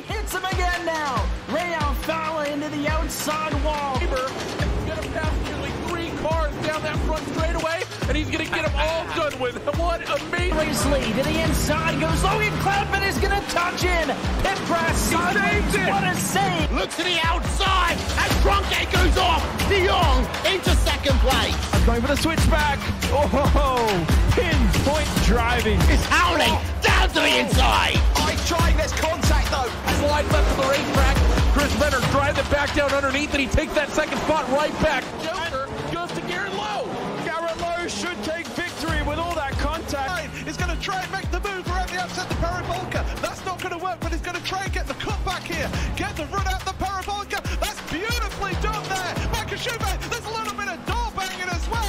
hits him again now. Ray Alfala into the outside wall. He's going to pass nearly 3 cars down that front straightaway, and he's going to get them all done with. What amazing. Lee to the inside goes Logan Cloudman is going to touch him. Pit press sideways. What a save. Looks to the outside as Trunkgate goes off. De Jong into second place. Going for the switchback. Oh, pinpoint driving. It's howling down to the inside. Trying this contact though. Slide left of the racetrack. Chris Renner drives it back down underneath, and he takes that second spot right back. Joker goes to Garrett Lowe. Garrett Lowe should take victory with all that contact. He's going to try and make the move around the outside the Parabolka. That's not going to work, but he's going to try and get the cut back here. Get the run out the Parabolka. That's beautifully done there. Michael Schubert, there's a little bit of door banging as well.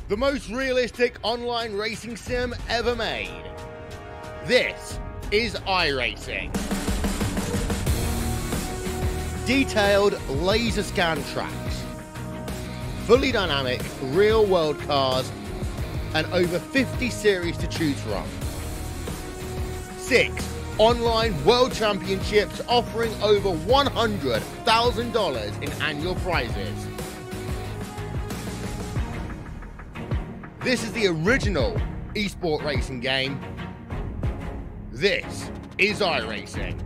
The most realistic online racing sim ever made. This is iRacing. Detailed laser scan tracks, fully dynamic real world cars, and over 50 series to choose from. 6 online world championships offering over $100,000 in annual prizes. This is the original esport racing game. This is iRacing.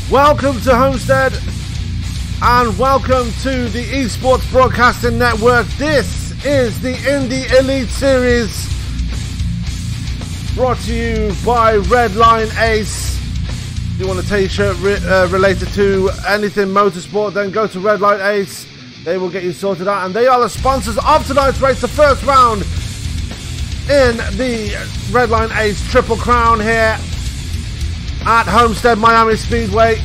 Welcome to Homestead and welcome to the Esports Broadcasting Network. This is the Indy Elite Series brought to you by Redline Ace. If you want a t-shirt related to anything motorsport, then go to Redline Ace. They will get you sorted out, and they are the sponsors of tonight's race, the first round in the Redline Ace Triple Crown here at Homestead Miami Speedway,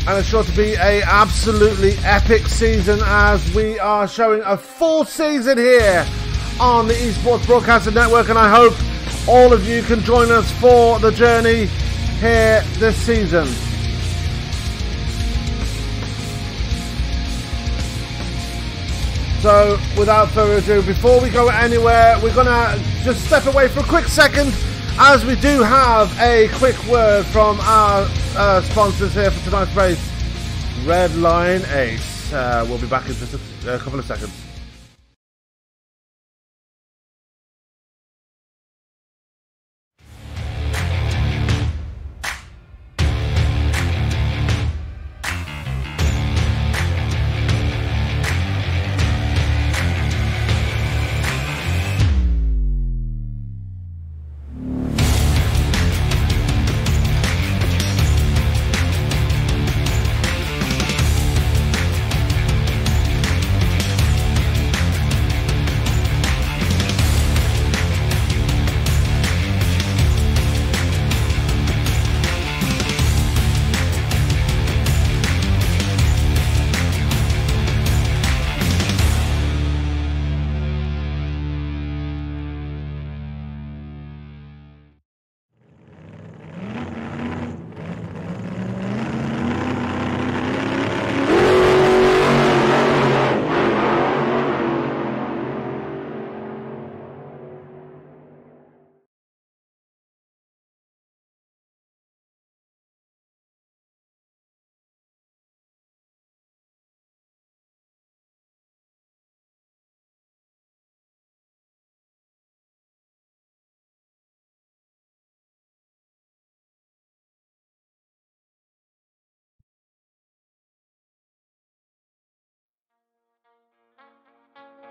and it's sure to be a absolutely epic season as we are showing a full season here on the Esports Broadcasting Network, and I hope all of you can join us for the journey here this season. So, without further ado, before we go anywhere, we're going to just step away for a quick second, as we do have a quick word from our sponsors here for tonight's race, Redline Ace. We'll be back in just a couple of seconds.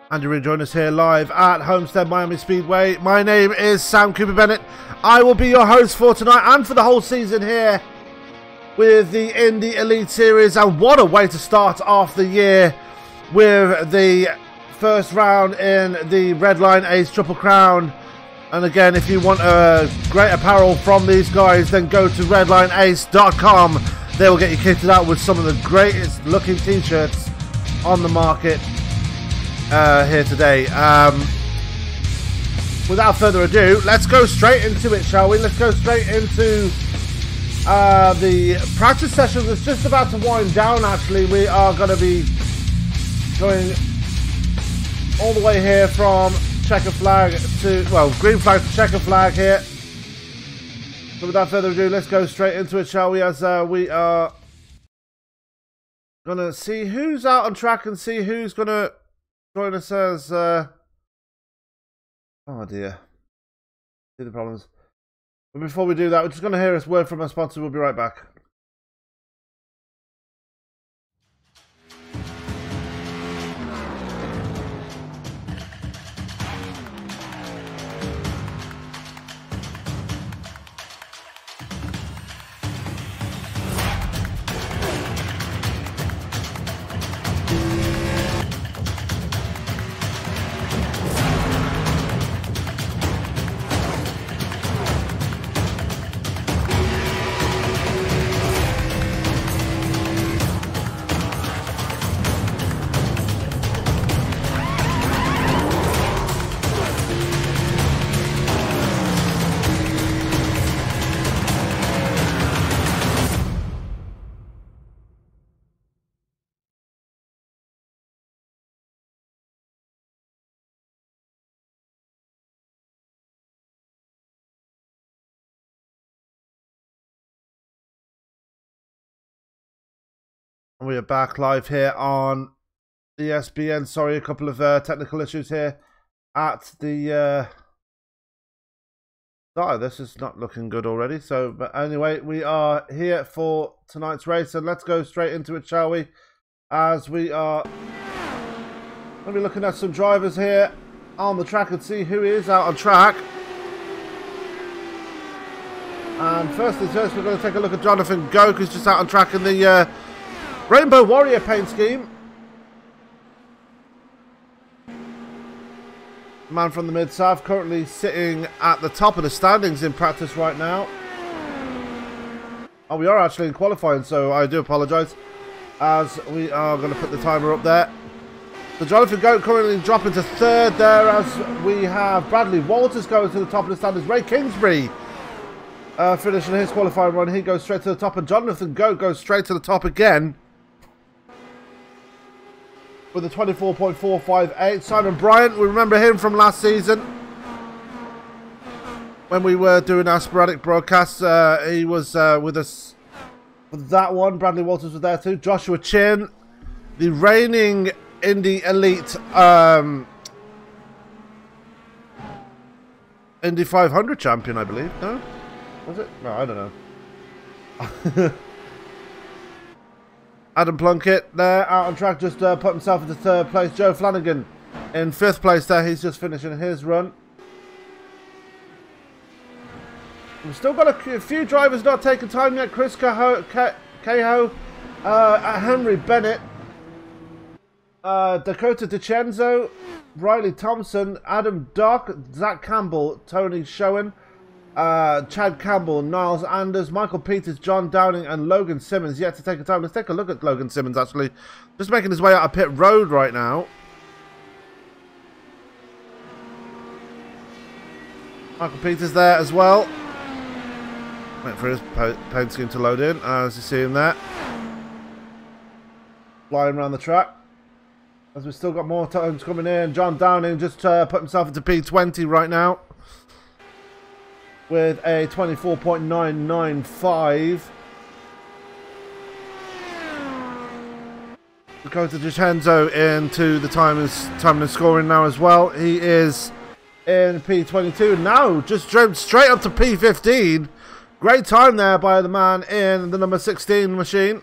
And you're joining us here live at Homestead Miami Speedway. My name is Sam Cooper Bennett. I will be your host for tonight and for the whole season here with the Indy Elite Series. And what a way to start off the year with the first round in the Redline Ace Triple Crown. And again, if you want great apparel from these guys, then go to redlineace.com. They will get you kitted out with some of the greatest looking t-shirts on the market here today. Without further ado, let's go straight into it, shall we? Let's go straight into the practice session that's just about to wind down. Actually, we are going to be going all the way here from checker flag to, well, green flag to checker flag here. So without further ado, let's go straight into it, shall we? As we are going to see who's out on track and see who's going to join us as, oh dear, see the problems. But before we do that, we're just going to hear a word from our sponsor. We'll be right back. We are back live here on ESBN. Sorry, a couple of technical issues here at the start. This is not looking good already. So, but anyway, we are here for tonight's race, and let's go straight into it, shall we? As we are going to be looking at some drivers here on the track and see who is out on track. And first things first, we're going to take a look at Jonathan Goke, who's just out on track in the Rainbow Warrior paint scheme. Man from the Mid-South, currently sitting at the top of the standings in practice right now. Oh, we are actually in qualifying, so I do apologise, as we are going to put the timer up there. So Jonathan Goat currently dropping to third there, as we have Bradley Walters going to the top of the standings. Ray Kingsbury finishing his qualifying run. He goes straight to the top, and Jonathan Goat goes straight to the top again. with a 24.458. Simon Bryant, we remember him from last season when we were doing our sporadic broadcasts. He was with us for that one. Bradley Walters was there too. Joshua Chin, the reigning Indy Elite Indy 500 champion, I believe. No? Was it? No, I don't know. Adam Plunkett there, out on track, just put himself into 3rd place. Joe Flanagan in 5th place there. He's just finishing his run. We've still got a few drivers not taking time yet. Chris Cahoe, Henry Bennett, Dakota DiCenzo, Riley Thompson, Adam Dock, Zach Campbell, Tony Schoen, Chad Campbell, Niles Anders, Michael Peters, John Downing, and Logan Simmons yet to take a time. Let's take a look at Logan Simmons, actually. Just making his way out of pit road right now. Michael Peters there as well. Wait for his paint scheme to load in, as you see him there. Flying around the track. As we've still got more times coming in. John Downing just put himself into P20 right now with a 24.995. Dakota DiCenzo into the time and scoring now as well. He is in P22 now, just jumped straight up to P15. Great time there by the man in the number 16 machine.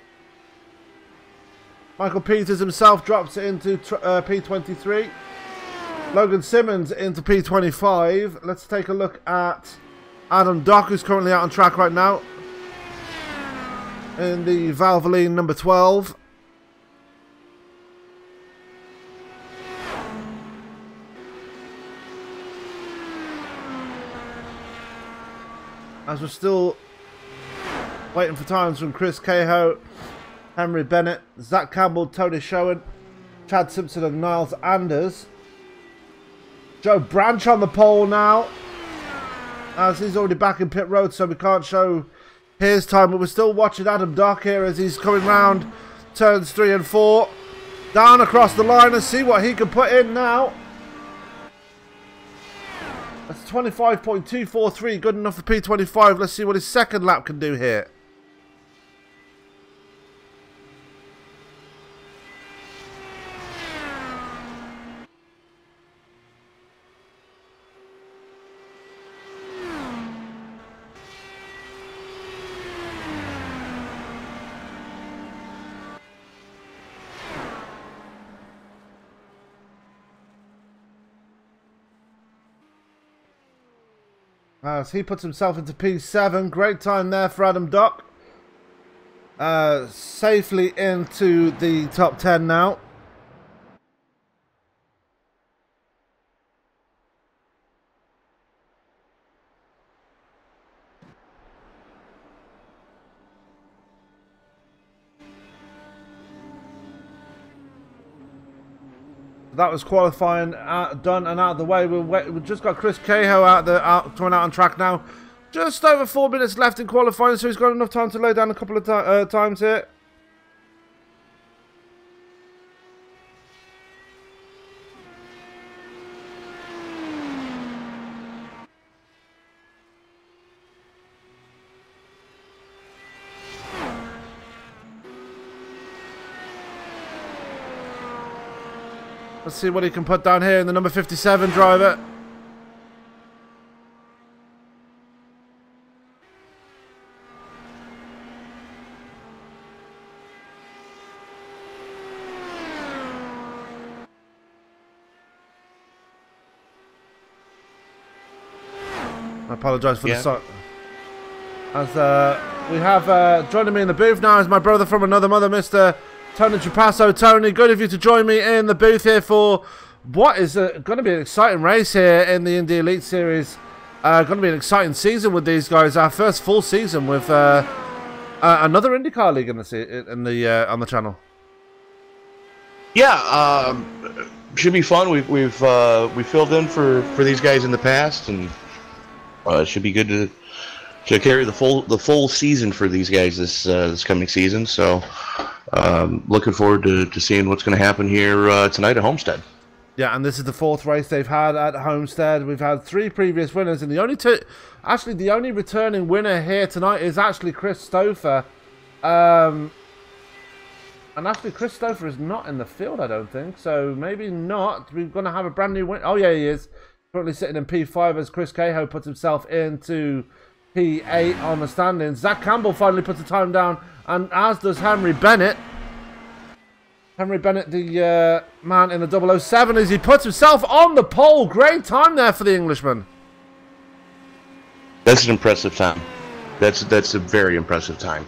Michael Peters himself drops it into P23. Logan Simmons into P25. Let's take a look at Adam Dock, who's currently out on track right now in the Valvoline number 12. As we're still waiting for times from Chris Cahoe, Henry Bennett, Zach Campbell, Tony Schoen, Chad Simpson and Niles Anders. Joe Branch on the pole now, as he's already back in pit road, so we can't show his time, but we're still watching Adam Dock here as he's coming round turns 3 and 4. Down across the line and see what he can put in now. That's 25.243, good enough for P25. Let's see what his second lap can do here. As he puts himself into P7. Great time there for Adam Dock. Safely into the top 10 now. That was qualifying done and out of the way. We've just got Chris Cahoe coming out on track now. Just over 4 minutes left in qualifying, so he's got enough time to lay down a couple of times here. Let's see what he can put down here in the number 57 driver. I apologise for the song. As we have joining me in the booth now is my brother from another mother, Mr. Tony Trapasso. Tony, good of you to join me in the booth here for what is going to be an exciting race here in the Indy Elite Series. Going to be an exciting season with these guys. Our first full season with another IndyCar league on the channel. Yeah, should be fun. We've filled in for these guys in the past, and it should be good to carry the full season for these guys this coming season. So looking forward to seeing what's going to happen here tonight at Homestead. Yeah, and this is the 4th race they've had at Homestead. We've had 3 previous winners, and the only returning winner here tonight is actually Chris Stouffer. And actually, Chris Stouffer is not in the field, I don't think. So maybe not. We're going to have a brand new win. Oh, yeah, he is. Currently sitting in P5 as Chris Cahill puts himself into P8 on the standings. Zach Campbell finally puts the time down, and as does Henry Bennett. Henry Bennett, the man in the 007, as he puts himself on the pole. Great time there for the Englishman. That's an impressive time. That's a very impressive time.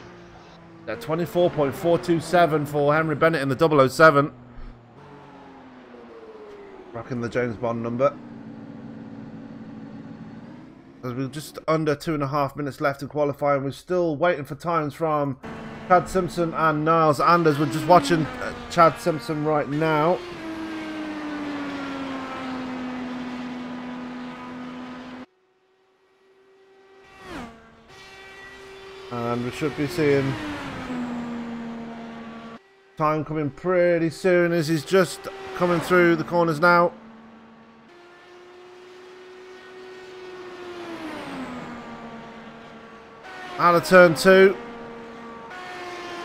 At 24.427 for Henry Bennett in the 007. Rocking the James Bond number. As we're just under 2.5 minutes left in qualifying, we're still waiting for times from Chad Simpson and Niles Anders. We're just watching Chad Simpson right now. And we should be seeing time coming pretty soon as he's just coming through the corners now. Out of turn 2.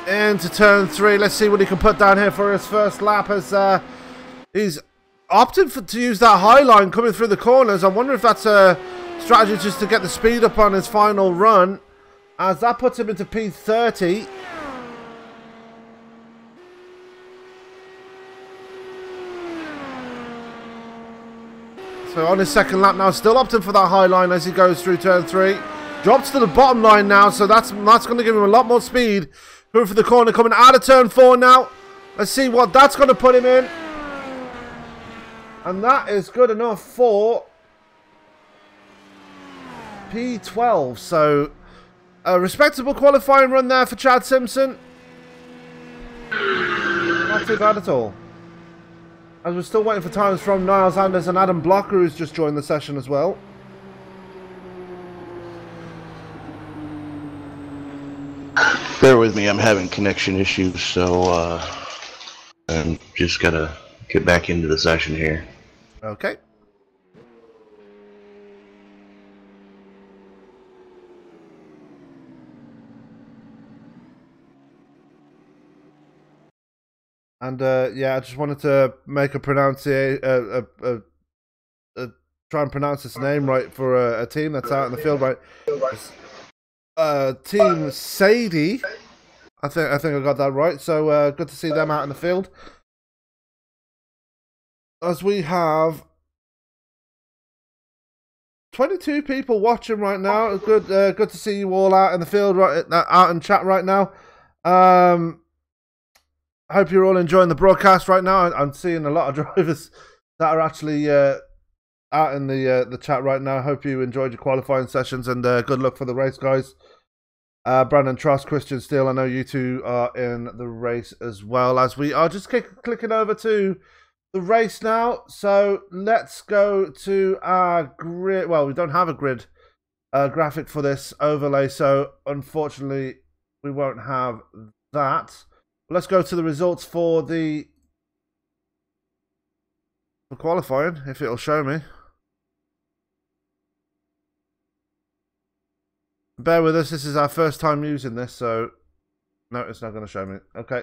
Into turn 3. Let's see what he can put down here for his first lap as he's opted to use that high line coming through the corners. I wonder if that's a strategy just to get the speed up on his final run, as that puts him into P30. So on his second lap now, still opting for that high line as he goes through turn 3. Drops to the bottom line now, so that's going to give him a lot more speed. Going for the corner, coming out of turn 4 now. Let's see what that's going to put him in. And that is good enough for P12. So a respectable qualifying run there for Chad Simpson. Not too bad at all. As we're still waiting for times from Niles Anders and Adam Blocker, who's just joined the session as well. Bear with me, I'm having connection issues, so I'm just gotta get back into the session here. Okay. And yeah, I just wanted to make a pronunciation, try and pronounce this name right for a team that's out in the field right. Team Sadie, I think I got that right. So good to see them out in the field. As we have 22 people watching right now. Good to see you all out in the field, out in chat right now. I hope you're all enjoying the broadcast right now. I'm seeing a lot of drivers that are actually out in the chat right now. I hope you enjoyed your qualifying sessions, and good luck for the race, guys. Brandon Truss, Christian Steele, I know you two are in the race as well, as we are just clicking over to the race now. So let's go to our grid. Well, we don't have a grid graphic for this overlay, so unfortunately we won't have that. Let's go to the results for qualifying, if it'll show me. Bear with us, this is our first time using this, so no, it's not going to show me. Okay,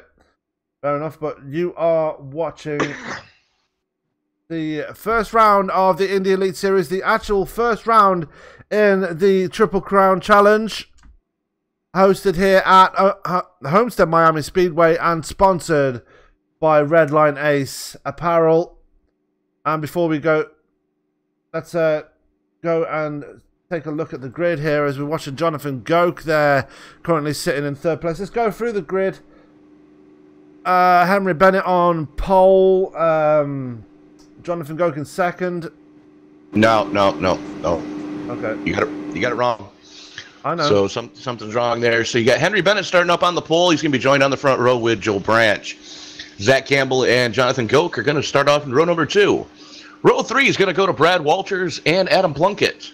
fair enough, but you are watching the first round of the Indy Elite Series, the actual first round in the Triple Crown Challenge, hosted here at Homestead Miami Speedway and sponsored by Redline Ace Apparel. And before we go, let's go and take a look at the grid here as we're watching Jonathan Goke there, currently sitting in third place. Let's go through the grid. Henry Bennett on pole. Jonathan Goke in second. No. Okay. You got it wrong. I know. So something's wrong there. So you got Henry Bennett starting up on the pole. He's going to be joined on the front row with Joel Branch. Zach Campbell and Jonathan Goke are going to start off in row number 2. Row 3 is going to go to Brad Walters and Adam Plunkett.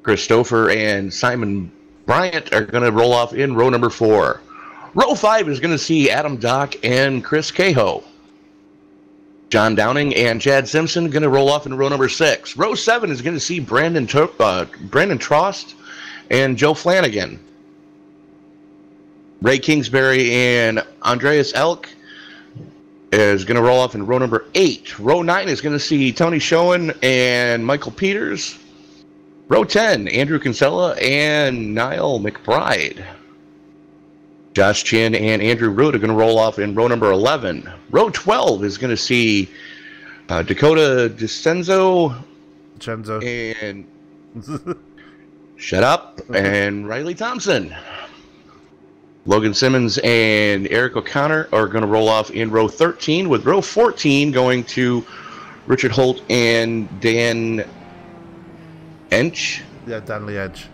Chris Stouffer and Simon Bryant are going to roll off in row number 4. Row 5 is going to see Adam Dock and Chris Cahoe. John Downing and Chad Simpson going to roll off in row number 6. Row 7 is going to see Brandon Trost and Joe Flanagan. Ray Kingsbury and Andreas Elk is going to roll off in row number 8. Row 9 is going to see Tony Schoen and Michael Peters. Row 10, Andrew Kinsella and Niall McBride. Josh Chin and Andrew Root are going to roll off in row number 11. Row 12 is going to see Dakota DeCenzo and Shut Up and Riley Thompson. Logan Simmons and Eric O'Connor are going to roll off in row 13, with row 14 going to Richard Holt and Dan Ench. Yeah, Danley Edge.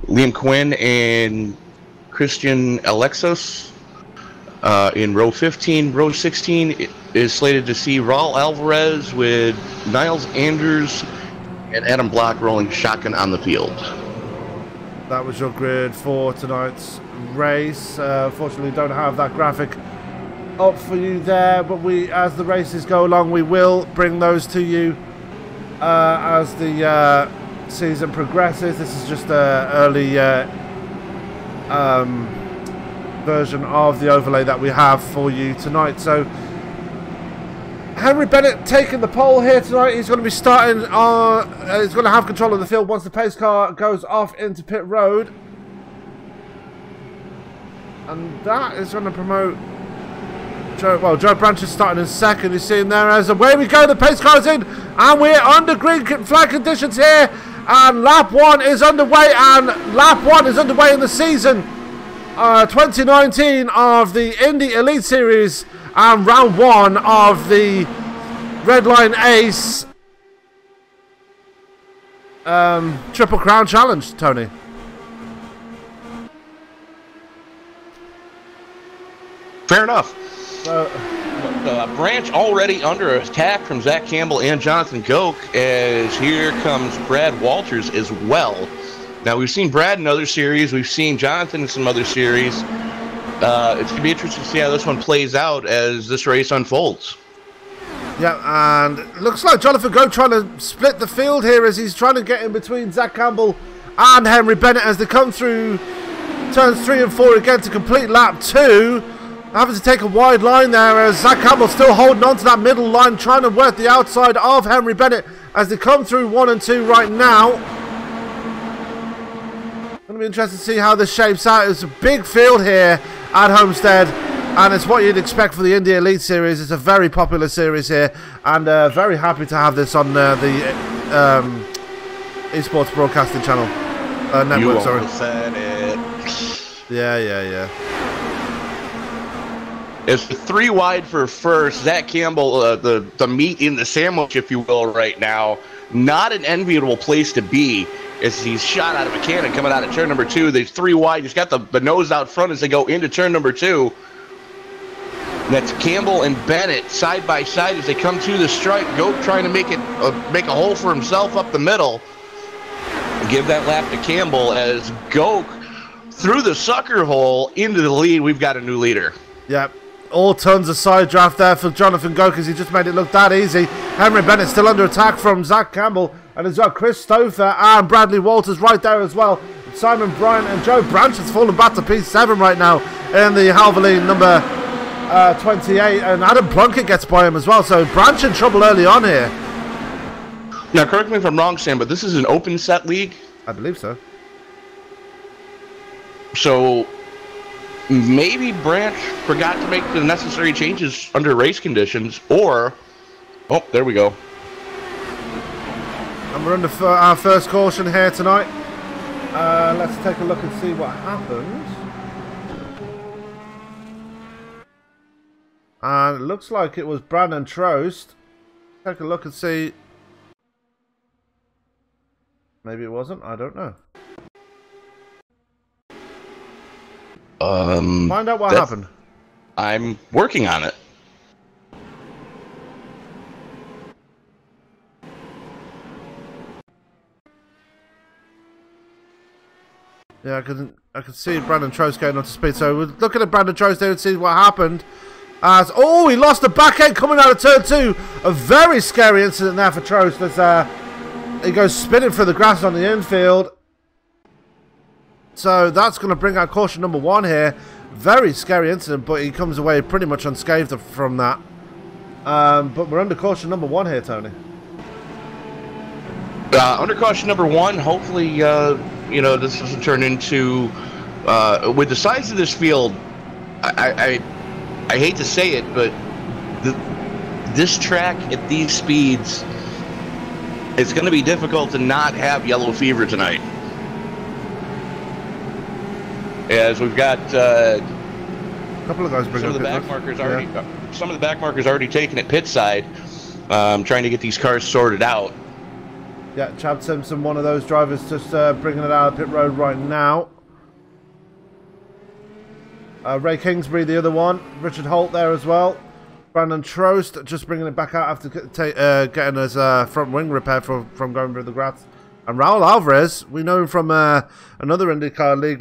Liam Quinn and Christian Alexos in row 15. Row 16 is slated to see Raul Alvarez with Niles Andrews and Adam Block rolling shotgun on the field. That was your grid for tonight's race. Fortunately, don't have that graphic up for you there, but as the races go along, we will bring those to you as the season progresses. This is just an early version of the overlay that we have for you tonight. So Henry Bennett taking the pole here tonight. He's going to be starting he's going to have control of the field once the pace car goes off into pit road, and that is going to promote Joe Branch is starting in second. You're seeing there as away we go. The pace car is in, and we're under green flag conditions here. And lap 1 is underway, and lap 1 is underway in the season 2019 of the Indy Elite Series and round 1 of the Redline Ace Triple Crown Challenge, Tony. Fair enough. Branch already under attack from Zach Campbell and Jonathan Goke, as here comes Brad Walters as well. Now, we've seen Brad in other series. We've seen Jonathan in some other series. It's going to be interesting to see how this one plays out as this race unfolds. Yeah, and it looks like Jonathan Goke trying to split the field here as he's trying to get in between Zach Campbell and Henry Bennett as they come through turns 3 and 4 again to complete lap 2. Having to take a wide line there as Zach Campbell still holding on to that middle line, trying to work the outside of Henry Bennett as they come through 1 and 2 right now. Going to be interested to see how this shapes out. It's a big field here at Homestead, and it's what you'd expect for the Indy Elite Series. It's a very popular series here, and very happy to have this on the Esports Broadcasting Channel network. You sorry. Said it. Yeah. It's 3 wide for first. Zach Campbell, the meat in the sandwich, if you will, right now. Not an enviable place to be as he's shot out of a cannon coming out of turn number 2. There's 3 wide. He's got the nose out front as they go into turn number 2. And that's Campbell and Bennett side by side as they come to the stripe. Goke trying to make a hole for himself up the middle. Give that lap to Campbell as Goke through the sucker hole into the lead. We've got a new leader. Yep. All tons of side draft there for Jonathan Goke as he just made it look that easy. Henry Bennett still under attack from Zach Campbell, and he's got Chris Stouffer and Bradley Walters right there as well. Simon Bryant and Joe Branch has fallen back to P7 right now in the Halverline number 28, and Adam Plunkett gets by him as well. So Branch in trouble early on here. Now, correct me if I'm wrong, Sam, but this is an open set league? I believe so. So maybe Branch forgot to make the necessary changes under race conditions, or... Oh, there we go. And we're under our first caution here tonight. Let's take a look and see what happens. And it looks like it was Brandon Trost. Take a look and see. Maybe it wasn't. I don't know. Find out what happened. I'm working on it. Yeah, I could see Brandon Trost getting up to speed. So we're looking at Brandon Trost there and see what happened. As he lost the back end coming out of turn 2. A very scary incident there for Trost as he goes spinning through the grass on the infield. So that's going to bring out caution number 1 here. Very scary incident, but he comes away pretty much unscathed from that. But we're under caution number 1 here, Tony. Under caution number 1, hopefully, you know, this doesn't turn into, with the size of this field, I hate to say it, but this track at these speeds, it's going to be difficult to not have yellow fever tonight. As we've got a couple of guys bring some of the back markers already, some of the back markers already taken at pit side, trying to get these cars sorted out. Yeah, Chad Simpson, one of those drivers, just bringing it out of pit road right now. Ray Kingsbury, the other one. Richard Holt there as well. Brandon Trost just bringing it back out after getting his front wing repaired from going through the grass. And Raul Alvarez, we know him from another IndyCar league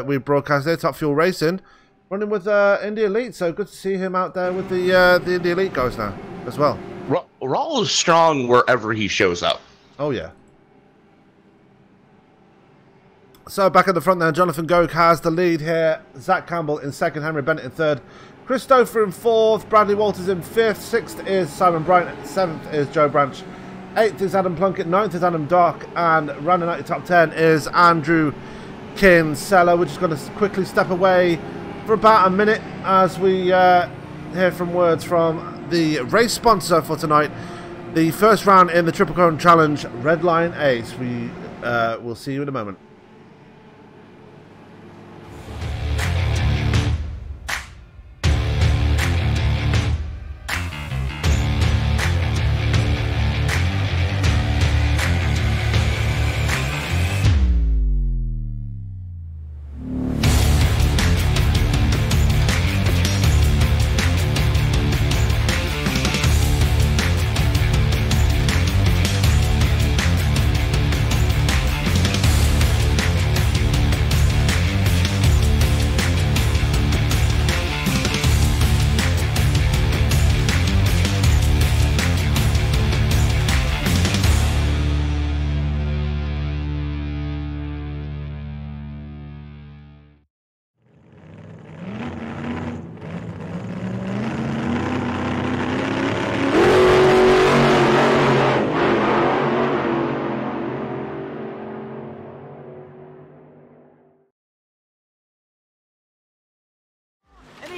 we broadcast there, Top Fuel Racing, running with Indy Elite. So good to see him out there with the Indy Elite guys now as well. Raul is strong wherever he shows up. Oh, yeah. So back at the front there, Jonathan Goke has the lead here. Zach Campbell in second, Henry Bennett in third. Christopher in fourth, Bradley Walters in fifth. Sixth is Simon Bryant. Seventh is Joe Branch. Eighth is Adam Plunkett. Ninth is Adam Dock. And rounding out the top 10 is Andrew Kinsella. We're just going to quickly step away for about a minute as we hear from words from the race sponsor for tonight. The first round in the Triple Crown Challenge, Redline Ace. We will see you in a moment.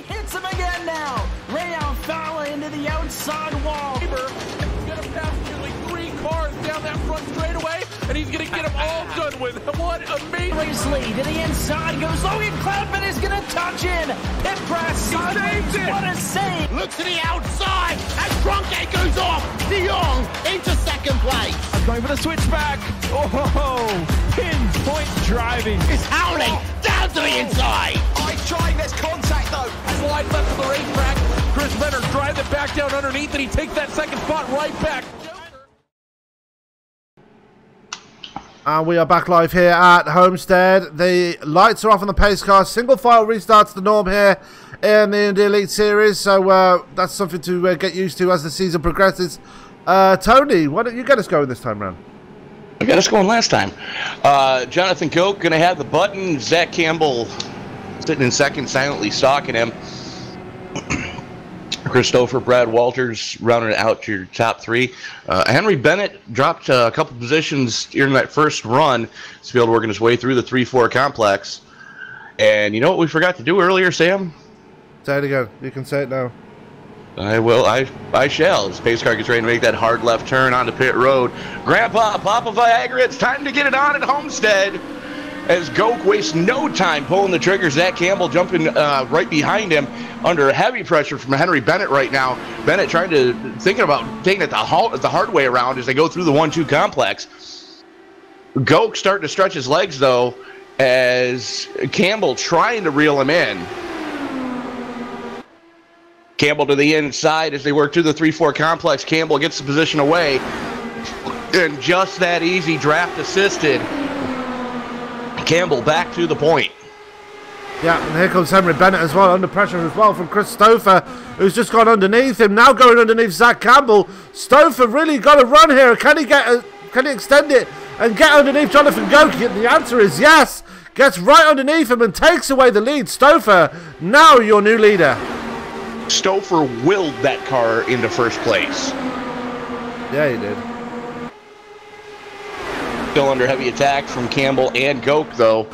Hits him again now. Ray Alfala into the outside wall. He's going to pass nearly 3 cars down that front straightaway, and he's going to get them all done with. What amazing. Race lead to the inside goes Logan Cloudman is going to touch in. Pit press sideways. What a save. Look to the outside as Cronkite goes off. De Jong into second place. I'm going for the switchback. Oh, pinpoint driving. It's howling down to the inside. Trying this contact though. Slide left to the racetrack. Chris Venner drives it back down underneath, and he takes that second spot right back. And we are back live here at Homestead. The lights are off on the pace car. Single file restarts the norm here in the Indy Elite Series. So that's something to get used to as the season progresses. Tony, why don't you get us going this time round? I got us going last time. Jonathan Koch going to have the button. Zach Campbell sitting in second, silently stalking him. Christopher, Brad Walters rounding out your top 3. Henry Bennett dropped a couple positions during that first run. This field working his way through the 3-4 complex. And you know what we forgot to do earlier, Sam? Say it again. You can say it now. I will. I shall. As pace car gets ready to make that hard left turn onto pit road. Grandpa, Papa Viagra, it's time to get it on at Homestead. As Goke wastes no time pulling the trigger. Zach Campbell jumping right behind him under heavy pressure from Henry Bennett right now. Bennett thinking about taking it the hard way around as they go through the 1-2 complex. Goke starting to stretch his legs though, as Campbell trying to reel him in. Campbell to the inside as they work through the 3-4 complex. Campbell gets the position away, and just that easy, draft assisted. Campbell back to the point. Yeah, and here comes Henry Bennett as well, under pressure as well from Chris Stouffer, who's just gone underneath him, now going underneath Zach Campbell. Stouffer really got a run here. Can he extend it and get underneath Jonathan Goki? The answer is yes. Gets right underneath him and takes away the lead. Stouffer, now your new leader. Stouffer willed that car into first place. Yeah, he did. Still under heavy attack from Campbell and Goke, though.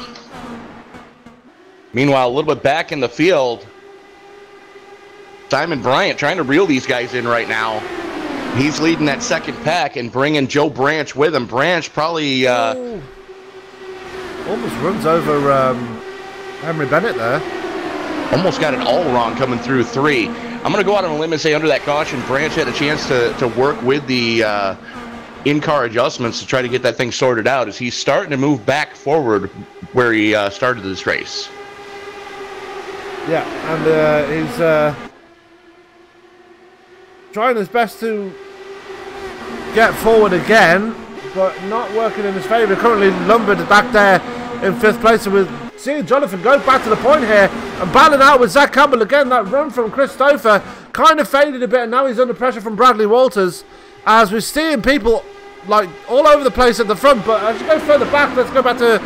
Meanwhile, a little bit back in the field, Simon Bryant trying to reel these guys in right now. He's leading that second pack and bringing Joe Branch with him. Branch probably... almost runs over Henry Bennett there. Almost got it all wrong coming through 3. I'm going to go out on a limb and say under that caution, Branch had a chance to work with the in-car adjustments to try to get that thing sorted out as he's starting to move back forward where he started this race. Yeah, and he's trying his best to get forward again, but not working in his favour. Currently lumbered back there in 5th place, and we're seeing Jonathan go back to the point here and battling out with Zach Campbell again. That run from Chris Stouffer kind of faded a bit, and now he's under pressure from Bradley Walters as we're seeing people like all over the place at the front. But as you go further back, let's go back to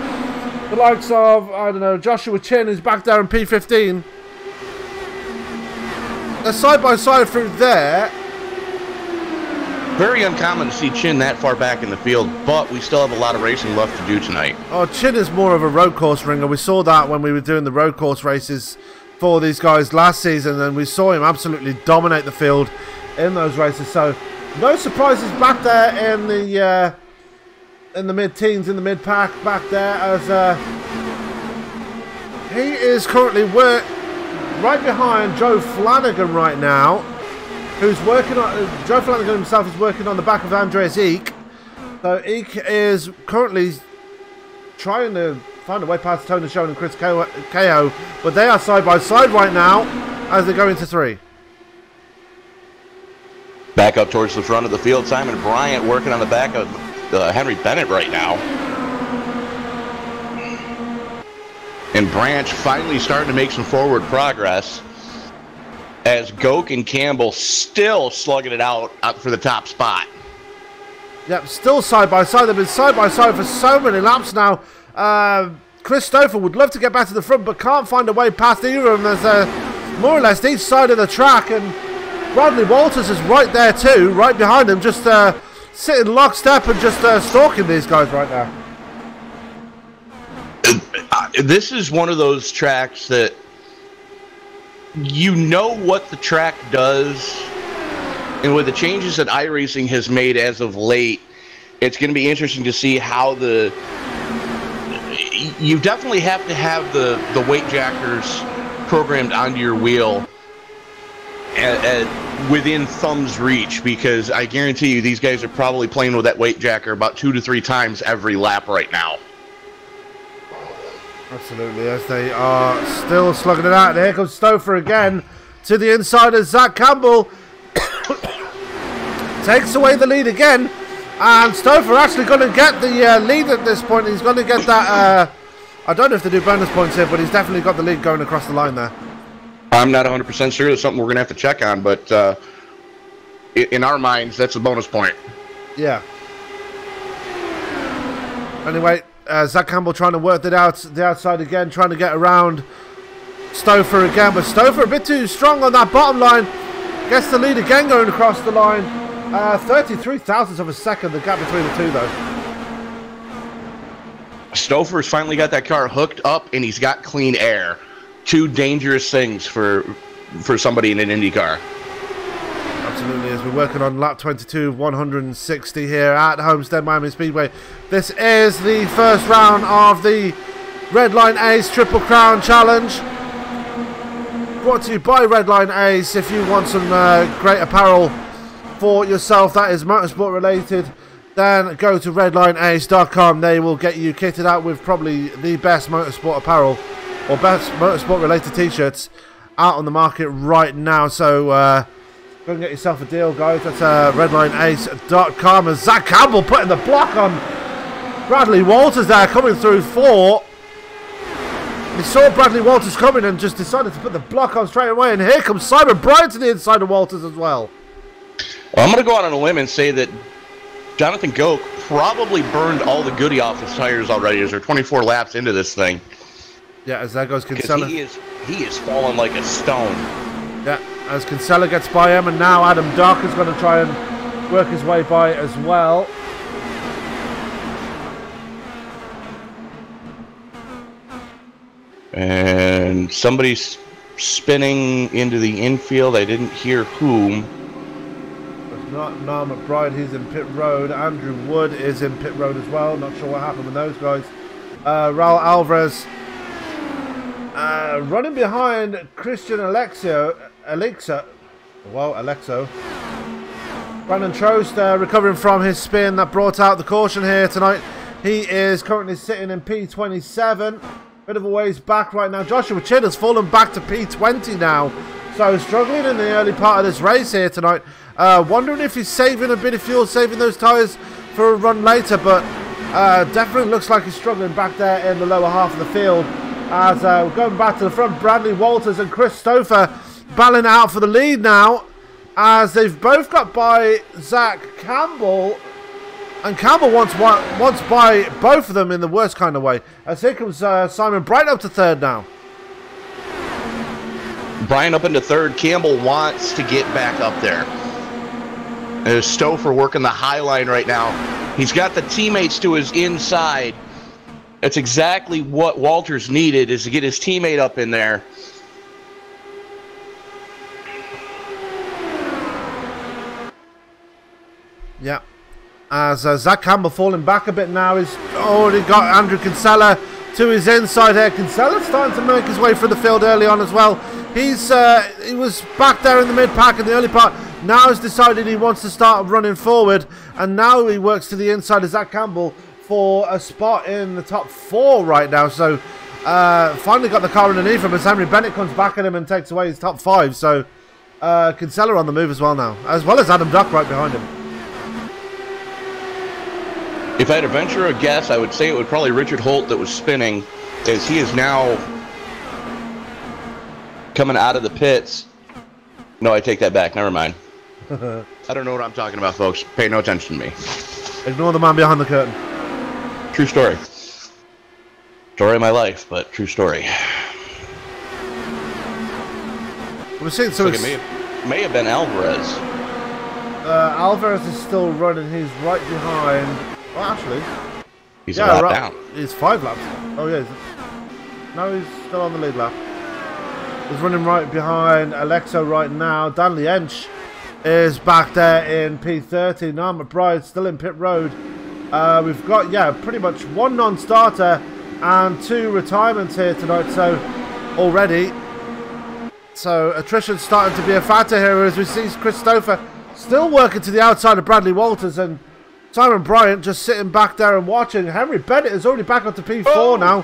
the likes of, I don't know, Joshua Chin, who's back there in P15. They're side by side through there. Very uncommon to see Chin that far back in the field, but we still have a lot of racing left to do tonight. Oh, Chin is more of a road course ringer. We saw that when we were doing the road course races for these guys last season, and we saw him absolutely dominate the field in those races. So no surprises back there in the mid-teens, in the mid-pack back there, as he is currently right behind Joe Flanagan right now, who's working on... Joe Flanagan himself is working on the back of Andreas Eek. So Eek is currently trying to find a way past Tony Schoen and Chris Ko, but they are side by side right now as they go into 3. Back up towards the front of the field, Simon Bryant working on the back of Henry Bennett right now. And Branch finally starting to make some forward progress as Goke and Campbell still slugging it out for the top spot. Yep, still side by side. They've been side by side for so many laps now. Chris Stouffer would love to get back to the front, but can't find a way past either of them. There's more or less each side of the track, and Bradley Walters is right there too, right behind him, just sitting lockstep and just stalking these guys right now. This is one of those tracks that you know what the track does, and with the changes that iRacing has made as of late, it's going to be interesting to see how you definitely have to have the weight jackers programmed onto your wheel within thumb's reach, because I guarantee you these guys are probably playing with that weight jacker about 2 to 3 times every lap right now. Absolutely, as they are still slugging it out. Here comes Stouffer again to the inside as Zach Campbell takes away the lead again. And Stouffer actually going to get the lead at this point. He's going to get that, I don't know if they do bonus points here, but he's definitely got the lead going across the line there. I'm not 100% sure. That's something we're going to have to check on, but in our minds, that's a bonus point. Yeah. Anyway, Zach Campbell trying to work the outside again, trying to get around Stouffer again, but Stouffer a bit too strong on that bottom line. Gets the lead again going across the line. 33 thousandths of a second, the gap between the two, though. Stouffer's finally got that car hooked up, and he's got clean air. 2 dangerous things for somebody in an Indy car. Absolutely, as we're working on lap 22 of 160 here at Homestead Miami Speedway. This is the first round of the Redline Ace Triple Crown Challenge. Brought to you by Redline Ace. If you want some great apparel for yourself that is motorsport related, then go to redlineace.com. They will get you kitted out with probably the best motorsport apparel or best motorsport related t-shirts out on the market right now. So go and get yourself a deal, guys. That's redlineace.com. And Zach Campbell putting the block on Bradley Walters there, coming through 4. He saw Bradley Walters coming and just decided to put the block on straight away. And here comes Simon Bryant to the inside of Walters as well. Well, I'm going to go out on a limb and say that Jonathan Goke probably burned all the goodie off his tires already as they're 24 laps into this thing. Yeah, as there goes Kinsella. He is falling like a stone. Yeah, as Kinsella gets by him, and now Adam Dock is going to try and work his way by as well. And somebody's spinning into the infield. I didn't hear whom. It's not Niall McBride. He's in pit road. Andrew Wood is in pit road as well. Not sure what happened with those guys. Raul Alvarez running behind Christian Alexo. Brandon Trost recovering from his spin that brought out the caution here tonight. He is currently sitting in P27. Bit of a ways back right now. Joshua Chin has fallen back to P20 now. So struggling in the early part of this race here tonight. Wondering if he's saving a bit of fuel, saving those tyres for a run later. But definitely looks like he's struggling back there in the lower half of the field. As we're going back to the front, Bradley Walters and Chris Stouffer battling out for the lead now. As they've both got by Zach Campbell. And Campbell wants by both of them in the worst kind of way. As here comes Simon Bryant up to third now. Bryant up into third. Campbell wants to get back up there. There's Stouffer working the high line right now. He's got the teammates to his inside. That's exactly what Walters needed, is to get his teammate up in there. Yeah. As Zach Campbell falling back a bit now. He's already got Andrew Kinsella to his inside here. Kinsella's starting to make his way through the field early on as well. He was back there in the mid-pack in the early part. Now he's decided he wants to start running forward. And now he works to the inside of Zach Campbell for a spot in the top 4 right now. So finally got the car underneath him as Henry Bennett comes back at him and takes away his top 5. So Kinsella on the move as well now. As well as Adam Duck right behind him. If I had to venture a guess, I would say it would probably Richard Holt that was spinning, as he is now coming out of the pits. No, I take that back. Never mind. I don't know what I'm talking about, folks. Pay no attention to me. Ignore the man behind the curtain. True story. Story of my life, but true story. We're seeing so it may have been Alvarez. Alvarez is still running. He's right behind. Well, actually, he's a lap down. He's 5 laps. Oh yeah. No, he's still on the lead lap. He's running right behind Alexo right now. Danley Ench is back there in P30. Niall McBride still in pit road. We've got pretty much 1 non-starter and 2 retirements here tonight. So already, attrition's starting to be a factor here as we see Chris Stouffer still working to the outside of Bradley Walters and Simon Bryant just sitting back there and watching. Henry Bennett is already back up to P4 now.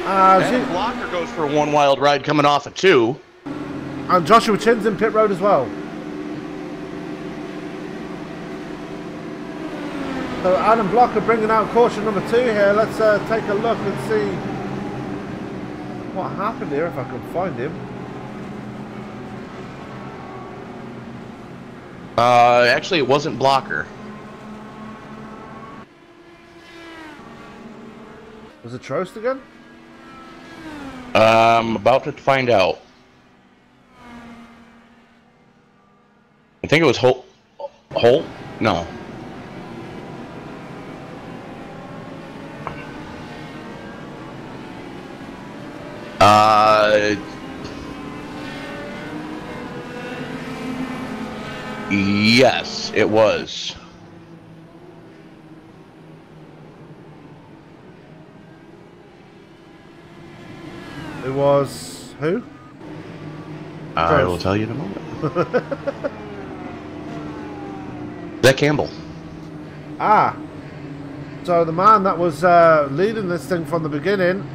And Blocker goes for 1 wild ride coming off a 2. And Joshua Chin's in pit road as well. So Adam Blocker bringing out caution number 2 here. Let's take a look and see what happened here, if I can find him. Actually, it wasn't Blocker. Was it Trost again? I'm about to find out. I think it was Holt. Holt? No. Yes, it was. It was who? I will tell you in a moment. Zach Campbell. So the man that was leading this thing from the beginning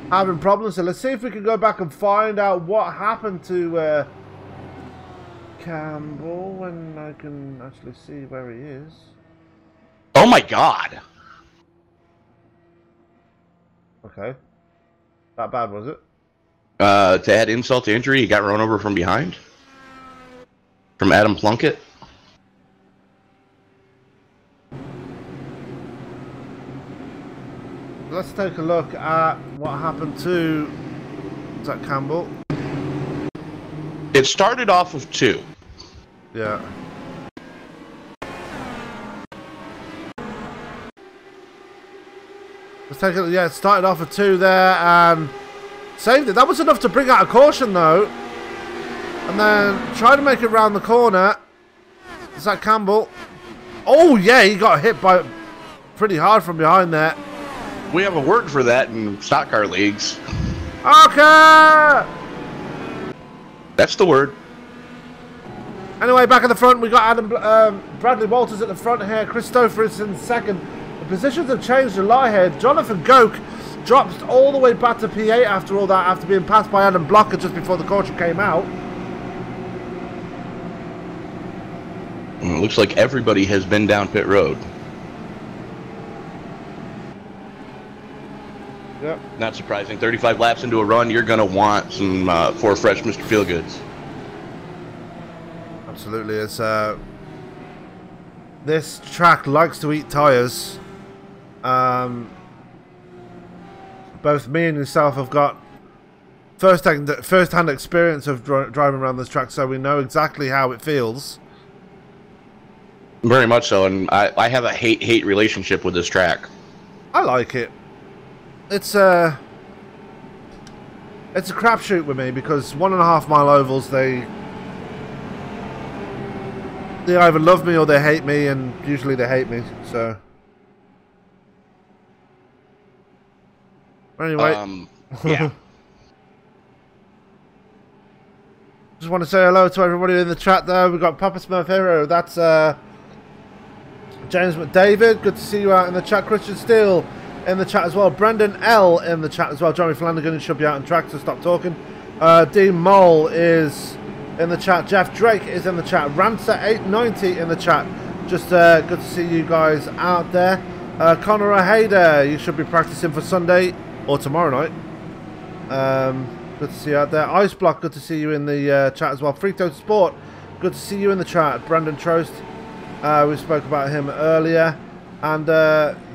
having problems. So let's see if we can go back and find out what happened to Campbell when I can actually see where he is. Oh my God. Okay. That bad, was it? To add insult to injury, he got run over from behind. From Adam Plunkett. Let's take a look at what happened to Zach Campbell. It started off of 2. Yeah. Let's take it. Yeah, it started off with 2 there and saved it. That was enough to bring out a caution though. And then try to make it round the corner. Zach Campbell. Oh yeah, he got hit by pretty hard from behind there. We have a word for that in stock car leagues. Okay. That's the word. Anyway, back at the front, we got Bradley Walters at the front here. Christopher is in second. The positions have changed a lot here. Jonathan Goke drops all the way back to P8 after all that, after being passed by Adam Blocker just before the caution came out. It looks like everybody has been down pit road. Yep. Not surprising. 35 laps into a run, you're going to want some 4 fresh Mr. Feelgoods. Absolutely. It's this track likes to eat tyres. Both me and yourself have got first-hand experience of driving around this track, so we know exactly how it feels. Very much so, and I have a hate-hate relationship with this track. I like it. It's a crapshoot with me because 1.5 mile ovals, they either love me or they hate me, and usually they hate me. So anyway, Yeah. just want to say hello to everybody in the chat there. We've got Papa Smurf Hero. That's James McDavid. Good to see you out in the chat. Christian Steele in the chat as well. Brendan L in the chat as well. Johnny Flanagan should be out in track, so stop talking. Dean Mole is in the chat. Jeff Drake is in the chat. Rancer890 in the chat. Just good to see you guys out there. Connor O'Hader, you should be practicing for Sunday or tomorrow night. Good to see you out there. Ice Block, good to see you in the chat as well. Frito Sport, good to see you in the chat. Brandon Trost, we spoke about him earlier. And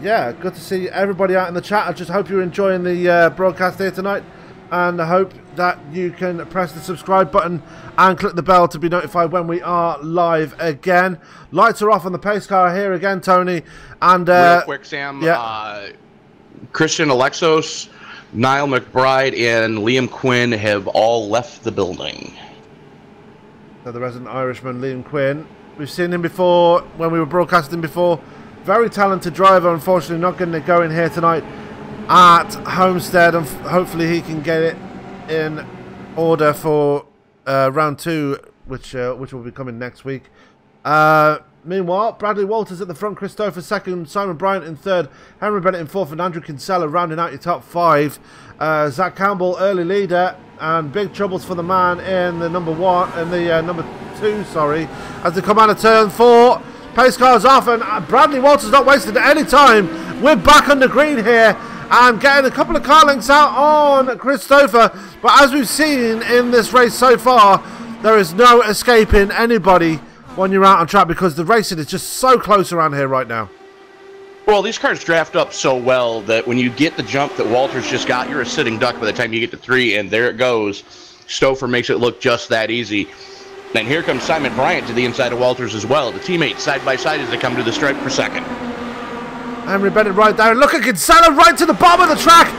yeah, good to see everybody out in the chat. I just hope you're enjoying the broadcast here tonight. And I hope that you can press the subscribe button and click the bell to be notified when we are live again. Lights are off on the pace car here again, Tony. And real quick, Sam. Yeah. Christian Alexos, Niall McBride, and Liam Quinn have all left the building. So the resident Irishman, Liam Quinn. We've seen him before when we were broadcasting before. Very talented driver. Unfortunately, not getting it going here tonight at Homestead, and hopefully he can get it in order for round 2, which will be coming next week. Meanwhile, Bradley Walters at the front, Christopher second, Simon Bryant in third, Henry Bennett in fourth, and Andrew Kinsella rounding out your top 5. Zach Campbell early leader, and big troubles for the man in the number 2, sorry, as they come out of turn 4. Pace car's off, and Bradley Walters not wasting any time. We're back on the green here and getting a couple of car links out on Christopher. But as we've seen in this race so far, there is no escaping anybody when you're out on track because the racing is just so close around here right now. Well, these cars draft up so well that when you get the jump that Walters just got, you're a sitting duck by the time you get to 3, and there it goes. Stouffer makes it look just that easy. And here comes Simon Bryant to the inside of Walters as well. The teammates side by side as they come to the stripe for second. Henry Bennett right there. Look at Kinsella right to the bottom of the track,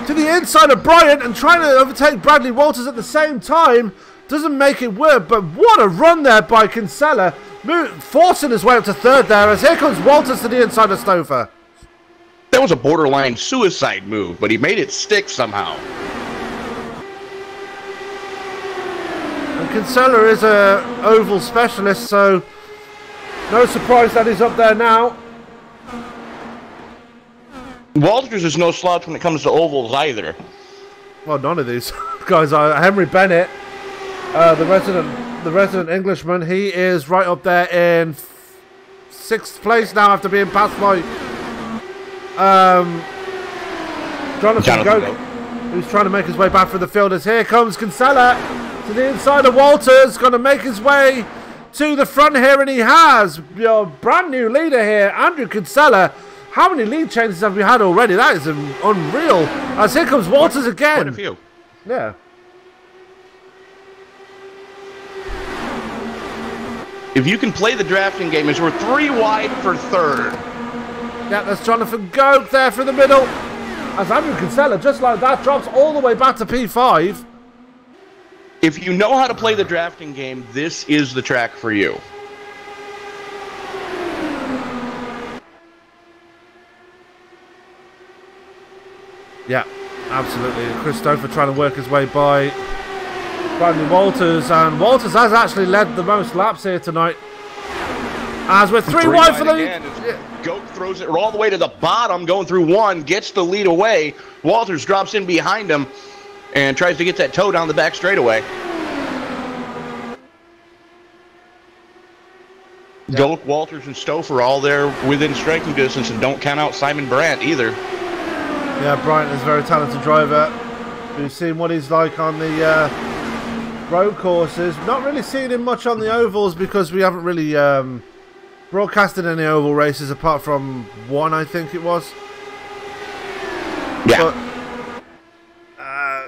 to the inside of Bryant, and trying to overtake Bradley Walters at the same time. Doesn't make it work, but what a run there by Kinsella, forcing his way up to third there, as here comes Walters to the inside of Stouffer. That was a borderline suicide move, but he made it stick somehow. And Kinsella is a oval specialist, so no surprise that he's up there now. Walters is no slouch when it comes to ovals either. Well, none of these guys are. Henry Bennett, the resident Englishman, he is right up there in 6th place now after being passed by Jonathan Goke. who's trying to make his way back through the field. As here comes Kinsella to the inside of Walters, going to make his way to the front here, and he has your brand new leader here, Andrew Kinsella. How many lead changes have we had already? That is unreal. As here comes Walters again. Quite a few. Yeah. If you can play the drafting game, as we're 3 wide for third. Yeah, that's Jonathan Goke there for the middle. As Andrew Kinsella, just like that, drops all the way back to P5. If you know how to play the drafting game, this is the track for you. Yeah, absolutely. Christopher trying to work his way by Brandon Walters, and Walters has actually led the most laps here tonight. As we're 3 wide for the lead. Goat throws it all the way to the bottom, going through 1, gets the lead away. Walters drops in behind him and tries to get that toe down the back straightaway. Yep. Goat, Walters, and Stouffer all there within striking distance, and don't count out Simon Brandt either. Yeah, Bryant is a very talented driver. We've seen what he's like on the road courses. Not really seen him much on the ovals because we haven't really broadcasted any oval races apart from one, I think it was. Yeah. But,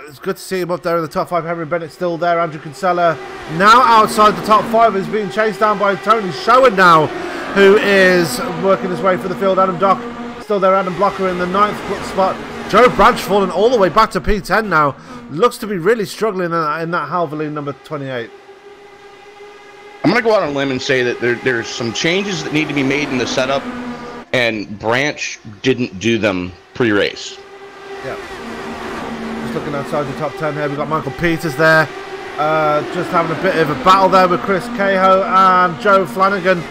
it's good to see him up there in the top 5. Henry Bennett still there. Andrew Kinsella now outside the top 5 is being chased down by Tony Showen now, who is working his way for the field. Adam Dock still there. Adam Blocker in the 9th spot. Joe Branch falling all the way back to P10 now. Looks to be really struggling in that Halverline number 28. I'm going to go out on a limb and say that there's some changes that need to be made in the setup, and Branch didn't do them pre-race. Yeah. Just looking outside the top 10 here, we've got Michael Peters there. Just having a bit of a battle there with Chris Cahill and Joe Flanagan.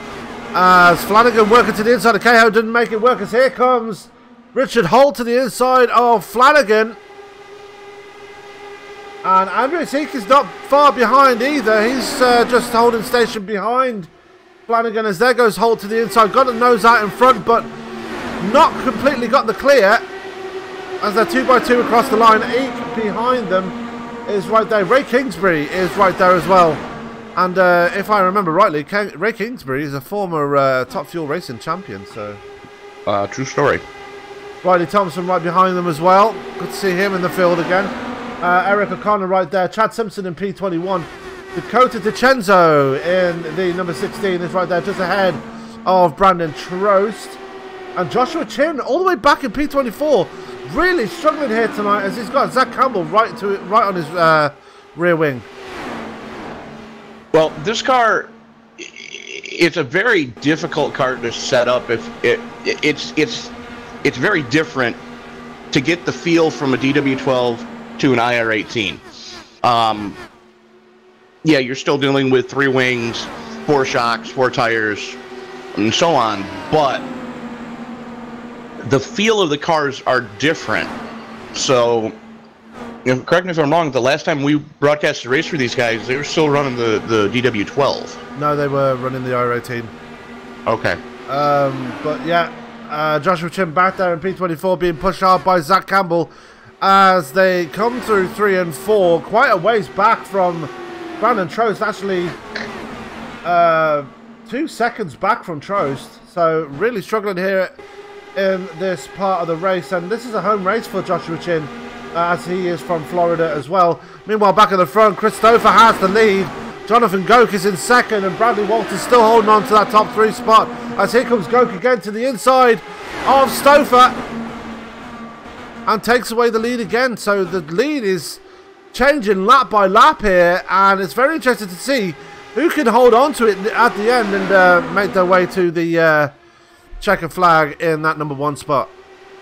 As Flanagan working to the inside of Cahill, didn't make it work, as here comes Richard Holt to the inside of Flanagan. And Andrew Seek is not far behind either. He's just holding station behind Flanagan, as there goes Holt to the inside. Got the nose out in front, but not completely got the clear. As they're 2x2 across the line. Eek behind them is right there. Ray Kingsbury is right there as well. And if I remember rightly, Ray Kingsbury is a former Top Fuel Racing champion. So, true story. Riley Thompson right behind them as well. Good to see him in the field again. Eric O'Connor right there. Chad Simpson in P21. Dakota DiCenzo in the number 16 is right there, just ahead of Brandon Trost. And Joshua Chin all the way back in P24. Really struggling here tonight, as he's got Zach Campbell right on his rear wing. Well, this car, it's a very difficult car to set up. It's very different to get the feel from a DW12 to an IR18. Yeah, you're still dealing with 3 wings, 4 shocks, 4 tires, and so on, but the feel of the cars are different. So, correct me if I'm wrong, the last time we broadcast a race for these guys, they were still running the DW12. No, they were running the IR18. Okay. But yeah, Joshua Chin back there in P24 being pushed hard by Zach Campbell as they come through 3 and 4, quite a ways back from Brandon Trost, actually 2 seconds back from Trost. So really struggling here in this part of the race, and this is a home race for Joshua Chin, as he is from Florida as well. Meanwhile, back at the front, Christopher has the lead. Jonathan Goke is in second, and Bradley Walters still holding on to that top 3 spot, as here comes Goke again to the inside of Stouffer and takes away the lead again. So the lead is changing lap by lap here, and it's very interesting to see who can hold on to it at the end and make their way to the checker flag in that number 1 spot.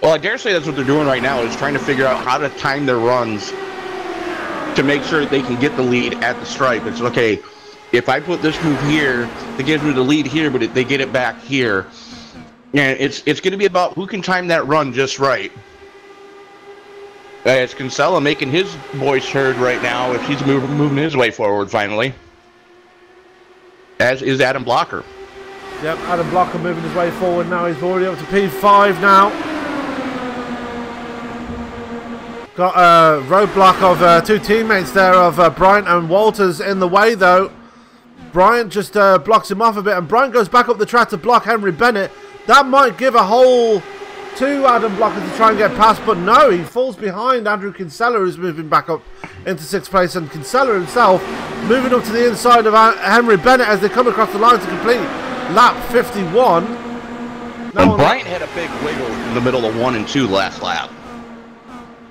Well, I dare say that's what they're doing right now, is trying to figure out how to time their runs to make sure they can get the lead at the stripe. It's okay, if I put this move here, it gives me the lead here, but they get it back here. And it's going to be about who can time that run just right. It's Kinsella making his voice heard right now, if he's moving his way forward finally. As is Adam Blocker. Yep, Adam Blocker moving his way forward now. He's already up to P5 now. Got a roadblock of two teammates there of Bryant and Walters in the way, though. Bryant just blocks him off a bit, and Bryant goes back up the track to block Henry Bennett. That might give a hole to Adam Blocker to try and get past, but no, he falls behind Andrew Kinsella, who's moving back up into 6th place, and Kinsella himself moving up to the inside of Henry Bennett as they come across the line to complete lap 51. And Bryant had a big wiggle in the middle of 1 and 2 last lap.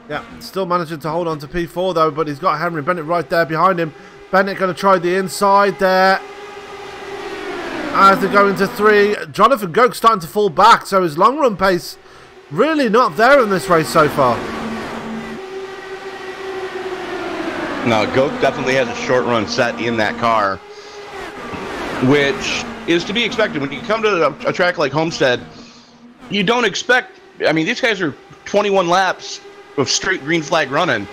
Yeah, still managing to hold on to P4 though, but he's got Henry Bennett right there behind him. Bennett going to try the inside there as they go into 3. Jonathan Goke starting to fall back, so his long run pace really not there in this race so far. No, Goke definitely has a short run set in that car, which is to be expected. When you come to a track like Homestead, you don't expect, I mean, these guys are 21 laps of straight green flag running.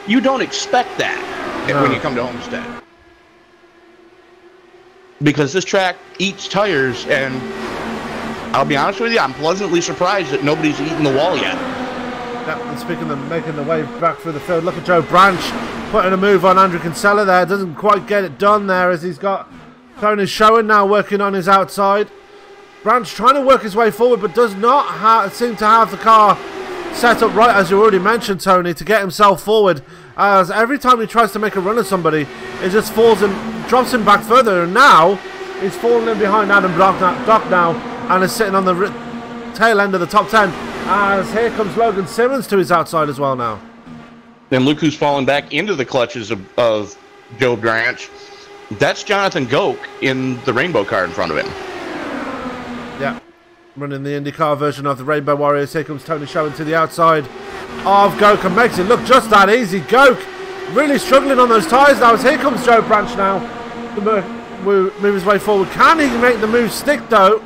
You don't expect that when you come to Homestead. Because this track eats tires, and I'll be honest with you, I'm pleasantly surprised that nobody's eaten the wall yet. Yeah, and speaking of making the way back through the field, look at Joe Branch putting a move on Andrew Kinsella there. Doesn't quite get it done there as he's got Tony Schoen now working on his outside. Branch trying to work his way forward, but does not seem to have the car set up right, as you already mentioned, Tony, to get himself forward. As every time he tries to make a run at somebody, it just falls and drops him back further. And now he's falling in behind Adam Dock now, and is sitting on the tail end of the top 10. As here comes Logan Simmons to his outside as well now. Then look who's falling back into the clutches of Joe Branch. That's Jonathan Goke in the rainbow car in front of him. Yeah, running the IndyCar version of the Rainbow Warriors. Here comes Tony Schoen to the outside of Goke and makes it look just that easy. Goke really struggling on those tyres now as here comes Joe Branch now to move his way forward. Can he make the move stick though?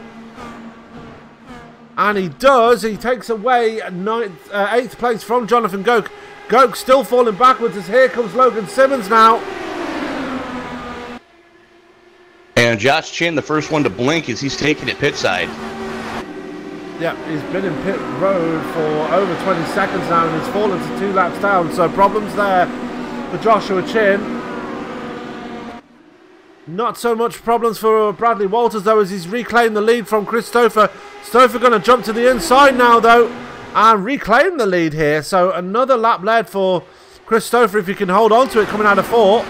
And he does. He takes away 8th place from Jonathan Goke. Goke still falling backwards as here comes Logan Simmons now. And Josh Chin, the first one to blink as he's taking it pit side. Yeah, he's been in pit road for over 20 seconds now and he's fallen to 2 laps down. So problems there for Joshua Chin. Not so much problems for Bradley Walters though as he's reclaimed the lead from Chris Stouffer. Stouffer going to jump to the inside now though and reclaim the lead here. So another lap led for Chris Stouffer if he can hold on to it coming out of 4.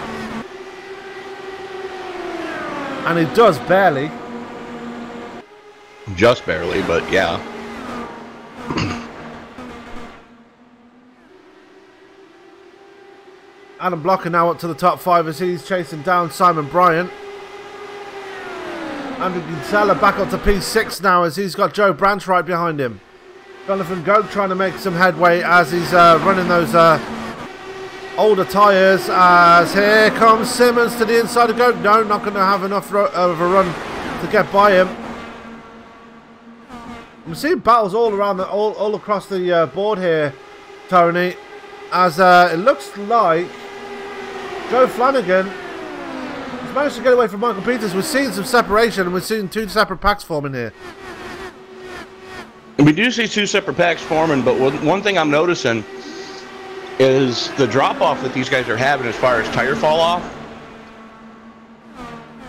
And he does barely. Just barely, but yeah. Adam Blocker now up to the top 5 as he's chasing down Simon Bryant. Andrew Kinsella back up to P6 now as he's got Joe Branch right behind him. Jonathan Goke trying to make some headway as he's running those older tyres. As here comes Simmons to the inside of Goke. No, not going to have enough of a run to get by him. I'm seeing battles all around, all across the board here, Tony. As it looks like Joe Flanagan has managed to get away from Michael Peters. We're seeing some separation and we're seeing 2 separate packs forming here. We do see 2 separate packs forming, but one thing I'm noticing is the drop-off that these guys are having as far as tire fall-off.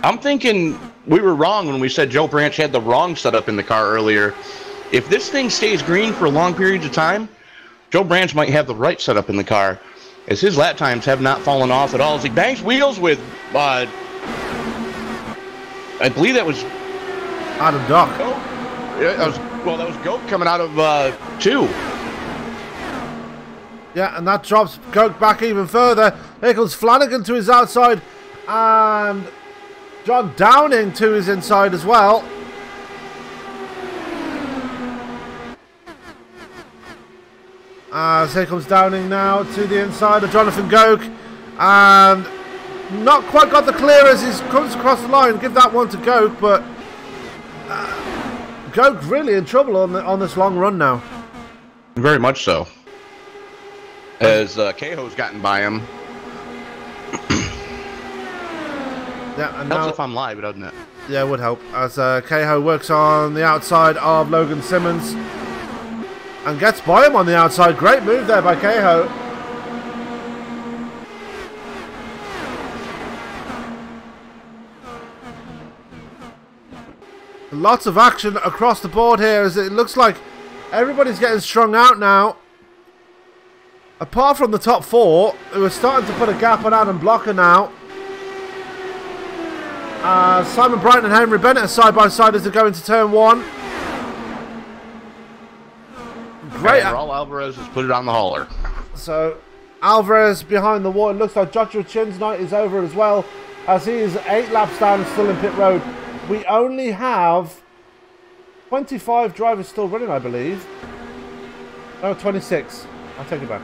I'm thinking we were wrong when we said Joe Branch had the wrong setup in the car earlier. If this thing stays green for long periods of time, Joe Branch might have the right setup in the car, as his lap times have not fallen off at all. As he bangs wheels with, I believe that was Adam Dock. That was Goke coming out of 2. Yeah, and that drops Goke back even further. Here comes Flanagan to his outside, and John Downing to his inside as well. As here comes Downing now to the inside of Jonathan Goke, and not quite got the clear as he comes across the line. Give that one to Goke, but Goke really in trouble on this long run now. Very much so. As Cahoe's gotten by him. Yeah, and helps now, if I'm live, doesn't it? Yeah, it would help. As Cahoe works on the outside of Logan Simmons and gets by him on the outside. Great move there by Cahoe. Lots of action across the board here as it looks like everybody's getting strung out now. Apart from the top 4, who are starting to put a gap on Adam Blocker now. Simon Brighton and Henry Bennett are side by side as they go into turn 1. Great. And Raul Alvarez has put it on the hauler. So Alvarez behind the wall. It looks like Joshua Chin's night is over as well, as he is 8 laps down and still in pit road. We only have 25 drivers still running, I believe. No, 26. I'll take it back.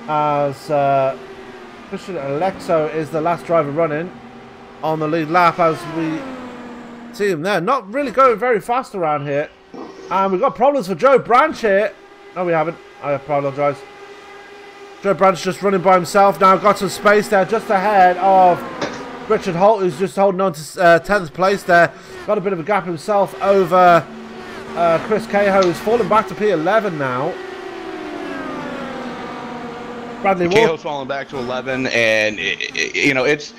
As Christian Alexo is the last driver running on the lead lap, as we see him there. Not really going very fast around here. And we've got problems for Joe Branch here. No, we haven't. I apologise. Joe Branch just running by himself now. Got some space there just ahead of Richard Holt, who's just holding on to 10th place there. Got a bit of a gap himself over Chris Cahill, who's fallen back to P11 now. Bradley Cahill's falling back to 11, and you know, it's,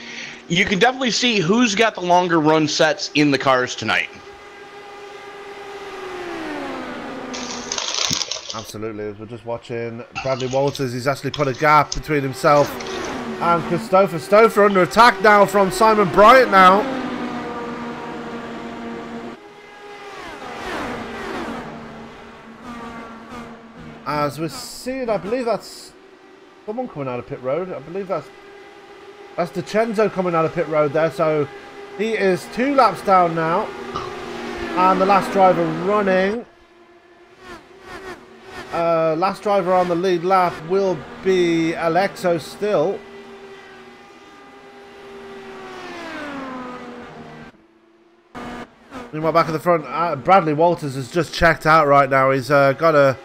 you can definitely see who's got the longer run sets in the cars tonight. Absolutely, as we're just watching Bradley Walters, he's actually put a gap between himself and Christopher Stouffer, under attack now from Simon Bryant now. As we're seeing, I believe that's someone coming out of pit road. I believe that's DiCenzo coming out of pit road there. So he is 2 laps down now. And the last driver running. Last driver on the lead lap will be Alexo still. Meanwhile, back at the front, Bradley Walters has just checked out right now. He's got a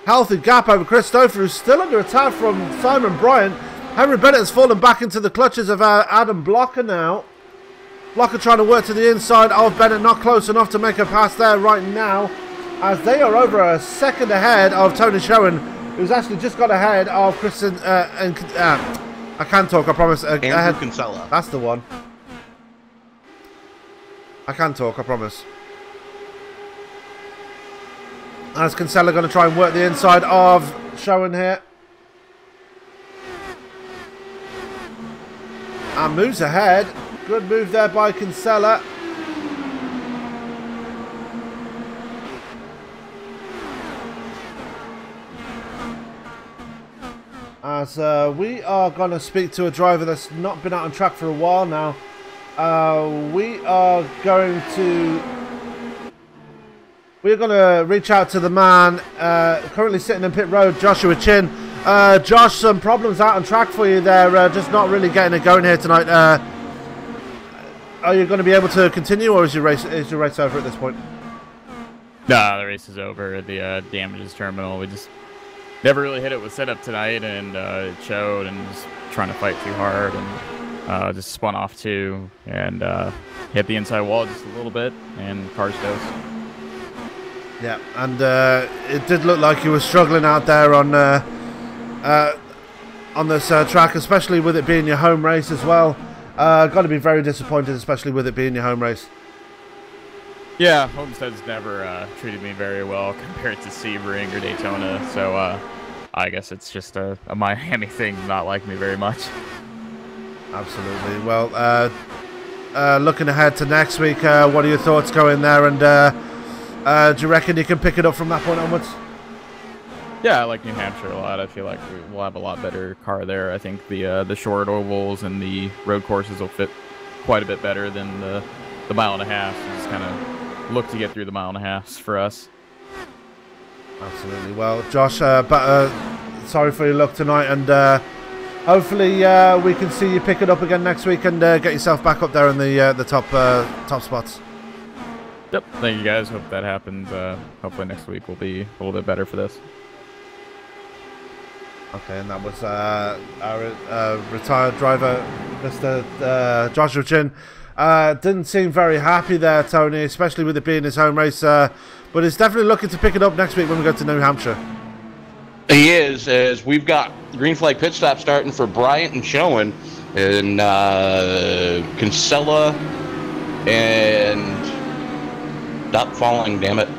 healthy gap over Christopher, who's still under attack from Simon Bryant. Henry Bennett has fallen back into the clutches of Adam Blocker now. Blocker trying to work to the inside of Bennett, not close enough to make a pass there right now, as they are over a second ahead of Tony Schoen, who's actually just got ahead of Kristen I can talk, I promise. Andrew Kinsella. That's the one. I can talk, I promise. As Kinsella going to try and work the inside of Schoen here. And moves ahead. Good move there by Kinsella. As we are going to speak to a driver that's not been out on track for a while now. We're going to reach out to the man currently sitting in pit road, Joshua Chin. Josh, some problems out on track for you there, just not really getting it going here tonight. Are you going to be able to continue, or is your race over at this point? Nah, the race is over at the damages terminal. We just never really hit it with setup tonight, and it showed, and just trying to fight too hard, and just spun off too, and hit the inside wall just a little bit, and cars dosed. Yeah, and it did look like you were struggling out there on this track, especially with it being your home race as well. Got to be very disappointed, especially with it being your home race. Yeah, Homestead's never treated me very well compared to Sebring or Daytona, so I guess it's just a Miami thing, not like me very much. Absolutely. Well, looking ahead to next week, what are your thoughts going there, and do you reckon you can pick it up from that point onwards? Yeah, I like New Hampshire a lot. I feel like we'll have a lot better car there. I think the short ovals and the road courses will fit quite a bit better than the mile and a half. So just kind of look to get through the mile and a half for us. Absolutely. Well, Josh, sorry for your luck tonight, and hopefully we can see you pick it up again next week and get yourself back up there in the top spots. Yep. Thank you guys. Hope that happens. Hopefully next week will be a little bit better for this. Okay, and that was our retired driver, Mr. Joshua Chin. Didn't seem very happy there, Tony, especially with it being his home race. But he's definitely looking to pick it up next week when we go to New Hampshire. He is, as we've got green flag pit stop starting for Bryant and Schoen, and Kinsella and Stop falling, damn it.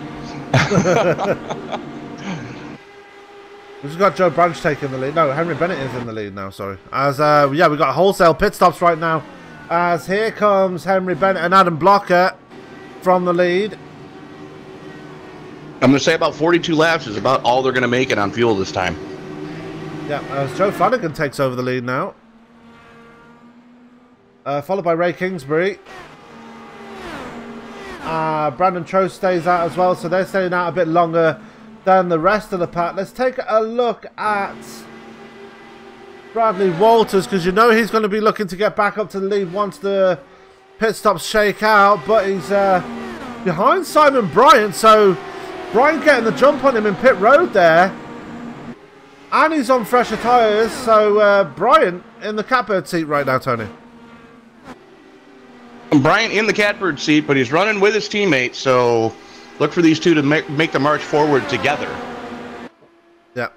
We've just got Joe Branch taking the lead. No, Henry Bennett is in the lead now, sorry. As, yeah, we've got wholesale pit stops right now. As here comes Henry Bennett and Adam Blocker from the lead. I'm going to say about 42 laps is about all they're going to make it on fuel this time. Yeah, as Joe Flanagan takes over the lead now. Followed by Ray Kingsbury. Brandon Trost stays out as well, so they're staying out a bit longer than the rest of the pack. Let's take a look at Bradley Walters, because you know he's going to be looking to get back up to the lead once the pit stops shake out, but he's behind Simon Bryant, so Bryant getting the jump on him in pit road there, and he's on fresher tyres, so Bryant in the catbird seat right now, Tony. Bryant in the catbird seat, but he's running with his teammates, so look for these two to make the march forward together. Yeah.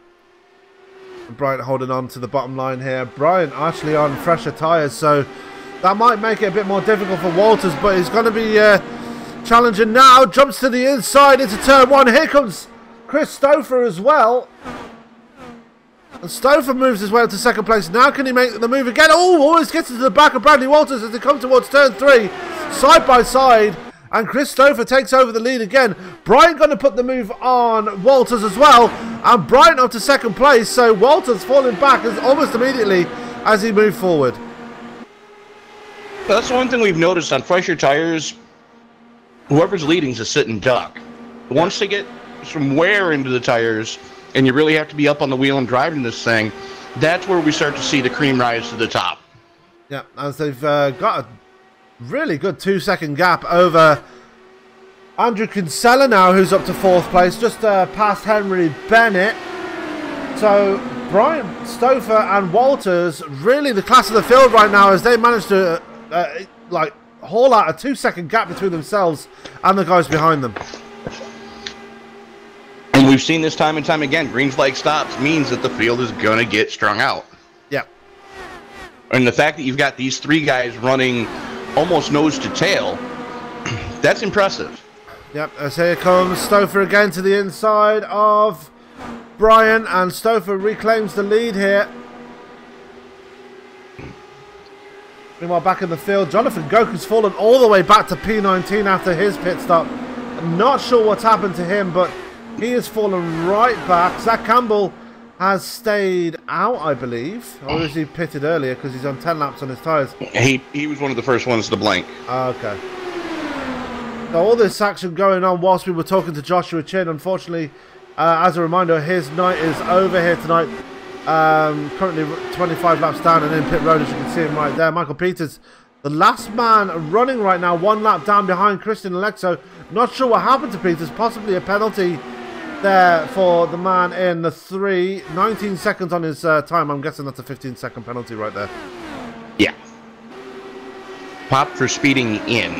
Bryant holding on to the bottom line here. Bryant actually on fresher tyres, so that might make it a bit more difficult for Walters, but he's going to be challenging now. Jumps to the inside into turn one. Here comes Chris Stouffer as well. And Stouffer moves his way up to second place. Now can he make the move again? Oh, always gets into the back of Bradley Walters as they come towards turn three. Side by side. And Chris Stouffer takes over the lead again. Bryant going to put the move on Walters as well. And Bryant up to second place. So Walters falling back almost immediately as he moved forward. That's one thing we've noticed on fresher tires. Whoever's leading is a sitting duck. Once they get some wear into the tires, and you really have to be up on the wheel and driving this thing, that's where we start to see the cream rise to the top. Yeah, as they've got a really good 2-second gap over Andrew Kinsella now, who's up to fourth place, just past Henry Bennett. So Bryant, Stouffer and Walters, really the class of the field right now, as they manage to haul out a 2-second gap between themselves and the guys behind them. And we've seen this time and time again, green flag stops means that the field is going to get strung out. Yeah. And the fact that you've got these three guys running almost nose to tail, that's impressive. Yep, as here comes Stouffer again to the inside of Bryant, and Stouffer reclaims the lead here. Meanwhile, back in the field, Jonathan Goku's fallen all the way back to P19 after his pit stop. I'm not sure what's happened to him, but he has fallen right back. Zach Campbell has stayed out, I believe. Or is he pitted earlier because he's on 10 laps on his tyres? He was one of the first ones to blink. Okay. So all this action going on whilst we were talking to Joshua Chin. Unfortunately, as a reminder, his night is over here tonight. Currently 25 laps down and in pit road, as you can see him right there. Michael Peters, the last man running right now, 1 lap down behind Christian Alexo. Not sure what happened to Peters, possibly a penalty there for the man in the 3. 19 seconds on his time. I'm guessing that's a 15-second penalty right there. Yeah. Pop for speeding in.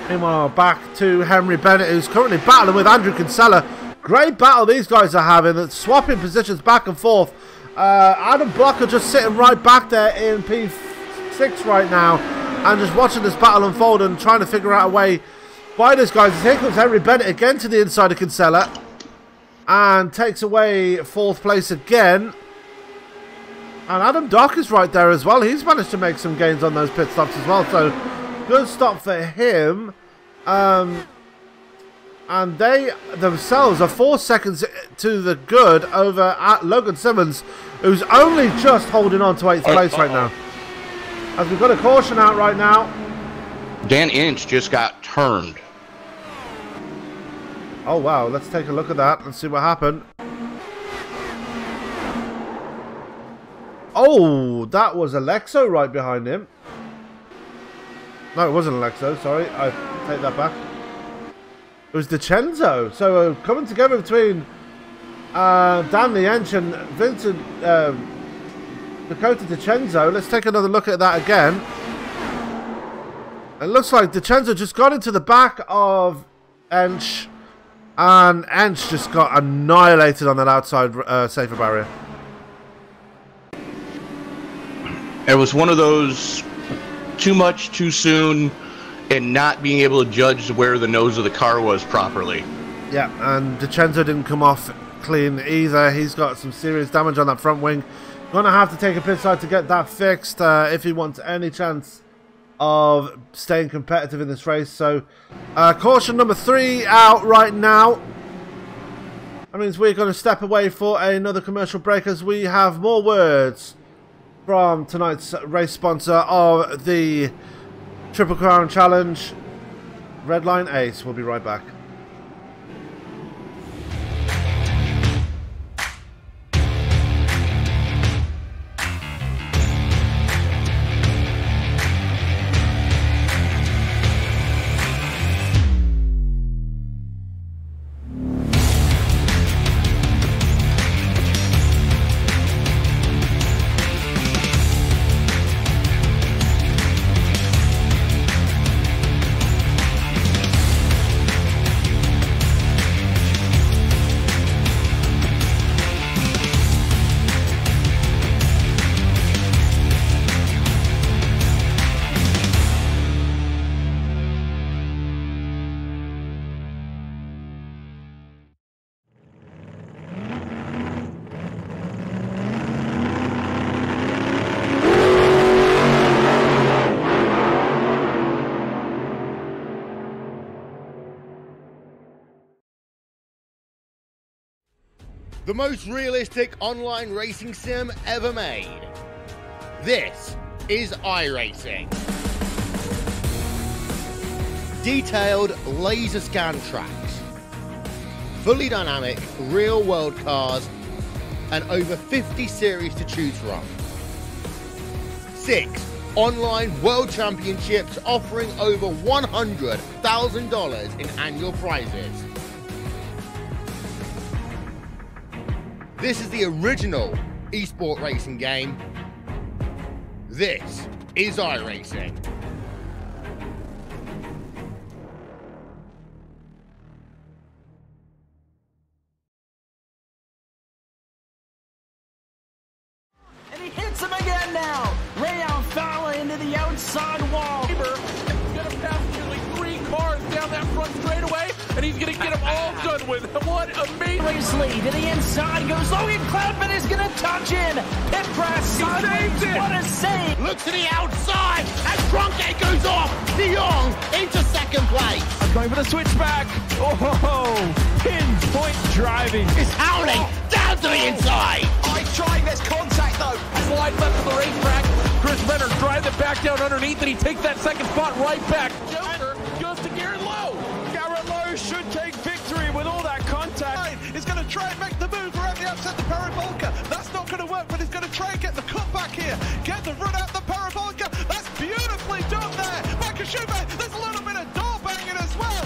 Meanwhile, back to Henry Bennett, who's currently battling with Andrew Kinsella. Great battle these guys are having, swapping positions back and forth. Adam Blocker just sitting right back there in P6 right now, and just watching this battle unfold and trying to figure out a way by this guys. Here comes Henry Bennett again to the inside of Kinsella and takes away 4th place again. And Adam Dock is right there as well. He's managed to make some gains on those pit stops as well, so good stop for him. And they themselves are 4 seconds to the good over at Logan Simmons, who's only just holding on to 8th place right now. As we've got a caution out right now. Dan Inch just got turned. Oh wow, let's take a look at that and see what happened. Oh, that was Alexo right behind him. No, it wasn't Alexo, sorry, I take that back. It was DiCenzo. So coming together between Dan Liench and Vincent Dakota DiCenzo. Let's take another look at that again. It looks like DiCenzo just got into the back of Ench, and Ench just got annihilated on that outside safer barrier. It was one of those too much too soon and not being able to judge where the nose of the car was properly. Yeah, and DeCenzo didn't come off clean either. He's got some serious damage on that front wing. Gonna have to take a pit side to get that fixed if he wants any chance of staying competitive in this race. So caution number 3 out right now. That means we're going to step away for another commercial break as we have more words from tonight's race sponsor of the Triple Crown Challenge, Redline Ace. We'll be right back. The most realistic online racing sim ever made. This is iRacing. Detailed laser scan tracks, fully dynamic real world cars, and over 50 series to choose from. 6 online world championships offering over $100,000 in annual prizes. This is the original esport racing game. This is iRacing. And he hits him again now. Rayon Fowler into the outside wall. He's going to pass nearly 3 cars down that front straightaway, and he's going to get them all done with. What amazing. Race lead to the inside goes Logan Cloudman is going to touch in. Pit press. saved it. What a save. Look to the outside as Cronkite goes off. De Jong into second place. Going for the switchback. Oh, pinpoint driving. It's howling down to the inside. I tried, there's contact though. Slide left of the racetrack. Chris Leonard drives it back down underneath, and he takes that second spot right back. Joker goes to Garrett Lowe. Garrett Lowe should take victory with all that contact. He's going to try and make the move around the upset the parabolica. That's not going to work, but he's going to try and get the cut back here. Get the run out the parabolica. That's beautifully done there. Michael Schumann, there's a little bit of door banging as well.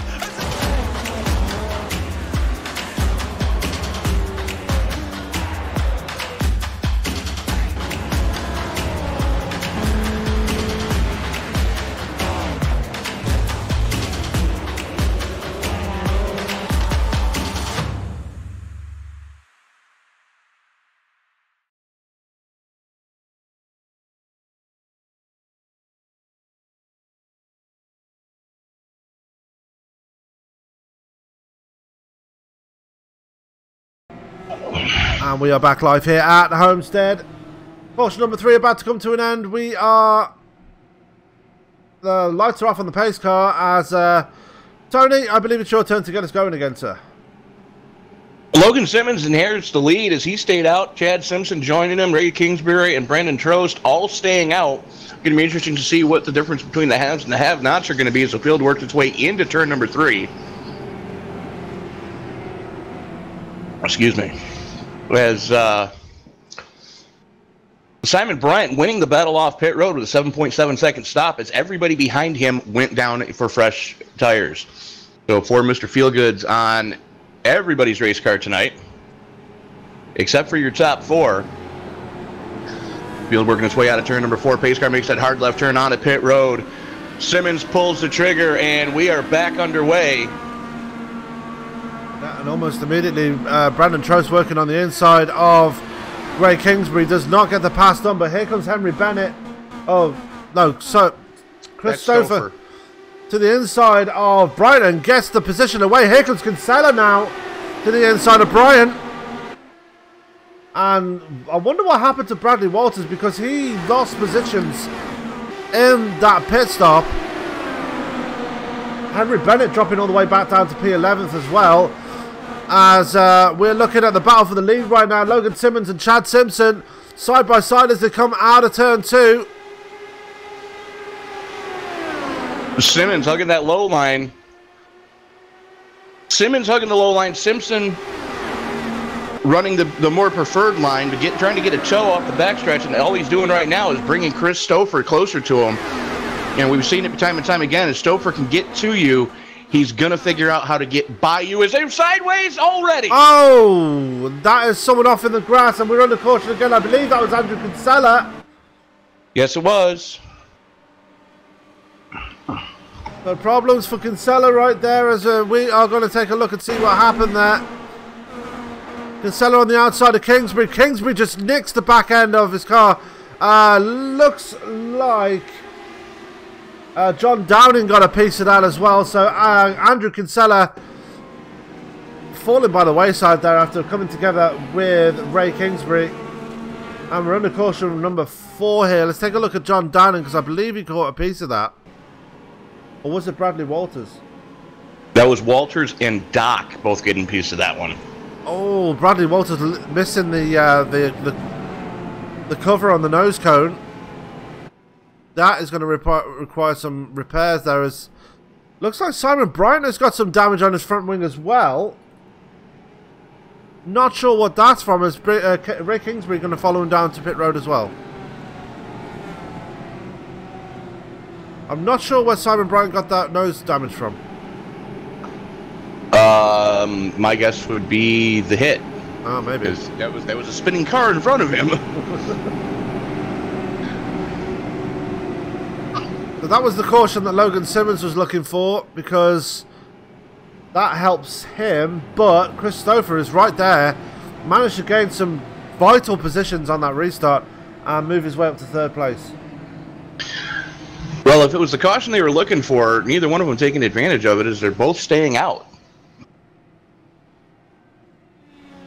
And we are back live here at Homestead. Caution number 3 about to come to an end. The lights are off on the pace car as Tony, I believe it's your turn to get us going again, sir. Logan Simmons inherits the lead as he stayed out. Chad Simpson joining him, Ray Kingsbury and Brandon Trost all staying out. Going to be interesting to see what the difference between the haves and the have-nots are going to be as the field works its way into turn number 3. Excuse me. As Simon Bryant winning the battle off pit road with a 7.7 second stop as everybody behind him went down for fresh tires. So for Mr. Feelgoods on everybody's race car tonight, except for your top 4. Field working its way out of turn number 4. Pace car makes that hard left turn onto pit road. Simmons pulls the trigger, and we are back underway. And almost immediately, Brandon Trost working on the inside of Ray Kingsbury does not get the pass done, but here comes Henry Bennett. Oh, no, so Christopher to the inside of Brian and gets the position away. Here comes Kinsella now to the inside of Brian. And I wonder what happened to Bradley Walters, because he lost positions in that pit stop. Henry Bennett dropping all the way back down to P11th as well. As we're looking at the battle for the lead right now. Logan Simmons and Chad Simpson side by side as they come out of turn 2. Simmons hugging that low line. Simmons hugging the low line. Simpson running the more preferred line, but trying to get a toe off the backstretch, and all he's doing right now is bringing Chris Stouffer closer to him. And we've seen it time and time again. As Stouffer can get to you, he's going to figure out how to get by you. Is they're sideways already? Oh, that is someone off in the grass, and we're under caution again. I believe that was Andrew Kinsella. Yes, it was. No problems for Kinsella right there, as we are going to take a look and see what happened there. Kinsella on the outside of Kingsbury. Kingsbury just nicks the back end of his car. Looks like John Downing got a piece of that as well. So Andrew Kinsella falling by the wayside there after coming together with Ray Kingsbury. And we're under caution number 4 here. Let's take a look at John Downing, because I believe he caught a piece of that. Or was it Bradley Walters? That was Walters and Doc both getting a piece of that one. Oh, Bradley Walters missing the cover on the nose cone. That is going to require some repairs there. As looks like Simon Bryant has got some damage on his front wing as well. Not sure what that's from. Is Ray Kingsbury going to follow him down to pit road as well? I'm not sure where Simon Bryant got that nose damage from. My guess would be the hit. Oh, maybe. That was a spinning car in front of him. So that was the caution that Logan Simmons was looking for, because that helps him. But Chris Stouffer is right there, managed to gain some vital positions on that restart and move his way up to 3rd place. Well, if it was the caution they were looking for, neither one of them taking advantage of it, as they're both staying out.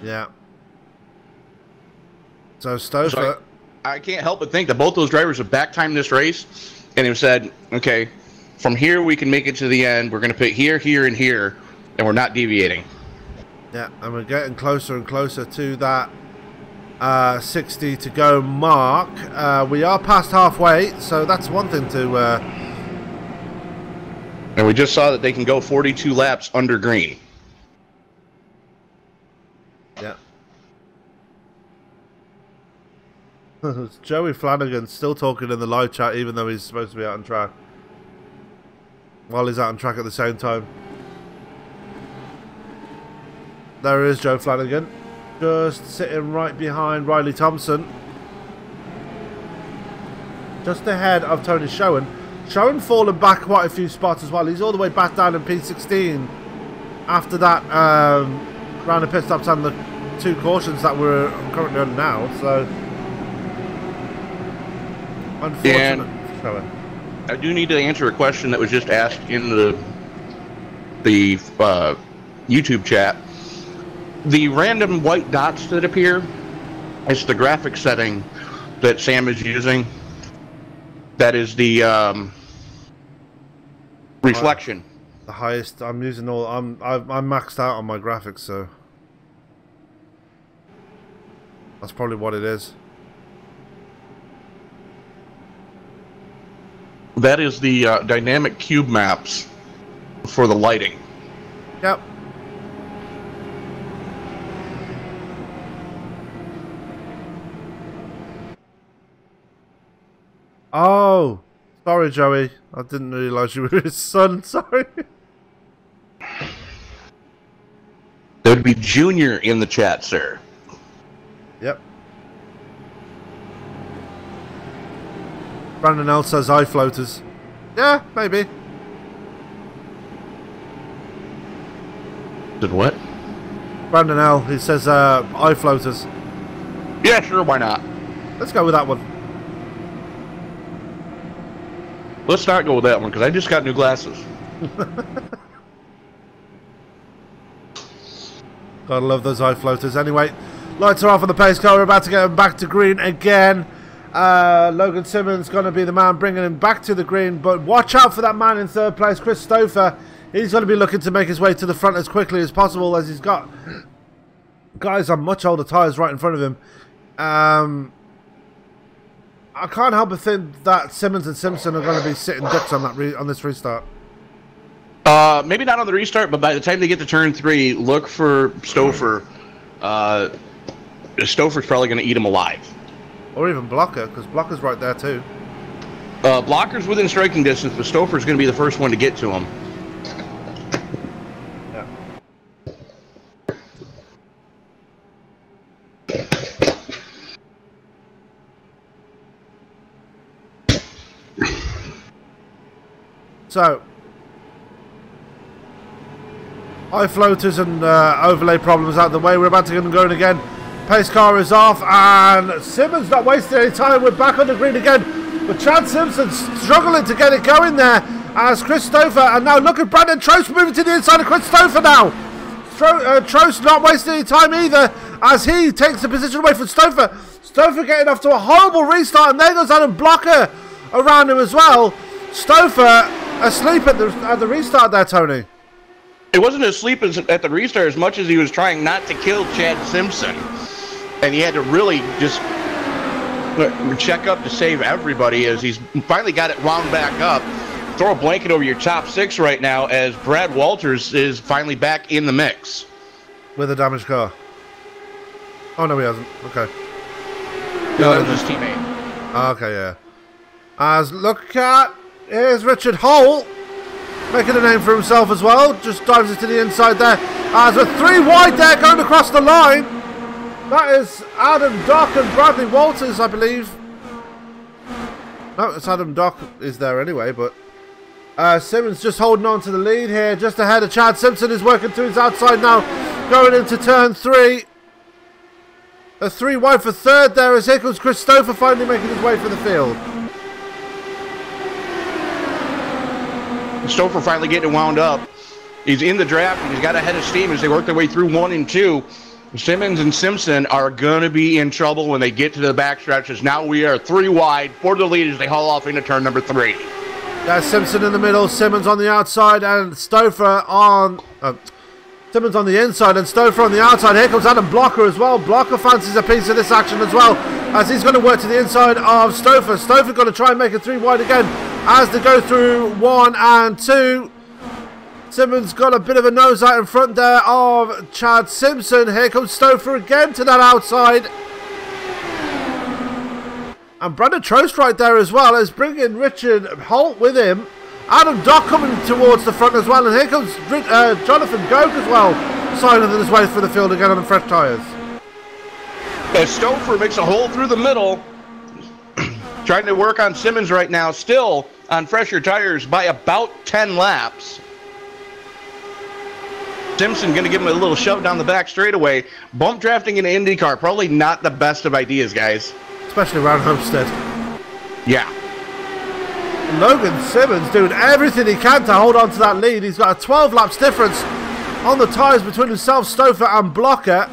Yeah. So Stouffer... So I can't help but think that both those drivers have back-timed this race and have said, okay, from here we can make it to the end. We're going to pit here, here, and here, and we're not deviating. Yeah, and we're getting closer and closer to that 60 to go mark. We are past halfway, so that's one thing to... And we just saw that they can go 42 laps under green. Yeah. It's Joey Flanagan still talking in the live chat, even though he's supposed to be out on track. While he's out on track at the same time. There is Joe Flanagan, just sitting right behind Riley Thompson, just ahead of Tony Schoen. Schoen fallen back quite a few spots as well. He's all the way back down in P16 after that round of pit stops and the 2 cautions that we're currently on now. So unfortunate. I do need to answer a question that was just asked in the YouTube chat. The random white dots that appear, it's the graphic setting that Sam is using. That is the reflection. The highest. I'm using all. I'm maxed out on my graphics, so that's probably what it is. That is the dynamic cube maps for the lighting. Yep. Oh, sorry, Joey. I didn't realise you were his son. Sorry. There would be Junior in the chat, sir. Yep. Brandon L says eye floaters. Yeah, maybe. Did what? Brandon L, he says eye floaters. Yeah, sure, why not? Let's go with that one. Let's not go with that one because I just got new glasses. Gotta love those high floaters. Anyway, lights are off on the pace car. We're about to get him back to green again. Logan Simmons going to be the man bringing him back to the green. But watch out for that man in third place, Chris Stouffer. He's going to be looking to make his way to the front as quickly as possible, as he's got guys on much older tyres right in front of him. I can't help but think that Simmons and Simpson are going to be sitting ducks on that on this restart. Maybe not on the restart, but by the time they get to turn 3, look for Stouffer. Stouffer's probably going to eat him alive. Or even Blocker, because Blocker's right there too. Blocker's within striking distance, but Stouffer's going to be the first one to get to him. So, high floaters and overlay problems out of the way. We're about to get them going again. Pace car is off, and Simmons not wasting any time. We're back on the green again, but Chad Simpson's struggling to get it going there as Chris Stouffer, and now look at Brandon Trost moving to the inside of Chris Stouffer now. Trost not wasting any time either as he takes the position away from Stouffer. Stouffer getting off to a horrible restart, and there goes Adam Blocker around him as well. Stouffer asleep at the restart there, Tony. It wasn't asleep at the restart as much as he was trying not to kill Chad Simpson. And he had to really just check up to save everybody as he's finally got it wound back up. Throw a blanket over your top 6 right now as Brad Walters is finally back in the mix. With a damaged car. Oh, no, he hasn't. Okay. No, his teammate. Okay, yeah. As look at... Here's Richard Holt, making a name for himself as well. Just dives into the inside there. As a 3 wide there going across the line. That is Adam Dock and Bradley Walters, I believe. No, it's Adam Dock is there anyway, but Simmons just holding on to the lead here. Just ahead of Chad Simpson is working through his outside now. Going into turn 3. A 3 wide for third there as here comes Chris Stouffer finally making his way for the field. Stouffer finally getting wound up. He's in the draft and he's got a head of steam as they work their way through 1 and 2. Simmons and Simpson are going to be in trouble when they get to the back stretches. Now we are 3 wide for the lead as they haul off into turn number 3. That's Simpson in the middle, Simmons on the outside, and Stouffer on... Simmons on the inside and Stouffer on the outside. Here comes Adam Blocker as well. Blocker fancies a piece of this action as well as he's going to work to the inside of Stouffer. Stouffer going to try and make it 3 wide again as they go through 1 and 2. Simmons got a bit of a nose out in front there of Chad Simpson. Here comes Stouffer again to that outside. And Brandon Trost right there as well is bringing Richard Holt with him. Adam Dock coming towards the front as well. And here comes Jonathan Goke as well, signing his way through the field again on the fresh tyres. As Stouffer makes a hole through the middle, trying to work on Simmons right now, still on fresher tires by about 10 laps. Simpson going to give him a little shove down the back straightaway. Bump drafting in an IndyCar, probably not the best of ideas, guys. Especially around Homestead. Yeah. Logan Simmons doing everything he can to hold on to that lead. He's got a 12 laps difference on the tyres between himself, Stouffer and Blocker.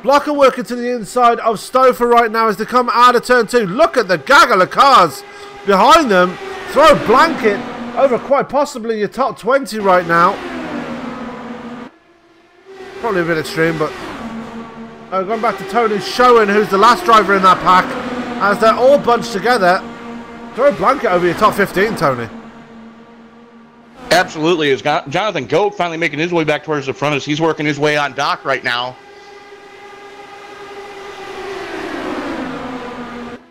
Blocker working to the inside of Stouffer right now as they come out of turn 2. Look at the gaggle of cars behind them. Throw a blanket over quite possibly your top 20 right now. Probably a bit extreme, but going back to Tony showing who's the last driver in that pack as they're all bunched together. Throw a blanket over your top 15, Tony. Absolutely. As Jonathan Goke finally making his way back towards the front as he's working his way on Dock right now.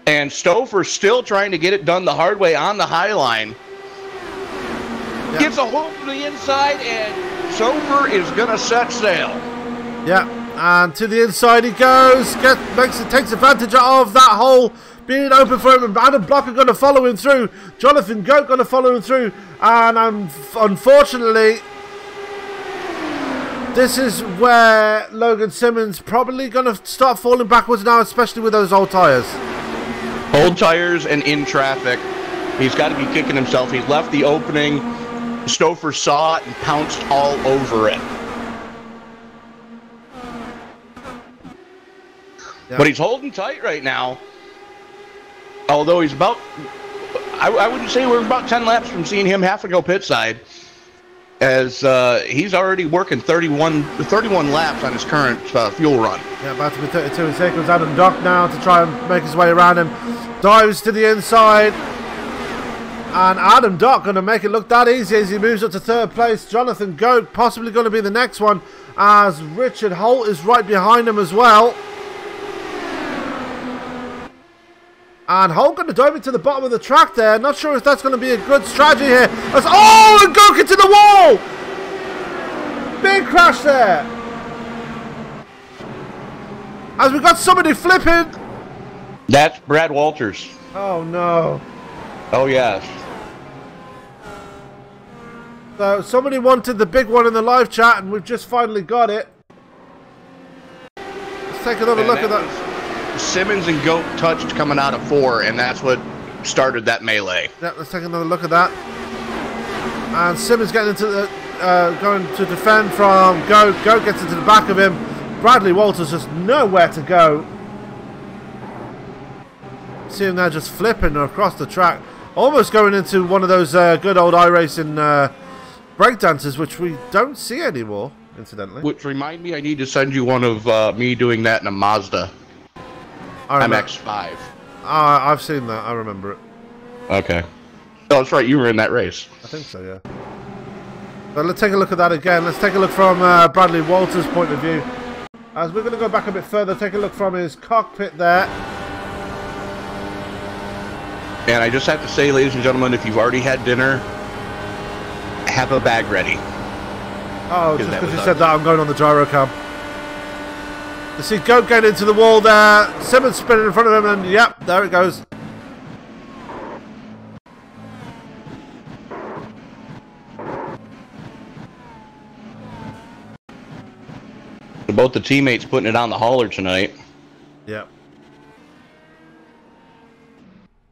And Stouffer still trying to get it done the hard way on the high line. Yep. Gives a hole to the inside, and Stouffer is going to set sail. Yeah, and to the inside he goes. Takes advantage of that hole being open for him, and Adam Blocker going to follow him through. Jonathan Goke going to follow him through, and unfortunately, this is where Logan Simmons probably going to start falling backwards now, especially with those old tyres. Old tires and in traffic. He's got to be kicking himself. He left the opening. Stouffer saw it and pounced all over it. Yeah. But he's holding tight right now. Although he's about, I wouldn't say we're about 10 laps from seeing him have to go pit side, as he's already working 31 laps on his current fuel run. Yeah, about to be 32 seconds. Adam Dock now to try and make his way around him. Dives to the inside. And Adam Dock going to make it look that easy as he moves up to third place. Jonathan Goat possibly going to be the next one, as Richard Holt is right behind him as well. And Holt going to dive into the bottom of the track there. Not sure if that's going to be a good strategy here. As, oh, and Goat into the wall! Big crash there. As we got somebody flipping. That's Brad Walters. Oh no. Oh yes. So somebody wanted the big one in the live chat, and we've just finally got it. Let's take another look at that. Simmons and Goat touched coming out of 4, and that's what started that melee. Yeah, let's take another look at that. And Simmons getting into the going to defend from Goat. Goat gets into the back of him. Bradley Walters just nowhere to go. See him now just flipping across the track, almost going into one of those good old iRacing breakdances, which we don't see anymore, incidentally. Which remind me, I need to send you one of me doing that in a Mazda MX-5. I've seen that. I remember it. Okay. Oh, that's right. You were in that race. I think so, yeah. But let's take a look at that again. Let's take a look from Bradley Walters' point of view. As we're going to go back a bit further, take a look from his cockpit there. And I just have to say, ladies and gentlemen, if you've already had dinner, have a bag ready. Oh, just because you said that, I'm going on the gyro cam. You see Goat getting into the wall there. Simmons spinning in front of him, and yep, there it goes. Both the teammates putting it on the hauler tonight. Yep.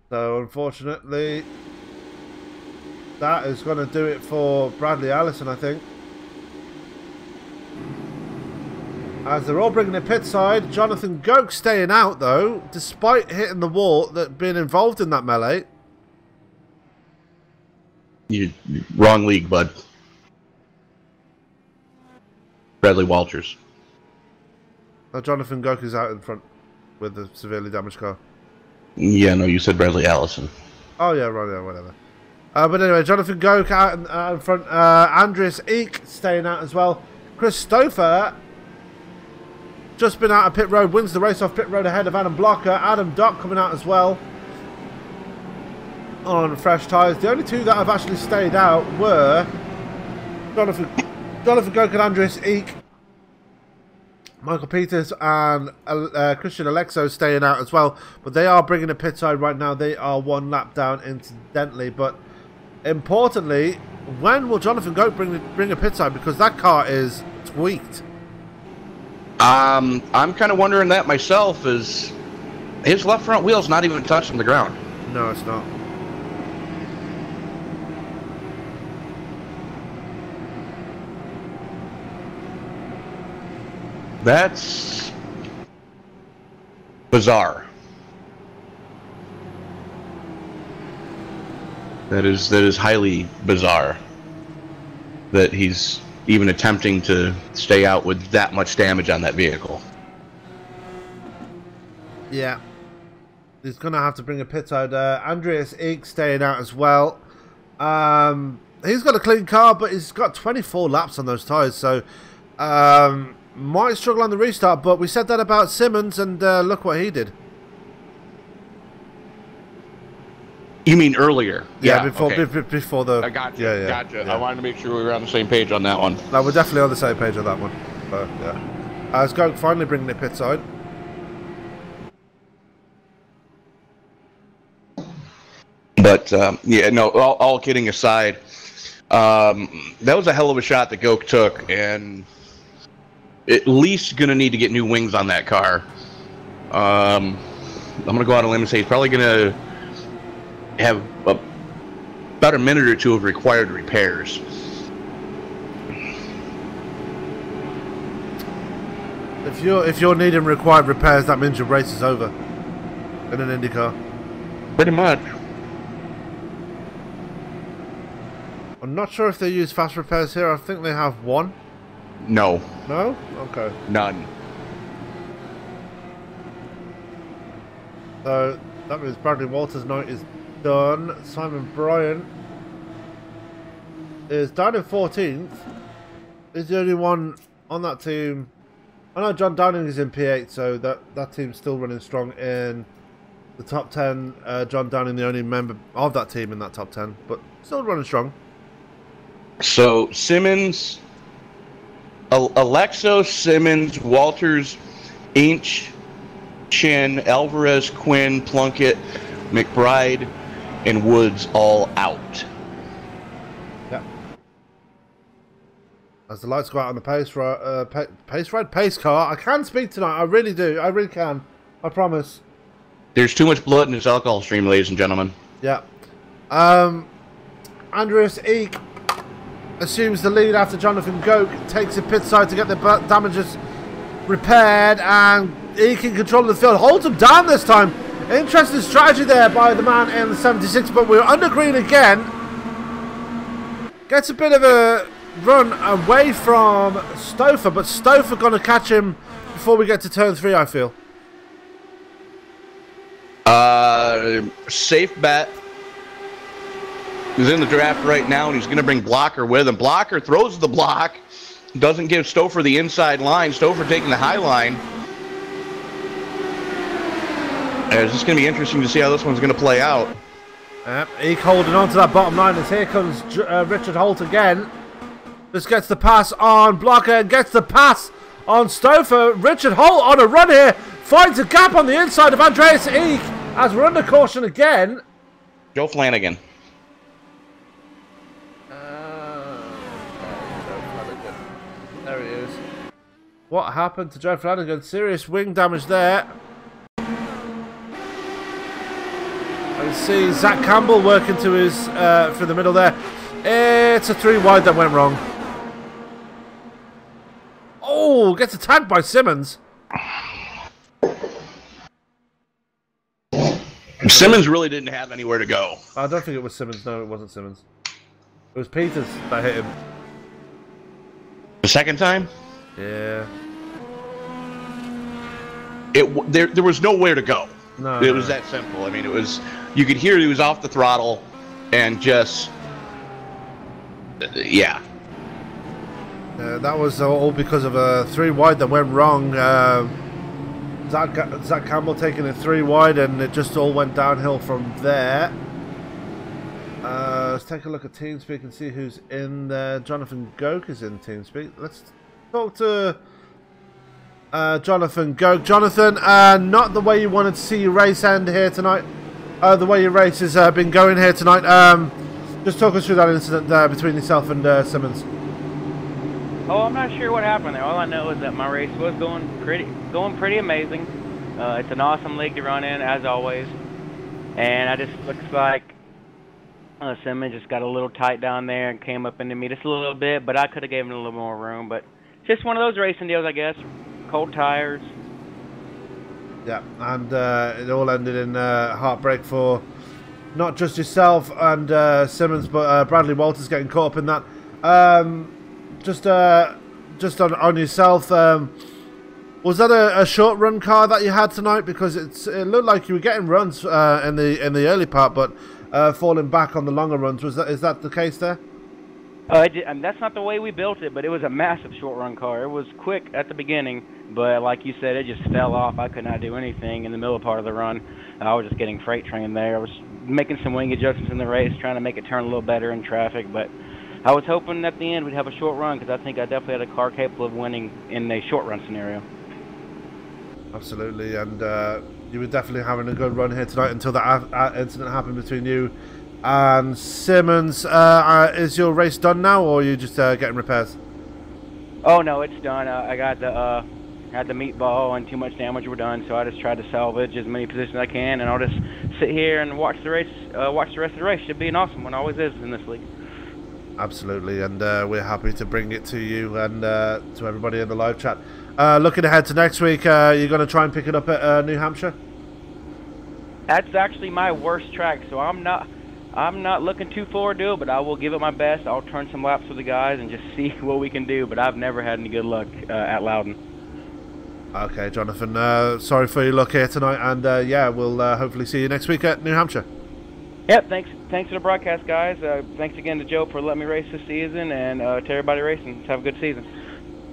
So, unfortunately, that is going to do it for Bradley Allison, I think. As they're all bringing it pit side. Jonathan Goak staying out, though, despite hitting the wall, that being involved in that melee. You wrong league, bud. Bradley Walters. Oh, Jonathan Goak is out in front with the severely damaged car. Yeah, no, you said Bradley Allison. Oh, yeah, right, yeah, whatever. But anyway, Jonathan Goak out in front. Andreas Eek staying out as well. Chris Stouffer just been out of pit road, wins the race off pit road ahead of Adam Blocker. Adam Dock coming out as well on fresh tyres. The only two that have actually stayed out were Jonathan Goak and Andreas Eek. Michael Peters and Christian Alexo staying out as well, but they are bringing a pit side right now. They are one lap down incidentally, but importantly, when will Jonathan Goat bring a pit side, because that car is tweaked? I'm kind of wondering that myself. Is his left front wheel's not even touching the ground? No, it's not. That's bizarre. That is highly bizarre that he's even attempting to stay out with that much damage on that vehicle. Yeah. He's going to have to bring a pit side. Andreas Eek staying out as well. He's got a clean car, but he's got 24 laps on those tyres, so might struggle on the restart, but we said that about Simmons, and look what he did. You mean earlier? Yeah, before the... I gotcha, gotcha. Yeah. I wanted to make sure we were on the same page on that one. No, we're definitely on the same page on that one. But, yeah. As Goat finally bringing the pit side. But, yeah, no, all kidding aside, that was a hell of a shot that Goat took, and at least going to need to get new wings on that car. I'm going to go out on a limb and say he's probably going to have about a minute or two of required repairs. If you're needing required repairs, that means your race is over in an IndyCar. Pretty much. I'm not sure if they use fast repairs here. I think they have one. No. No? Okay. None. So that means Bradley Walters' night is done. Simon Bryant is down in 14th. He's the only one on that team. I know John Downing is in P8, so that team's still running strong in the top 10. John Downing, the only member of that team in that top 10, but still running strong. So Simmons, Alexo, Simmons, Walters, Inch, Chin, Alvarez, Quinn, Plunkett, McBride, and Woods all out. Yeah. As the lights go out on the pace car. I can speak tonight. I really do. I really can. I promise. There's too much blood in this alcohol stream, ladies and gentlemen. Yeah. Andreas Eek assumes the lead after Jonathan Goke takes a pit side to get the damages repaired, and Eek in control of the field. Holds him down this time. Interesting strategy there by the man in the 76, but we're under green again. Gets a bit of a run away from Stouffer, but Stouffer going to catch him before we get to turn 3, I feel. Safe bet. He's in the draft right now, and he's going to bring Blocker with him. Blocker throws the block. Doesn't give Stouffer the inside line. Stouffer taking the high line. It's just going to be interesting to see how this one's going to play out. Eek holding on to that bottom line as here comes Richard Holt again. This gets the pass on Blocker and gets the pass on Stouffer. Richard Holt on a run here. Finds a gap on the inside of Andreas Eek as we're under caution again. Joe Flanagan. There he is. What happened to Joe Flanagan? Serious wing damage there. I see Zach Campbell working to his through the middle there. It's a 3 wide that went wrong. Oh, gets attacked by Simmons. Simmons really didn't have anywhere to go. I don't think it was Simmons. No, it wasn't Simmons. It was Peters that hit him. The second time? Yeah. There was nowhere to go. No. It was that simple. I mean, it was, you could hear he was off the throttle and just, yeah. That was all because of a 3 wide that went wrong. Zach Campbell taking a 3 wide, and it just all went downhill from there. Let's take a look at TeamSpeak and see who's in there. Jonathan Goke is in TeamSpeak. Let's talk to Jonathan Goke. Jonathan, not the way you wanted to see your race end here tonight. The way your race has been going here tonight. Just talk us through that incident between yourself and Simmons. Oh, I'm not sure what happened there. All I know is that my race was going pretty amazing. It's an awesome league to run in, as always. And I just looks like Simmons just got a little tight down there and came up into me just a little bit, but I could have given him a little more room. But just one of those racing deals, I guess. Cold tires. Yeah, and it all ended in heartbreak for not just yourself and Simmons, but Bradley Walters getting caught up in that. Just on yourself, was that a short run car that you had tonight? Because it looked like you were getting runs in the early part, but falling back on the longer runs. Is that the case there? That's not the way we built it, but it was a massive short run car. It was quick at the beginning, but like you said, it just fell off. I could not do anything in the middle part of the run. I was just getting freight trained there. I was making some wing adjustments in the race, trying to make it turn a little better in traffic, but I was hoping at the end we'd have a short run, because I think I definitely had a car capable of winning in a short run scenario. Absolutely, and you were definitely having a good run here tonight until that incident happened between you and Simmons. Is your race done now, or are you just getting repairs? Oh no, it's done. I got the had the meatball and too much damage were done, so I just tried to salvage as many positions as I can, and I'll just sit here and watch the race, watch the rest of the race. Should be an awesome one, always is in this league. Absolutely, and we're happy to bring it to you and to everybody in the live chat. Looking ahead to next week, you're going to try and pick it up at New Hampshire? That's actually my worst track, so I'm not looking too forward to it, but I will give it my best. I'll turn some laps with the guys and just see what we can do, but I've never had any good luck at Loudon. Okay, Jonathan, sorry for your luck here tonight, and yeah, we'll hopefully see you next week at New Hampshire. Yep, thanks to the broadcast, guys. Thanks again to Joe for letting me race this season, and to everybody racing. Have a good season.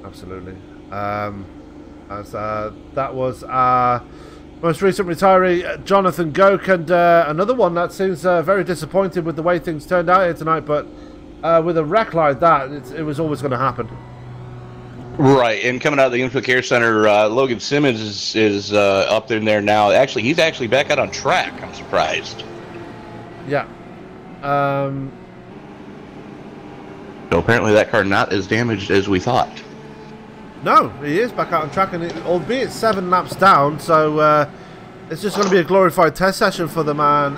Absolutely. That was our most recent retiree, Jonathan Goke, and another one that seems very disappointed with the way things turned out here tonight, but with a wreck like that, it was always going to happen. Right, and coming out of the Infield Care Center, Logan Simmons is up in there now. Actually, he's actually back out on track. I'm surprised. Yeah. So apparently that car not as damaged as we thought. No, he is back out on track, and albeit 7 laps down, so it's just going to be a glorified test session for the man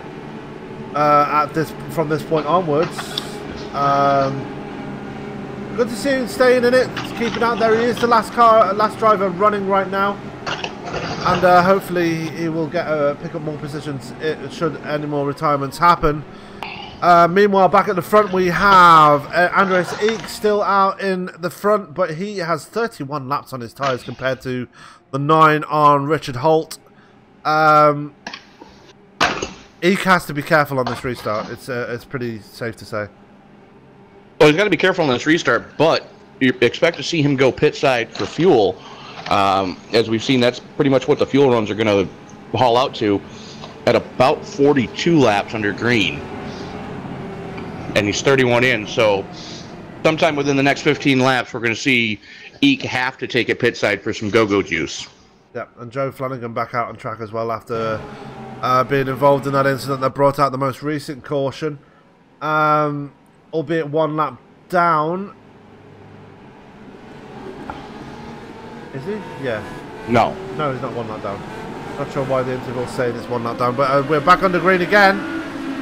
from this point onwards. Good to see him staying in it, keeping out there. He is the last driver running right now, and hopefully he will pick up more positions should any more retirements happen. Meanwhile, back at the front we have Andreas Eek still out in the front, but he has 31 laps on his tyres compared to the 9 on Richard Holt. Eek has to be careful on this restart. It's pretty safe to say. Well, he's got to be careful on this restart, but you expect to see him go pit side for fuel. As we've seen, that's pretty much what the fuel runs are going to haul out to at about 42 laps under green. And he's 31 in, so sometime within the next 15 laps, we're going to see Eek have to take a pit side for some go-go juice. Yeah, and Joe Flanagan back out on track as well after being involved in that incident that brought out the most recent caution. Albeit 1 lap down. Is he? Yeah. No. No, he's not 1 lap down. Not sure why the interval's saying it's 1 lap down, but we're back under green again.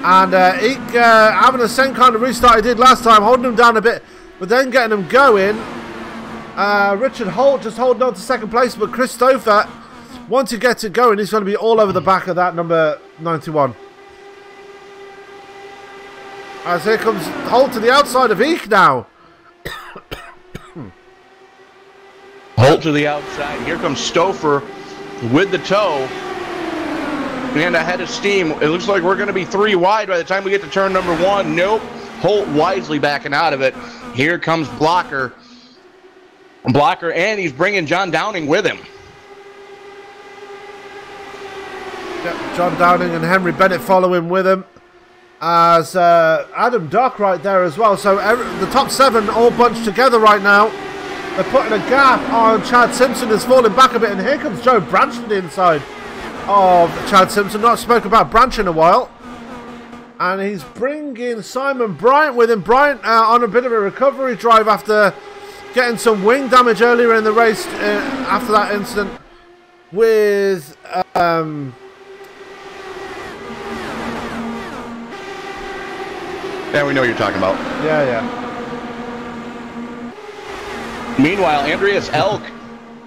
And Eek having the same kind of restart he did last time, holding him down a bit, but then getting him going. Richard Holt just holding on to second place, but Christopher, once he gets it going, he's going to be all over the back of that number 91. As here comes Holt to the outside of Eek now. Holt to the outside. Here comes Stouffer with the tow. And ahead of steam. It looks like we're going to be 3 wide by the time we get to turn number 1. Nope. Holt wisely backing out of it. Here comes Blocker. And he's bringing John Downing with him. Yep, John Downing and Henry Bennett following with him. As Adam Dock right there as well. So the top 7 all bunched together right now. They're putting a gap on Chad Simpson, who's falling back a bit. And here comes Joe Branch to the inside of Chad Simpson. Not spoke about Branch in a while. And he's bringing Simon Bryant with him. Bryant on a bit of a recovery drive after getting some wing damage earlier in the race after that incident with... Yeah, we know what you're talking about. Yeah. Meanwhile, Andreas Elk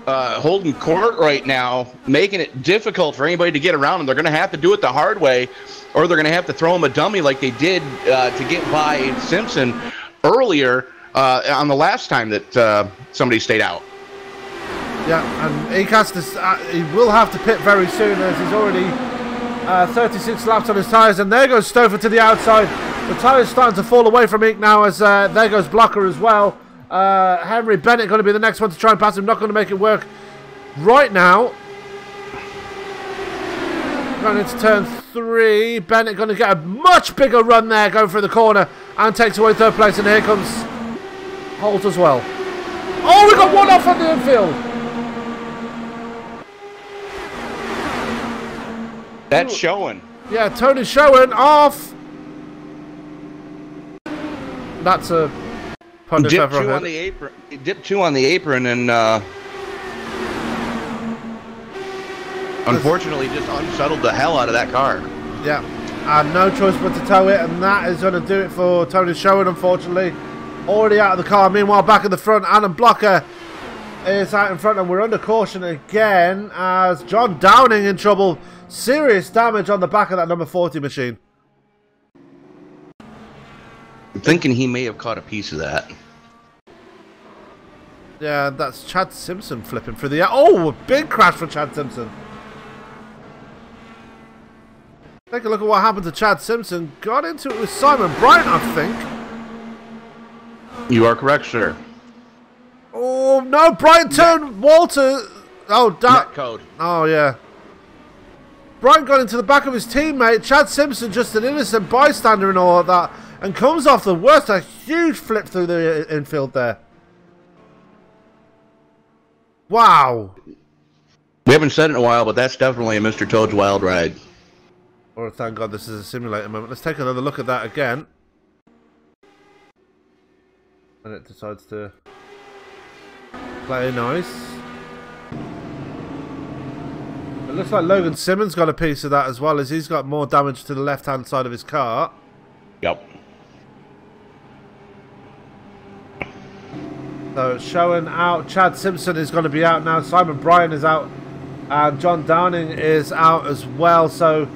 holding court right now, making it difficult for anybody to get around him. They're going to have to do it the hard way, or they're going to have to throw him a dummy like they did to get by Simpson earlier on the last time that somebody stayed out. Yeah, and he will have to pit very soon, as he's already 36 laps on his tyres. And there goes Stouffer to the outside. The tyres starting to fall away from Eek now, as there goes Blocker as well. Henry Bennett going to be the next one to try and pass him. Not going to make it work right now. Going into turn 3. Bennett going to get a much bigger run there, going through the corner, and takes away 3rd place. And here comes Holt as well. Oh, we got 1 off on the infield. That's showing. Yeah, Tony Showen off. That's a pun if ever I heard. Dip 2 on the apron, and unfortunately just unsettled the hell out of that car. Yeah, and no choice but to tow it, and that is going to do it for Tony Sherwood, unfortunately. Already out of the car. Meanwhile, back in the front, Adam Blocker is out in front, and we're under caution again as John Downing in trouble. Serious damage on the back of that number 40 machine. I'm thinking he may have caught a piece of that. Yeah, that's Chad Simpson flipping through the air. Oh, a big crash for Chad Simpson. Take a look at what happened to Chad Simpson. Got into it with Simon Bryant, I think. You are correct, sir. Oh, no, Bryant turned Walter. Oh, Net code. Oh, yeah. Bryant got into the back of his teammate. Chad Simpson, just an innocent bystander and all of that, and comes off the worst. A huge flip through the infield there. Wow. We haven't said it in a while, but that's definitely a Mr. Toad's Wild Ride. Oh, thank God this is a simulator moment. Let's take another look at that again. And it decides to play nice. It looks like Logan Simmons got a piece of that as well, as he's got more damage to the left-hand side of his car. Yep. So showing out, Chad Simpson is going to be out now. Simon Bryan is out, and John Downing is out as well. So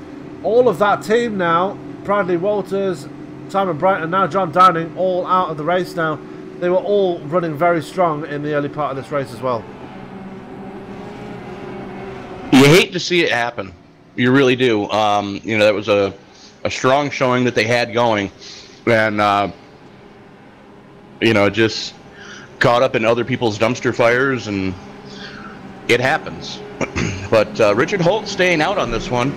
all of that team now, Bradley Walters, Simon Bryan, and now John Downing, all out of the race now. They were all running very strong in the early part of this race as well. You hate to see it happen. You really do. You know, that was a strong showing that they had going. And, you know, just caught up in other people's dumpster fires, and it happens. But Richard Holt staying out on this one,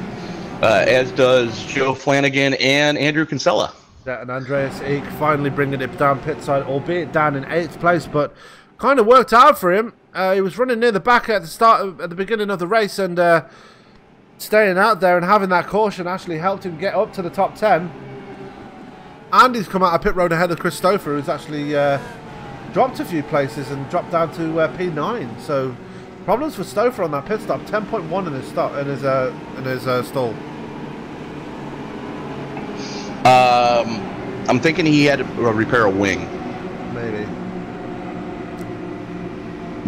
as does Joe Flanagan and Andrew Kinsella. Yeah, and Andreas Eek finally bringing it down pit side, albeit down in 8th place, but kind of worked out for him. He was running near the back at the beginning of the race, and staying out there and having that caution actually helped him get up to the top 10. And he's come out of pit road ahead of Christopher, who's actually dropped a few places and dropped down to P9. So problems for Stouffer on that pit stop. 10.1 in his stop in his stall. I'm thinking he had to repair a wing. Maybe.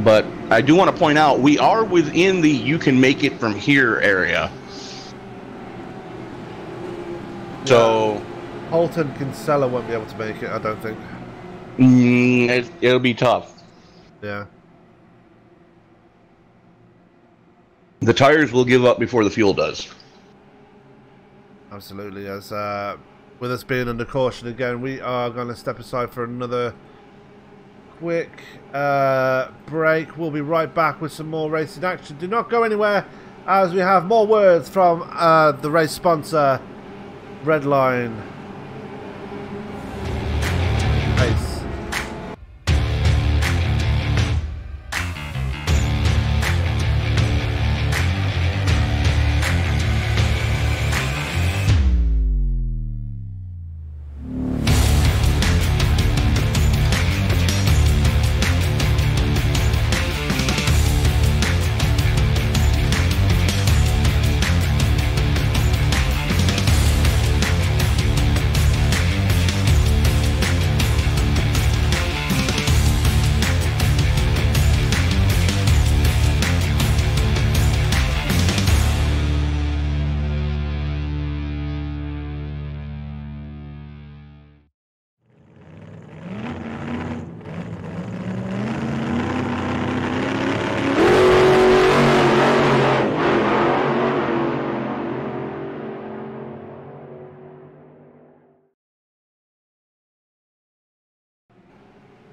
But I do want to point out, we are within the you can make it from here area. So Holt and Kinsella won't be able to make it, I don't think. It'll be tough. Yeah. The tires will give up before the fuel does. Absolutely. As with us being under caution again, we are going to step aside for another quick break. We'll be right back with some more racing action. Do not go anywhere, as we have more words from the race sponsor, Redline. Race.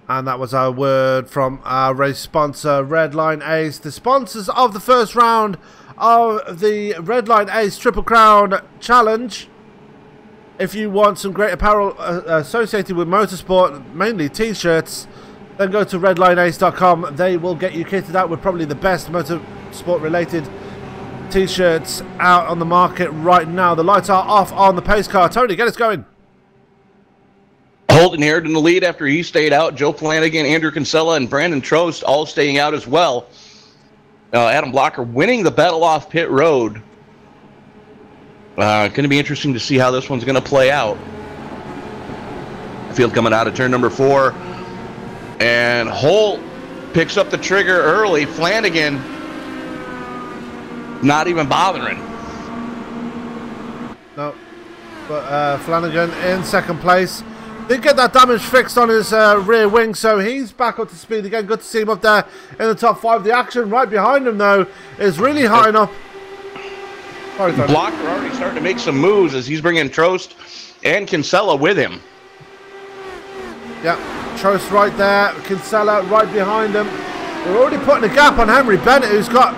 And that was our word from our race sponsor, Redline Ace, the sponsors of the first round of the Redline Ace Triple Crown Challenge. If you want some great apparel associated with motorsport, mainly t-shirts, then go to redlineace.com. They will get you kitted out with probably the best motorsport related t-shirts out on the market right now. The lights are off on the pace car. Tony, get us going. Holt inherited in the lead after he stayed out. Joe Flanagan, Andrew Kinsella, and Brandon Trost all staying out as well. Adam Blocker winning the battle off pit road. Going to be interesting to see how this one's going to play out. Field coming out of turn number 4. And Holt picks up the trigger early. Flanagan not even bothering. No, but Flanagan in second place. Did get that damage fixed on his rear wing, so he's back up to speed again. Good to see him up there in the top 5. The action right behind him, though, is really high up. Blocker already starting to make some moves as he's bringing Trost and Kinsella with him. Yeah, Trost right there, Kinsella right behind him. They're already putting a gap on Henry Bennett, who's got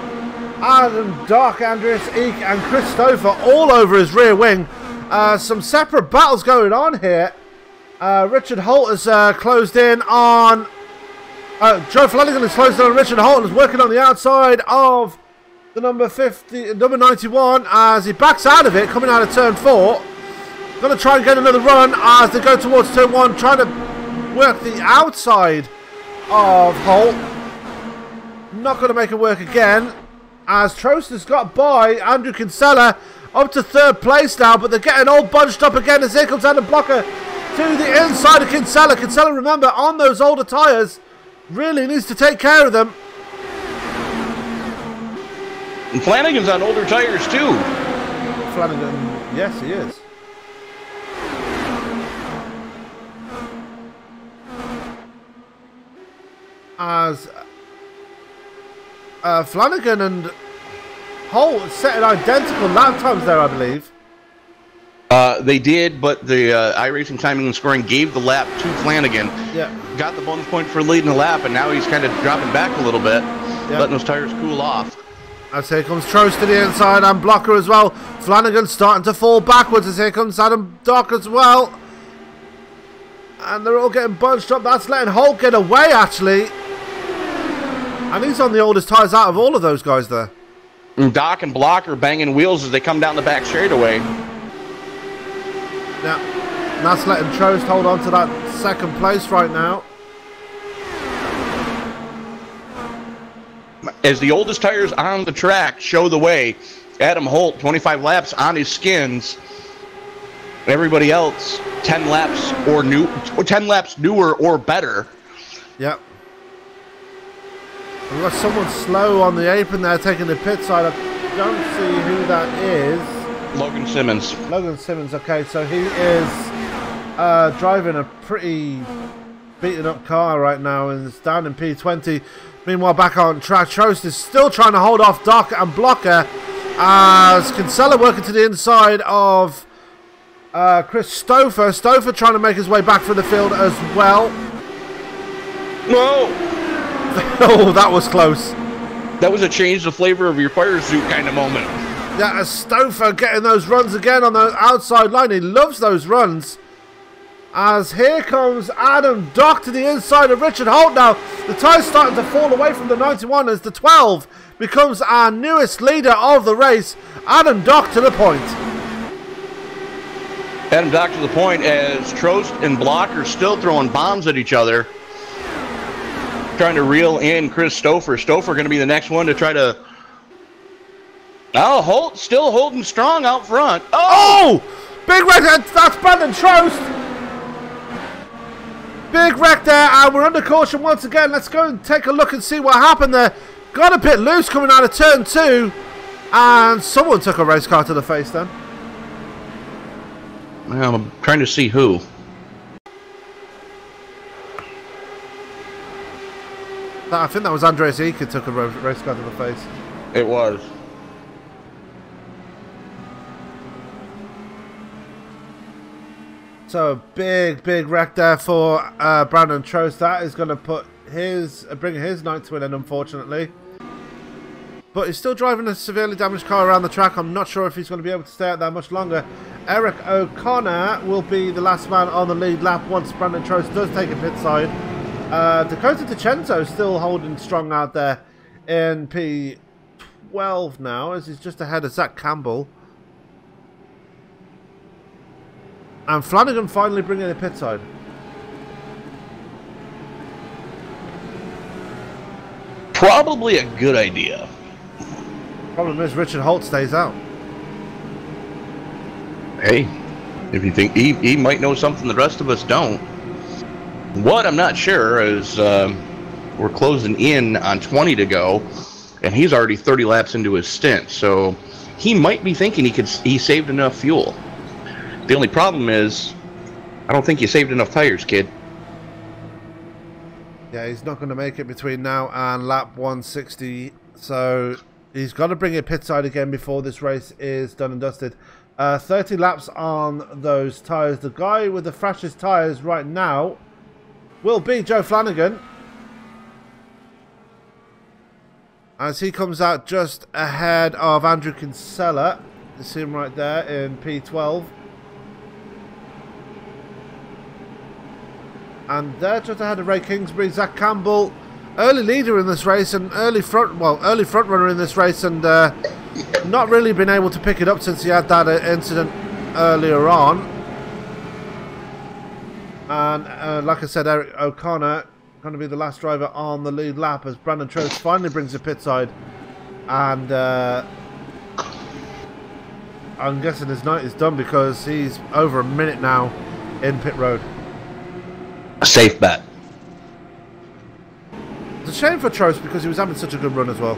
Adam Doc, Andreas Eek, and Christopher all over his rear wing. Some separate battles going on here. Richard Holt has closed in on... Joe Flanagan has closed in on Richard Holt and is working on the outside of the number 91 as he backs out of it, coming out of turn 4. Going to try and get another run as they go towards turn 1, trying to work the outside of Holt. Not going to make it work again, as Trost has got by Andrew Kinsella up to 3rd place now, but they're getting all bunched up again as here comes Adam Blocker to the inside of Kinsella. Kinsella, remember, on those older tyres, really needs to take care of them. And Flanagan's on older tires too. Flanagan, yes, he is. As Flanagan and Holt set an identical lap times there, I believe. They did, but the iRacing timing and scoring gave the lap to Flanagan. Yeah. Got the bonus point for leading the lap, and now he's kind of dropping back a little bit, letting those tires cool off. As here comes Trost to the inside and Blocker as well. Flanagan starting to fall backwards as here comes Adam Dock as well. And they're all getting bunched up. That's letting Holt get away, actually. And he's on the oldest tyres out of all of those guys there. And Doc and Blocker banging wheels as they come down the back straightaway. Yeah, and that's letting Trost hold on to that 2nd place right now. As the oldest tires on the track show the way, Adam Holt, 25 laps on his skins. Everybody else, 10 laps or 10 laps newer or better. Yep. We've got someone slow on the apron there taking the pit side. I don't see who that is. Logan Simmons. Logan Simmons, okay, so he is driving a pretty beaten up car right now and it's down in P20. Meanwhile, back on track, Trost is still trying to hold off Doc and Blocker as Kinsella working to the inside of Chris Stouffer. Stouffer trying to make his way back through the field as well. Whoa! Oh, that was close. That was a change the flavor of your fire suit kind of moment. Yeah, as Stouffer getting those runs again on the outside line. He loves those runs. As here comes Adam Dock to the inside of Richard Holt now. The tyre's starting to fall away from the 91 as the 12 becomes our newest leader of the race. Adam Dock to the point. Adam Dock to the point as Trost and Blocker still throwing bombs at each other. Trying to reel in Chris Stouffer. Stouffer going to be the next one to try to... Oh, Holt still holding strong out front. Oh! Big wreck, that's Brandon Trost. Big wreck there, and we're under caution once again. Let's go and take a look and see what happened there. Got a bit loose coming out of turn 2, and someone took a race car to the face then. Well, I'm trying to see who. I think that was Andreas Eek who took a race car to the face. It was. So big wreck there for Brandon Trost. That is going to put bring his night to an end, unfortunately. But he's still driving a severely damaged car around the track. I'm not sure if he's going to be able to stay out there much longer. Eric O'Connor will be the last man on the lead lap once Brandon Trost does take a pit side. Dakota DiCenzo still holding strong out there in P12 now, as he's just ahead of Zach Campbell. And Flanagan finally bringing a pit side. Probably a good idea. Problem is, Richard Holt stays out. Hey, if you think he might know something the rest of us don't. What I'm not sure is we're closing in on 20 to go, and he's already 30 laps into his stint. So he might be thinking he saved enough fuel. The only problem is, I don't think you saved enough tires, kid. Yeah, he's not going to make it between now and lap 160. So he's got to bring it pit side again before this race is done and dusted. 30 laps on those tyres. The guy with the freshest tyres right now will be Joe Flanagan, as he comes out just ahead of Andrew Kinsella. You see him right there in P12. And they're just ahead of Ray Kingsbury. Zach Campbell, early leader in this race and early front runner in this race, and not really been able to pick it up since he had that incident earlier on. And like I said, Eric O'Connor going to be the last driver on the lead lap as Brandon Trost finally brings the pit side. And I'm guessing his night is done because he's over a minute now in pit road. A safe bet. It's a shame for Trost because he was having such a good run as well.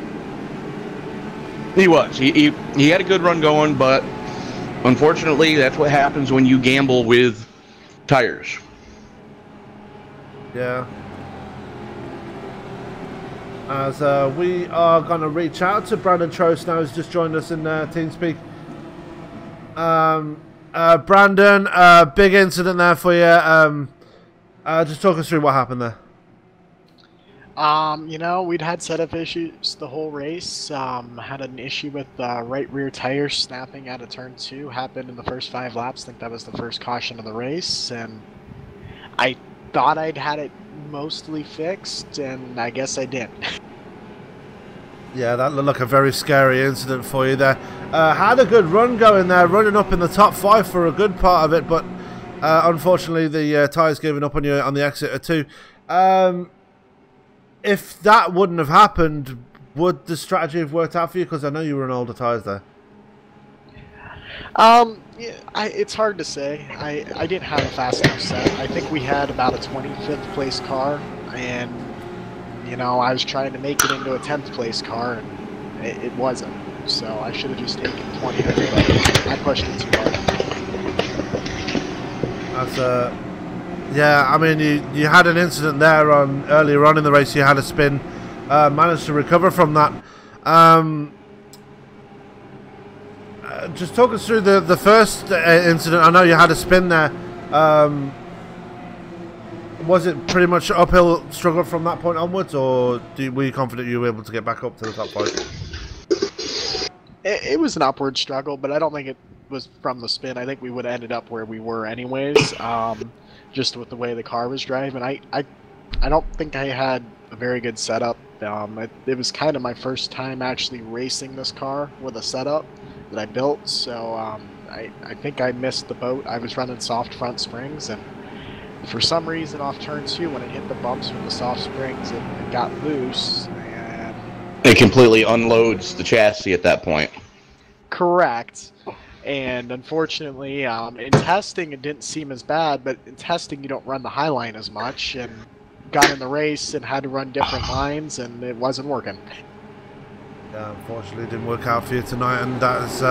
He was. He had a good run going, but unfortunately, that's what happens when you gamble with tires. Yeah. As we are going to reach out to Brandon Trost now, who's just joined us in TeamSpeak. Brandon, big incident there for you. Just talk us through what happened there. You know, we'd had setup issues the whole race. Had an issue with the right rear tire snapping out of turn 2. Happened in the first 5 laps. I think that was the first caution of the race. And I thought I'd had it mostly fixed, and I guess I didn't. Yeah, that looked like a very scary incident for you there. Had a good run going there, running up in the top 5 for a good part of it, but unfortunately the tyres giving up on you on the exit of 2. If that wouldn't have happened, would the strategy have worked out for you? Because I know you were on older tyres there. Yeah, it's hard to say. I didn't have a fast enough set. I think we had about a 25th place car, and you know, I was trying to make it into a 10th place car, and it wasn't. So I should have just taken 20th, but I pushed it too hard. Yeah, I mean, you had an incident there earlier on in the race. You had a spin, managed to recover from that. Just talk us through the first incident. I know you had a spin there. Was it pretty much uphill struggle from that point onwards, or were you confident you were able to get back up to the top 5? It was an upward struggle, but I don't think it was from the spin. I think we would have ended up where we were anyways, just with the way the car was driving. I don't think I had a very good setup. It was kind of my first time actually racing this car with a setup that I built, so I think I missed the boat. I was running soft front springs, and for some reason off turn 2 when it hit the bumps with the soft springs, it got loose, and it completely unloads the chassis at that point. Correct. And unfortunately, in testing it didn't seem as bad, but in testing you don't run the high line as much, and got in the race and had to run different lines, and it wasn't working. Yeah, unfortunately it didn't work out for you tonight, and that's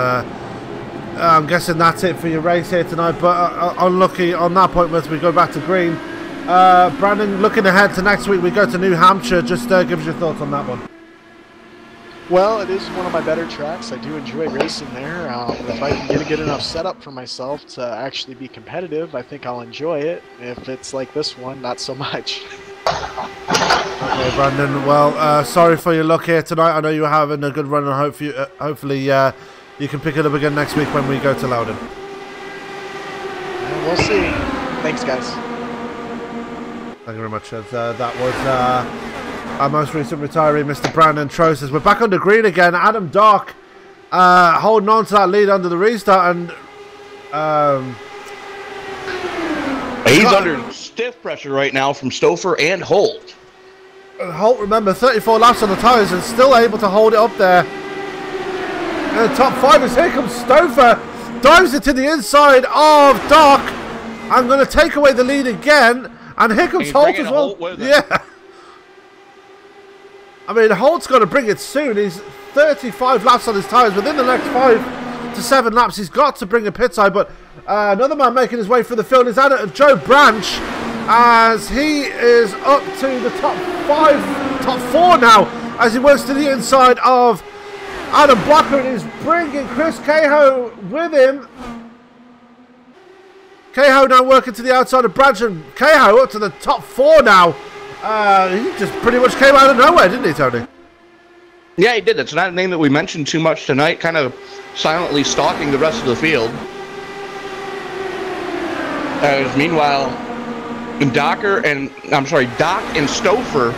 I'm guessing that's it for your race here tonight. But unlucky on that point as we go back to green. Brandon, looking ahead to next week, we go to New Hampshire. Just give us your thoughts on that one. Well, it is one of my better tracks. I do enjoy racing there. If I can get a good enough setup for myself to actually be competitive, I think I'll enjoy it. If it's like this one, not so much. Okay, Brandon. Well, sorry for your luck here tonight. I know you were having a good run, and hopefully you can pick it up again next week when we go to Loudon. We'll see. Thanks, guys. Thank you very much. That was our most recent retiree, Mr. Brandon Trost. We're back under green again. Adam Dark holding on to that lead under the restart, and he's under stiff pressure right now from Stouffer and Holt. Holt, remember, 34 laps on the tyres and still able to hold it up there. the top 5 as here comes Stouffer. Dives it to the inside of Doc. I'm going to take away the lead again. And here comes Holt as well. Yeah. I mean, Holt's going to bring it soon. He's 35 laps on his tyres. Within the next 5 to 7 laps, he's got to bring a pit side. But another man making his way through the field is Joe Branch, as he is up to the top 4 now, as he works to the inside of Adam Blocker and is bringing Chris Cahill with him. Cahill now working to the outside of Branch, and Cahill up to the top 4 now. He just pretty much came out of nowhere, didn't he, Tony? Yeah, he did. It's not a name that we mentioned too much tonight, kind of silently stalking the rest of the field. Meanwhile, Doc and Stouffer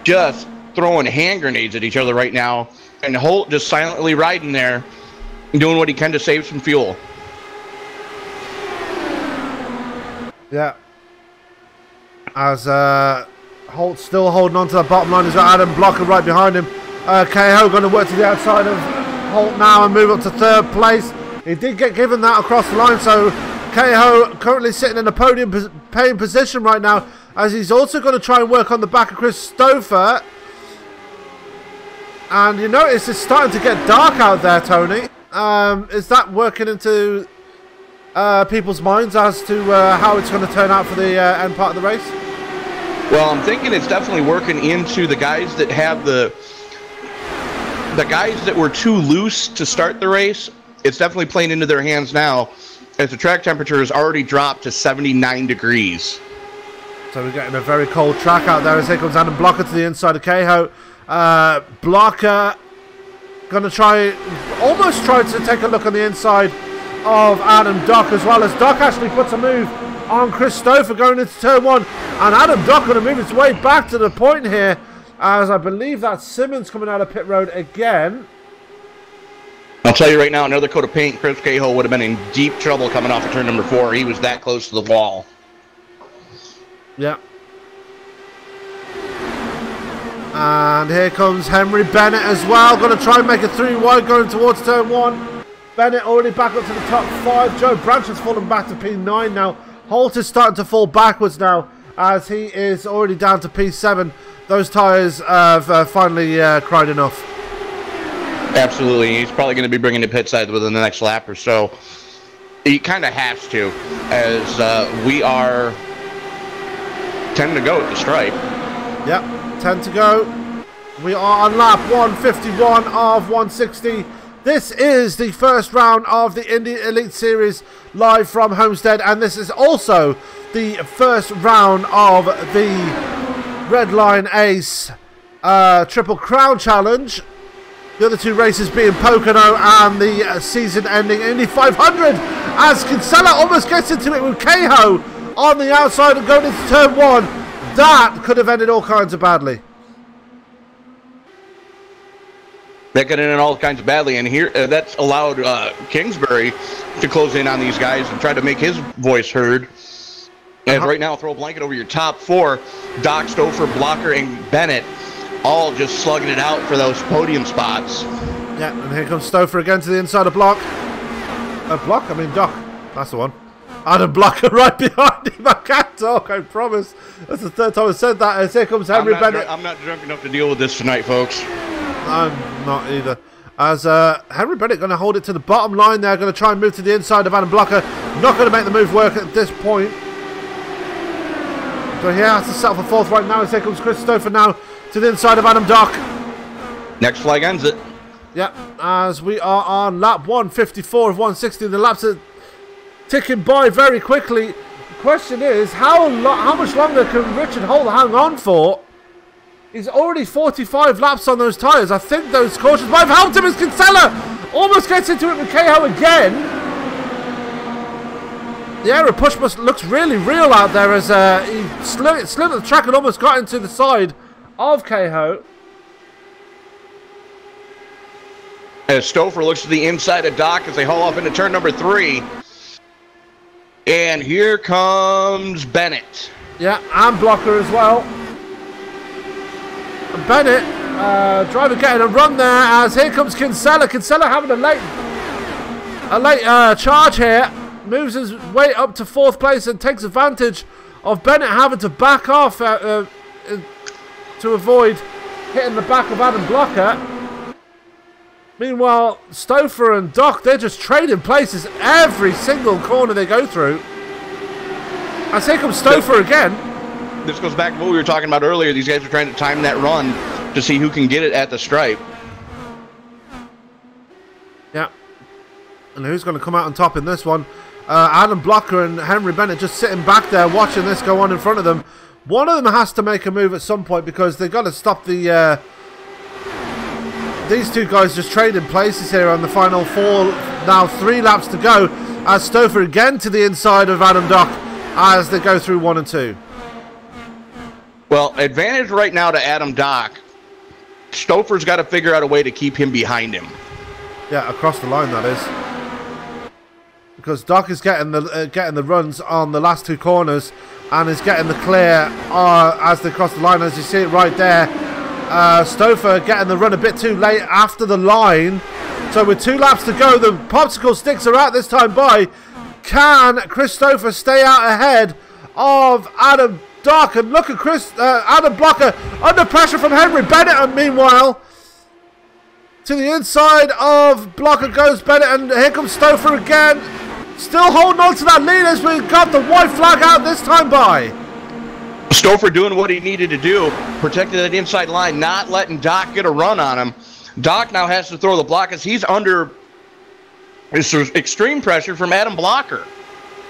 just throwing hand grenades at each other right now, and Holt just silently riding there, doing what he can to save some fuel. Yeah. As Holt's still holding on to the bottom line. He's got Adam Blocker right behind him. KO going to work to the outside of Holt now and move up to 3rd place. He did get given that across the line, so KO currently sitting in a podium paying position right now, as he's also going to try and work on the back of Chris Stouffer. And you notice it's starting to get dark out there, Tony. Is that working into people's minds as to how it's going to turn out for the end part of the race? Well, I'm thinking it's definitely working into the guys that have the guys that were too loose to start the race. It's definitely playing into their hands now, as the track temperature has already dropped to 79 degrees. So we're getting a very cold track out there as here comes Adam Blocker to the inside of Cahill. Blocker going to almost try to take a look on the inside of Adam Doc, as well as Doc actually puts a move on Chris Stouffer going into turn 1, and Adam Doc going to move his way back to the point here, as I believe that's Simmons coming out of pit road again. I'll tell you right now, another coat of paint, Chris Cahill would have been in deep trouble coming off of turn number 4. He was that close to the wall. Yeah. And here comes Henry Bennett as well, going to try and make a 3 wide going towards turn 1. Bennett already back up to the top 5. Joe Branch has fallen back to P9 now. Holt is starting to fall backwards now, as he is already down to P7. Those tyres have finally cried enough. Absolutely. He's probably going to be bringing the pit side within the next lap or so. He kind of has to, as we are 10 to go at the stripe. Yep, 10 to go. We are on lap 151 of 160. This is the first round of the Indy Elite Series live from Homestead, and this is also the first round of the Redline Ace Triple Crown Challenge. The other 2 races being Pocono and the season-ending Indy 500, as Kinsella almost gets into it with Cahill on the outside and going into turn 1. That could have ended all kinds of badly. That got in all kinds of badly, and here that's allowed Kingsbury to close in on these guys and try to make his voice heard. As right now, throw a blanket over your top 4, Doc, Stouffer, Blocker, and Bennett, all just slugging it out for those podium spots. Yeah, and here comes Stouffer again to the inside of Doc. That's the one. Adam Blocker right behind him. I can't talk, I promise. That's the 3rd time I said that. As here comes Henry Bennett. I'm not drunk enough to deal with this tonight, folks. I'm not either. As Henry Bennett going to hold it to the bottom line there, going to try and move to the inside of Adam Blocker. Not going to make the move work at this point. So he has to settle for 4th right now. As here comes Chris Stouffer now to the inside of Adam Doc. Next flag ends it. Yep, as we are on lap 154 of 160. The laps are ticking by very quickly. The question is, how much longer can Richard Holt hang on for? He's already 45 laps on those tyres. I think those cautions might have helped him, as Kinsella almost gets into it with KO again. The aero push looks really real out there, as he slid at the track and almost got into the side of KO. As Stouffer looks to the inside of Doc as they haul off into turn number 3. And here comes Bennett. Yeah, and Blocker as well. And Bennett Driver getting a run there as here comes Kinsella. Kinsella having a late charge here. Moves his way up to 4th place and takes advantage of Bennett having to back off to avoid hitting the back of Adam Blocker. Meanwhile, Stouffer and Doc, they're just trading places every single corner they go through. As here comes Stouffer again. This goes back to what we were talking about earlier. These guys are trying to time that run to see who can get it at the stripe. Yeah. And who's going to come out on top in this one? Adam Blocker and Henry Bennett just sitting back there watching this go on in front of them. One of them has to make a move at some point because they've got to stop the... these two guys just trading places here on the final 4. Now 3 laps to go. As Stouffer again to the inside of Adam Doc as they go through 1 and 2. Well, advantage right now to Adam Doc. Stouffer's got to figure out a way to keep him behind him. Yeah, across the line that is. Because Doc is getting the runs on the last 2 corners and is getting the clear as they cross the line, as you see it right there. Stouffer getting the run a bit too late after the line. So with 2 laps to go, the popsicle sticks are out this time by. Can Chris Stouffer stay out ahead of Adam Doc? And look at Adam Blocker under pressure from Henry Bennett. And meanwhile, to the inside of Blocker goes Bennett, and here comes Stouffer again. Still holding on to that lead as we've got the white flag out this time by. Stouffer doing what he needed to do, protecting that inside line, not letting Doc get a run on him. Doc now has to throw the block as he's under extreme pressure from Adam Blocker.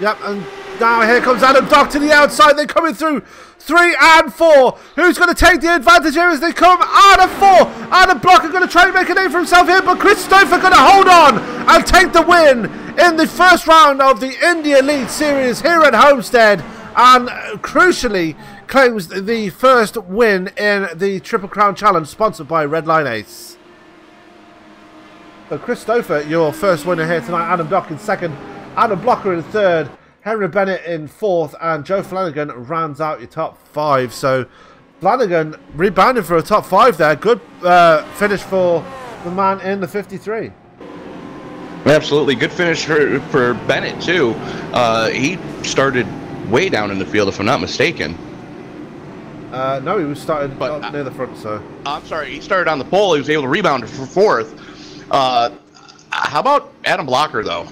Yep, and now here comes Adam Doc to the outside. They're coming through 3 and 4. Who's going to take the advantage here as they come out of 4? Adam Blocker going to try and make a name for himself here, but Chris Stouffer going to hold on and take the win in the first round of the Indy Elite Series here at Homestead, and crucially claims the first win in the Triple Crown Challenge sponsored by Redline Ace. So Chris Stouffer, your first winner here tonight. Adam Doc in 2nd, Adam Blocker in 3rd, Henry Bennett in 4th, and Joe Flanagan rounds out your top 5. So Flanagan rebounding for a top 5 there. Good finish for the man in the 53. Absolutely. Good finish for Bennett, too. He started way down in the field, if I'm not mistaken. No, he was started near the front, so... I'm sorry, he started on the pole. He was able to rebound for 4th. How about Adam Blocker, though?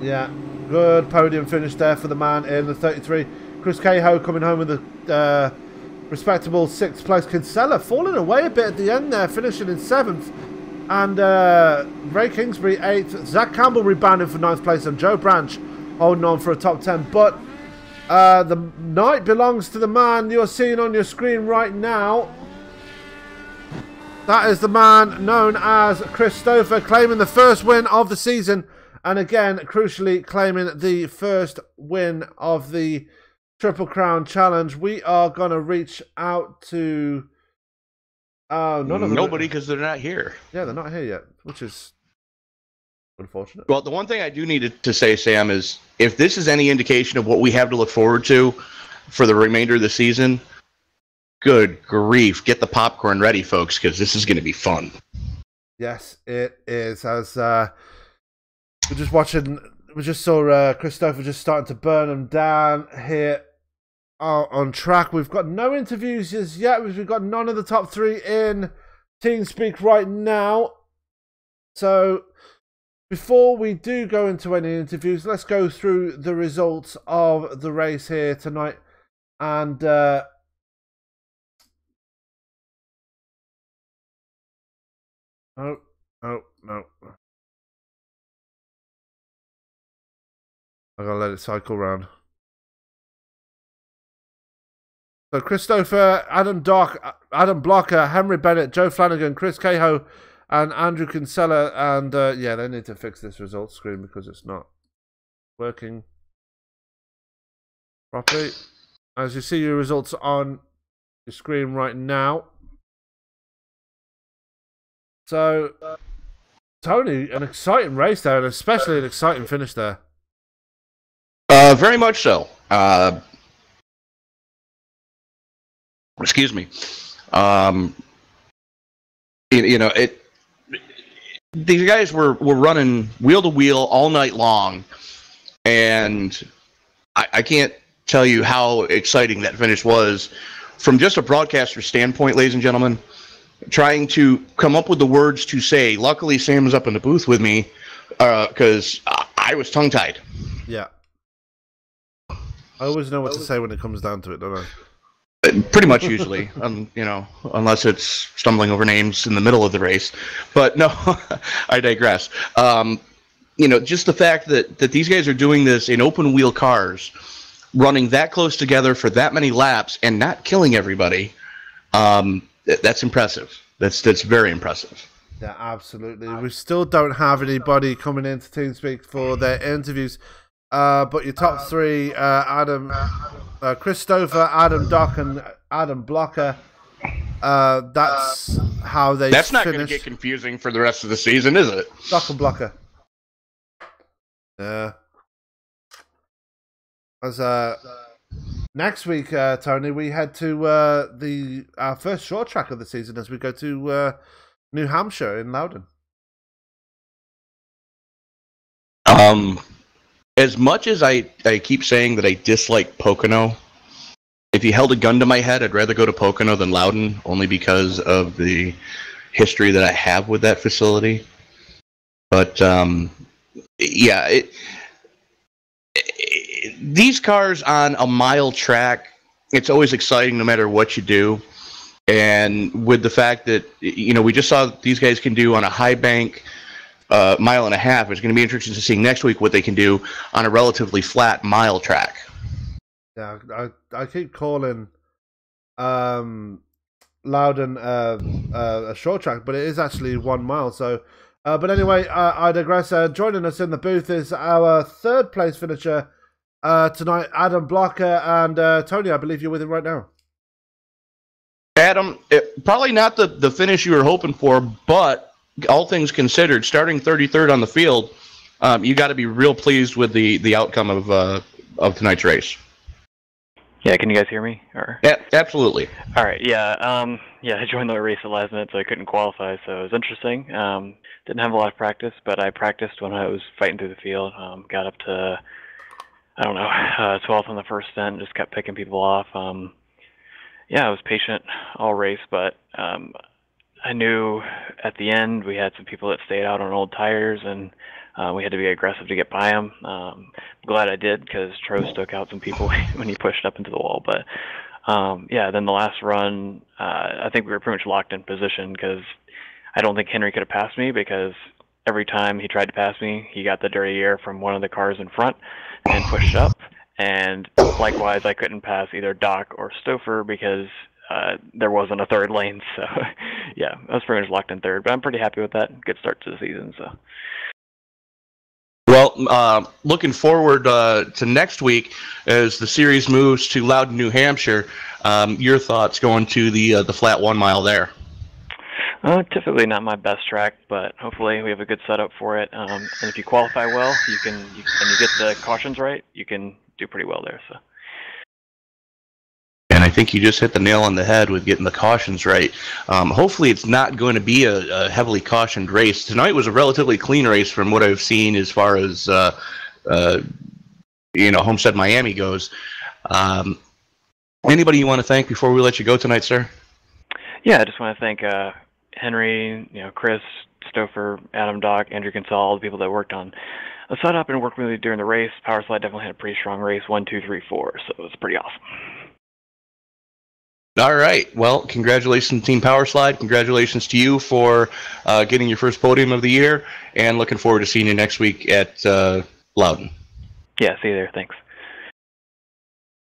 Yeah, good podium finish there for the man in the 33. Chris Cahill coming home with a respectable 6th place. Kinsella falling away a bit at the end there, finishing in 7th. And Ray Kingsbury 8th. Zach Campbell rebounding for 9th place, and Joe Branch holding on for a top 10. But the night belongs to the man you're seeing on your screen right now. That is the man known as Chris Stouffer, claiming the first win of the season. And again, crucially, claiming the first win of the Triple Crown Challenge. We are going to reach out to... Nobody, because they're not here. Yeah, they're not here yet, which is unfortunate. Well, the one thing I do need to say, Sam, is if this is any indication of what we have to look forward to for the remainder of the season, good grief, get the popcorn ready, folks, because this is going to be fun. Yes, it is. As we just saw Chris Stouffer just starting to burn them down here on track. We've got no interviews as yet. We've got none of the top 3 in TeamSpeak right now. So before we do go into any interviews, let's go through the results of the race here tonight. And no. I gotta let it cycle round. So Chris Stouffer, Adam Doc, Adam Blocker, Henry Bennett, Joe Flanagan, Chris Cahill, and Andrew Kinsella. And yeah, they need to fix this results screen because it's not working properly. As you see your results on your screen right now. So, Tony, an exciting race there, and especially an exciting finish there. Very much so. Excuse me. These guys were running wheel to wheel all night long, and I can't tell you how exciting that finish was from just a broadcaster standpoint, ladies and gentlemen. Trying to come up with the words to say. Luckily, Sam was up in the booth with me because I was tongue-tied. Yeah. I always know what to say when it comes down to it, don't I? Pretty much usually, unless it's stumbling over names in the middle of the race. But no, I digress. Just the fact that these guys are doing this in open-wheel cars, running that close together for that many laps and not killing everybody, that's impressive. That's very impressive. Yeah, absolutely. We still don't have anybody coming into TeamSpeak for their interviews. But your top three, Chris Stouffer, Adam Dock, and Adam Blocker. That's how they. That's not going to get confusing for the rest of the season, is it? Dock and Blocker. Yeah. Next week, Tony, we head to our first short track of the season as we go to New Hampshire in Loudon. As much as I keep saying that I dislike Pocono, if you held a gun to my head, I'd rather go to Pocono than Loudon, only because of the history that I have with that facility. But, these cars on a mile track, it's always exciting no matter what you do. And with the fact that, we just saw these guys can do on a high bank mile and a half, it's going to be interesting to see next week what they can do on a relatively flat mile track. Yeah, I keep calling Loudon a short track, but it is actually 1 mile. So, but anyway, I digress. Joining us in the booth is our third place finisher tonight, Adam Blocker, and Tony, I believe you're with him right now. Adam, probably not the finish you were hoping for, but all things considered, starting 33rd on the field, you got to be real pleased with the outcome of tonight's race. Yeah, can you guys hear me? Or? Yeah, absolutely. All right, I joined the race at the last minute, so I couldn't qualify, so it was interesting. Didn't have a lot of practice, but I practiced when I was fighting through the field. Got up to, 12th on the first stint, just kept picking people off. I was patient all race, but I knew at the end we had some people that stayed out on old tires, and we had to be aggressive to get by them. Glad I did, because Trost took out some people when he pushed up into the wall. But then the last run, I think we were pretty much locked in position, because I don't think Henry could have passed me, because every time he tried to pass me, he got the dirty air from one of the cars in front and pushed up. And likewise, I couldn't pass either Doc or Stouffer because there wasn't a third lane. So, I was pretty much locked in third. But I'm pretty happy with that. Good start to the season. So. Well, looking forward to next week as the series moves to Loudon, New Hampshire. Your thoughts going to the flat 1 mile there? Typically not my best track, but hopefully we have a good setup for it. And if you qualify well, and you get the cautions right, you can do pretty well there. So. And I think you just hit the nail on the head with getting the cautions right. Hopefully it's not going to be a heavily cautioned race. Tonight was a relatively clean race from what I've seen as far as Homestead Miami goes. Anybody you want to thank before we let you go tonight, sir? Yeah, I just want to thank Henry, Chris, Stouffer, Adam Dock, Andrew Consol, all the people that worked on the setup and worked with me during the race. Powerslide definitely had a pretty strong race, 1, 2, 3, 4, so it was pretty awesome. All right. Well, congratulations, Team Powerslide. Congratulations to you for getting your first podium of the year, and looking forward to seeing you next week at Loudon. Yeah, see you there. Thanks.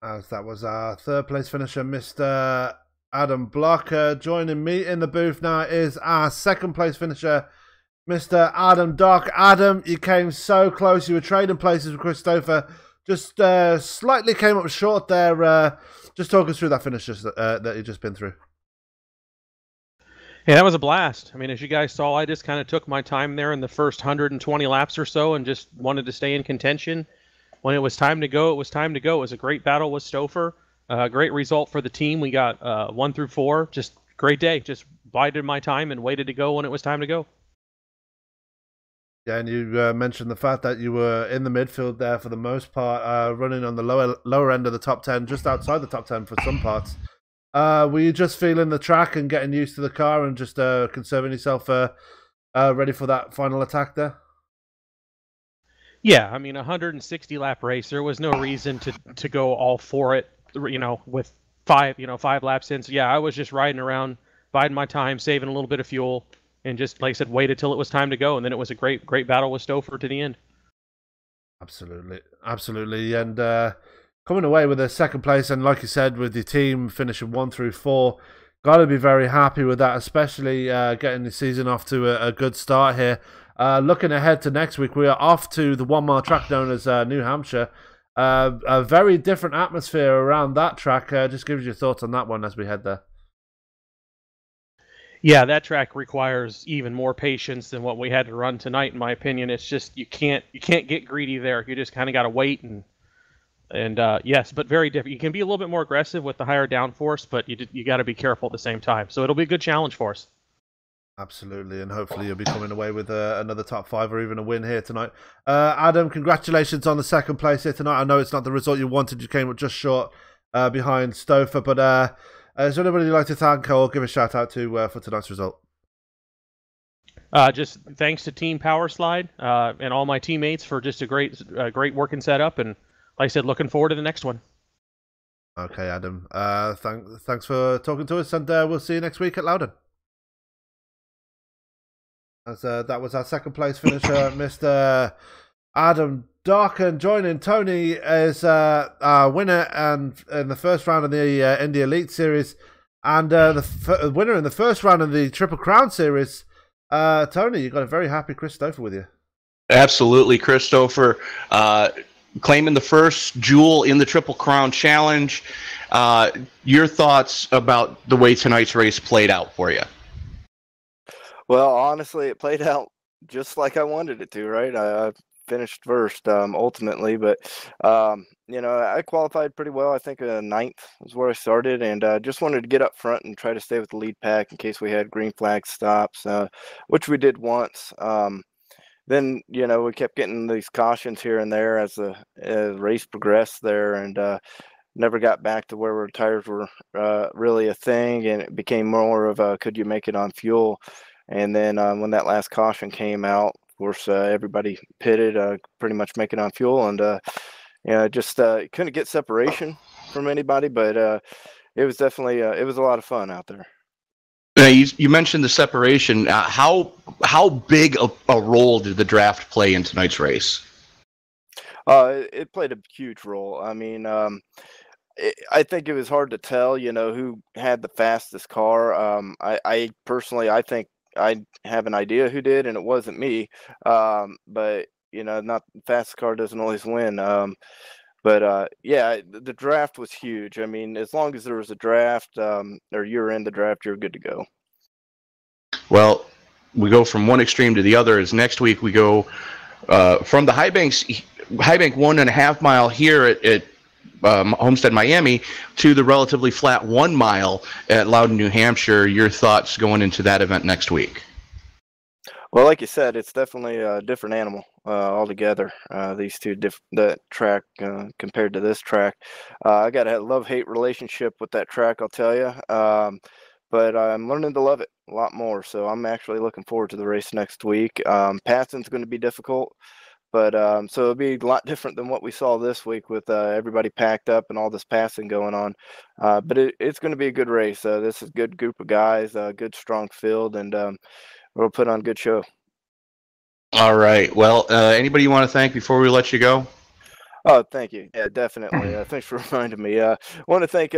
As that was our third place finisher, Mr. Adam Blocker. Joining me in the booth now is our second place finisher, Mr. Adam Dock. Adam, you came so close. You were trading places with Chris Stouffer. Just slightly came up short there. Just talk us through that finish that you've just been through. Yeah, that was a blast. I mean, as you guys saw, I just kind of took my time there in the first 120 laps or so and just wanted to stay in contention. When it was time to go, it was time to go. It was a great battle with Stouffer. Great result for the team. We got 1 through 4. Just great day. Just bided my time and waited to go when it was time to go. Yeah, and you mentioned the fact that you were in the midfield there for the most part, running on the lower end of the top 10, just outside the top 10 for some parts. Were you just feeling the track and getting used to the car and just conserving yourself ready for that final attack there? Yeah, I mean, 160 lap race. There was no reason to go all for it, with five laps in. So yeah, I was just riding around, biding my time, saving a little bit of fuel, and just, like I said, waited till it was time to go. And then it was a great battle with Stouffer to the end. Absolutely. And coming away with a second place, and like you said, with your team finishing 1 through 4, got to be very happy with that, especially getting the season off to a good start here. Looking ahead to next week, we are off to the 1 mile track known as New Hampshire. A very different atmosphere around that track. Just give us your thoughts on that one as we head there. Yeah, that track requires even more patience than what we had to run tonight, in my opinion. It's just you can't get greedy there. You just kind of got to wait and yes, but very different. You can be a little bit more aggressive with the higher downforce, but you got to be careful at the same time. So it'll be a good challenge for us. Absolutely, and hopefully you'll be coming away with another top 5 or even a win here tonight. Adam, congratulations on the second place here tonight. I know it's not the result you wanted. You came just short behind Stouffer, but is there anybody you'd like to thank or give a shout out to for tonight's result? Just thanks to Team Powerslide and all my teammates for just a great working setup, and like I said, looking forward to the next one. Okay, Adam. Thanks for talking to us, and we'll see you next week at Loudon. As that was our second place finisher, Mr. Adam Darkin, joining Tony as our winner and in the first round of the Indy Elite Series, and the winner in the first round of the Triple Crown Series. Tony, you got a very happy Chris Stouffer with you. Absolutely, Chris Stouffer claiming the first jewel in the Triple Crown Challenge. Your thoughts about the way tonight's race played out for you? Well, honestly, it played out just like I wanted it to, right? I finished first ultimately, but I qualified pretty well. I think 9th was where I started, and just wanted to get up front and try to stay with the lead pack in case we had green flag stops, which we did once. Then we kept getting these cautions here and there as the race progressed there, and never got back to where our tires were really a thing, and it became more of a could you make it on fuel. And then when that last caution came out, of course, everybody pitted, pretty much make it on fuel, and just couldn't get separation from anybody, but it was definitely it was a lot of fun out there. You mentioned the separation. How big a role did the draft play in tonight's race? It played a huge role. I mean, I think it was hard to tell, who had the fastest car. I personally, I think I have an idea who did, and it wasn't me. But not the fastest car doesn't always win. But yeah, the draft was huge. I mean, as long as there was a draft, or you're in the draft, you're good to go. Well, we go from one extreme to the other. As next week we go from the high bank 1.5 mile here at Homestead, Miami, to the relatively flat 1 mile at Loudon, New Hampshire. Your thoughts going into that event next week? Well, like you said, it's definitely a different animal altogether. These two, that track compared to this track, I got a love-hate relationship with that track, I'll tell you. But I'm learning to love it a lot more. So I'm actually looking forward to the race next week. Passing's going to be difficult. But so it'll be a lot different than what we saw this week with everybody packed up and all this passing going on. But it's going to be a good race. This is a good group of guys, a good, strong field, and we'll put on a good show. All right. Well, anybody you want to thank before we let you go? Oh, thank you. Yeah, definitely. Thanks for reminding me. I want to thank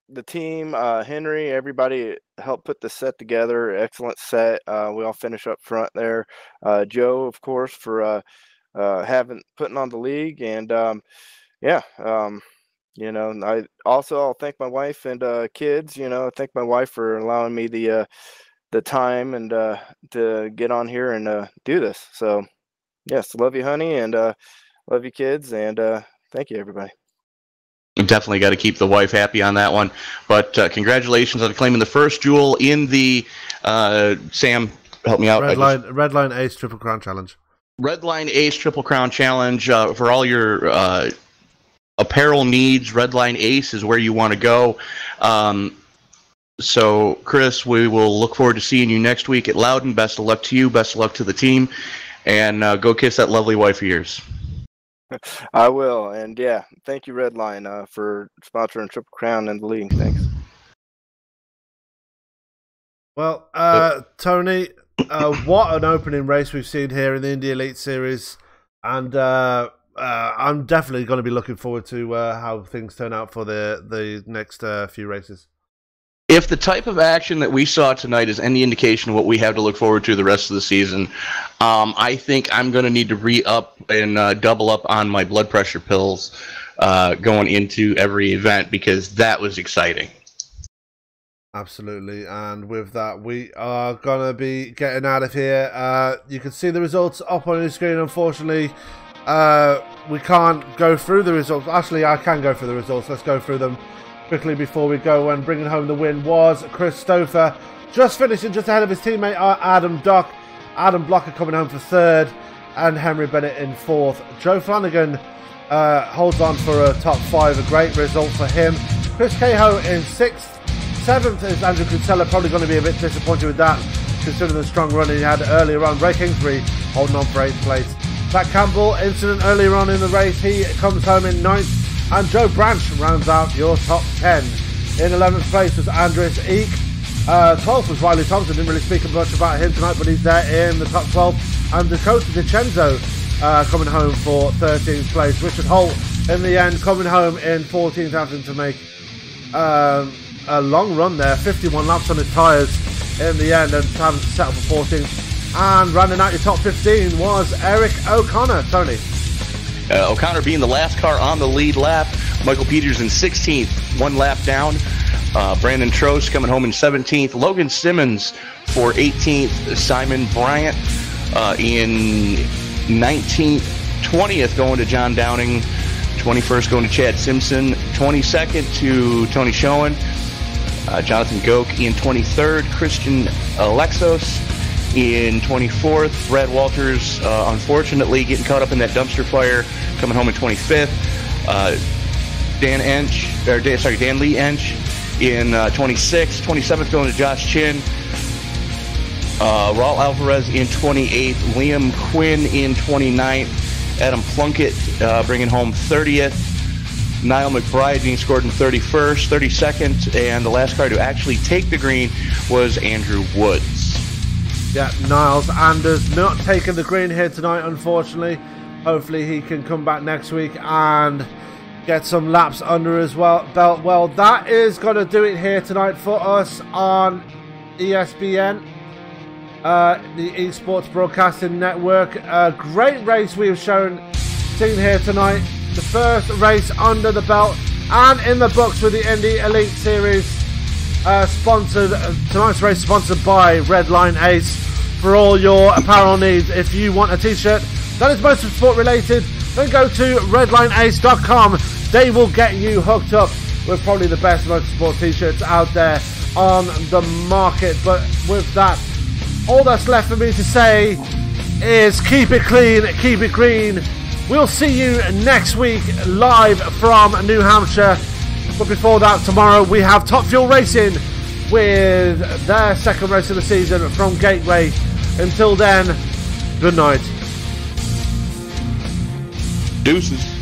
the team, Henry, everybody helped put the set together. Excellent set. We all finish up front there. Joe, of course, for putting on the league, and I'll thank my wife and kids. Thank my wife for allowing me the time and to get on here and do this. So yes, love you, honey, and love you, kids, and thank you, everybody. Definitely got to keep the wife happy on that one. But congratulations on claiming the first jewel in the Sam. Help me out. Redline Ace Triple Crown Challenge. Redline Ace Triple Crown Challenge for all your apparel needs. Redline Ace is where you want to go. So, Chris, we will look forward to seeing you next week at Loudon. Best of luck to you. Best of luck to the team. And go kiss that lovely wife of yours. I will. And, yeah, thank you, Redline, for sponsoring Triple Crown and the league. Thanks. Well, Tony, what an opening race we've seen here in the Indy Elite Series. And I'm definitely going to be looking forward to how things turn out for the next few races. If the type of action that we saw tonight is any indication of what we have to look forward to the rest of the season, I think I'm going to need to re-up and double up on my blood pressure pills going into every event, because that was exciting. Absolutely, and with that, we are going to be getting out of here. You can see the results up on your screen. Unfortunately, we can't go through the results. Actually, I can go through the results. Let's go through them quickly before we go. And bringing home the win was Chris Stouffer, just finishing just ahead of his teammate Adam Dock. Adam Blocker coming home for third, and Henry Bennett in fourth. Joe Flanagan holds on for a top 5, a great result for him. Chris Cahill in 6th. 7th is Andrew Kinsella, probably going to be a bit disappointed with that, considering the strong run he had earlier on. Ray Kingsbury holding on for 8th place. Zach Campbell, incident earlier on in the race, he comes home in 9th. And Joe Branch rounds out your top 10. In 11th place was Andres Eek. 12th was Riley Thompson. Didn't really speak much about him tonight, but he's there in the top 12. And Dakota DiCenzo coming home for 13th place. Richard Holt in the end coming home in 14th, having to make a long run there. 51 laps on his tyres in the end, and having to settle for 14th. And rounding out your top 15 was Eric O'Connor. Tony. O'Connor being the last car on the lead lap. Michael Peters in 16th, 1 lap down. Brandon Trost coming home in 17th. Logan Simmons for 18th. Simon Bryant in 19th. 20th going to John Downing. 21st going to Chad Simpson. 22nd to Tony Schoen. Jonathan Goke in 23rd. Christian Alexos in 24th. Brad Walters, unfortunately, getting caught up in that dumpster fire, coming home in 25th. Dan Lee Ench in 26th. 27th going to Josh Chin. Raul Alvarez in 28th. Liam Quinn in 29th. Adam Plunkett bringing home 30th. Niall McBride being scored in 31st. 32nd, and the last car to actually take the green was Andrew Woods. Yeah, Niles Anders not taking the green here tonight, unfortunately. Hopefully he can come back next week and get some laps under his belt. Well, that is going to do it here tonight for us on ESBN, the Esports Broadcasting Network. A great race we've seen here tonight. The first race under the belt and in the books with the Indy Elite Series. Tonight's race sponsored by Redline Ace. For all your apparel needs, if you want a t-shirt that is motorsport related, then go to redlineace.com. They will get you hooked up with probably the best motorsport t-shirts out there on the market. But with that, all that's left for me to say is keep it clean, keep it green. We'll see you next week live from New Hampshire. But before that, tomorrow we have Top Fuel Racing with their second race of the season from Gateway. Until then, good night. Deuces.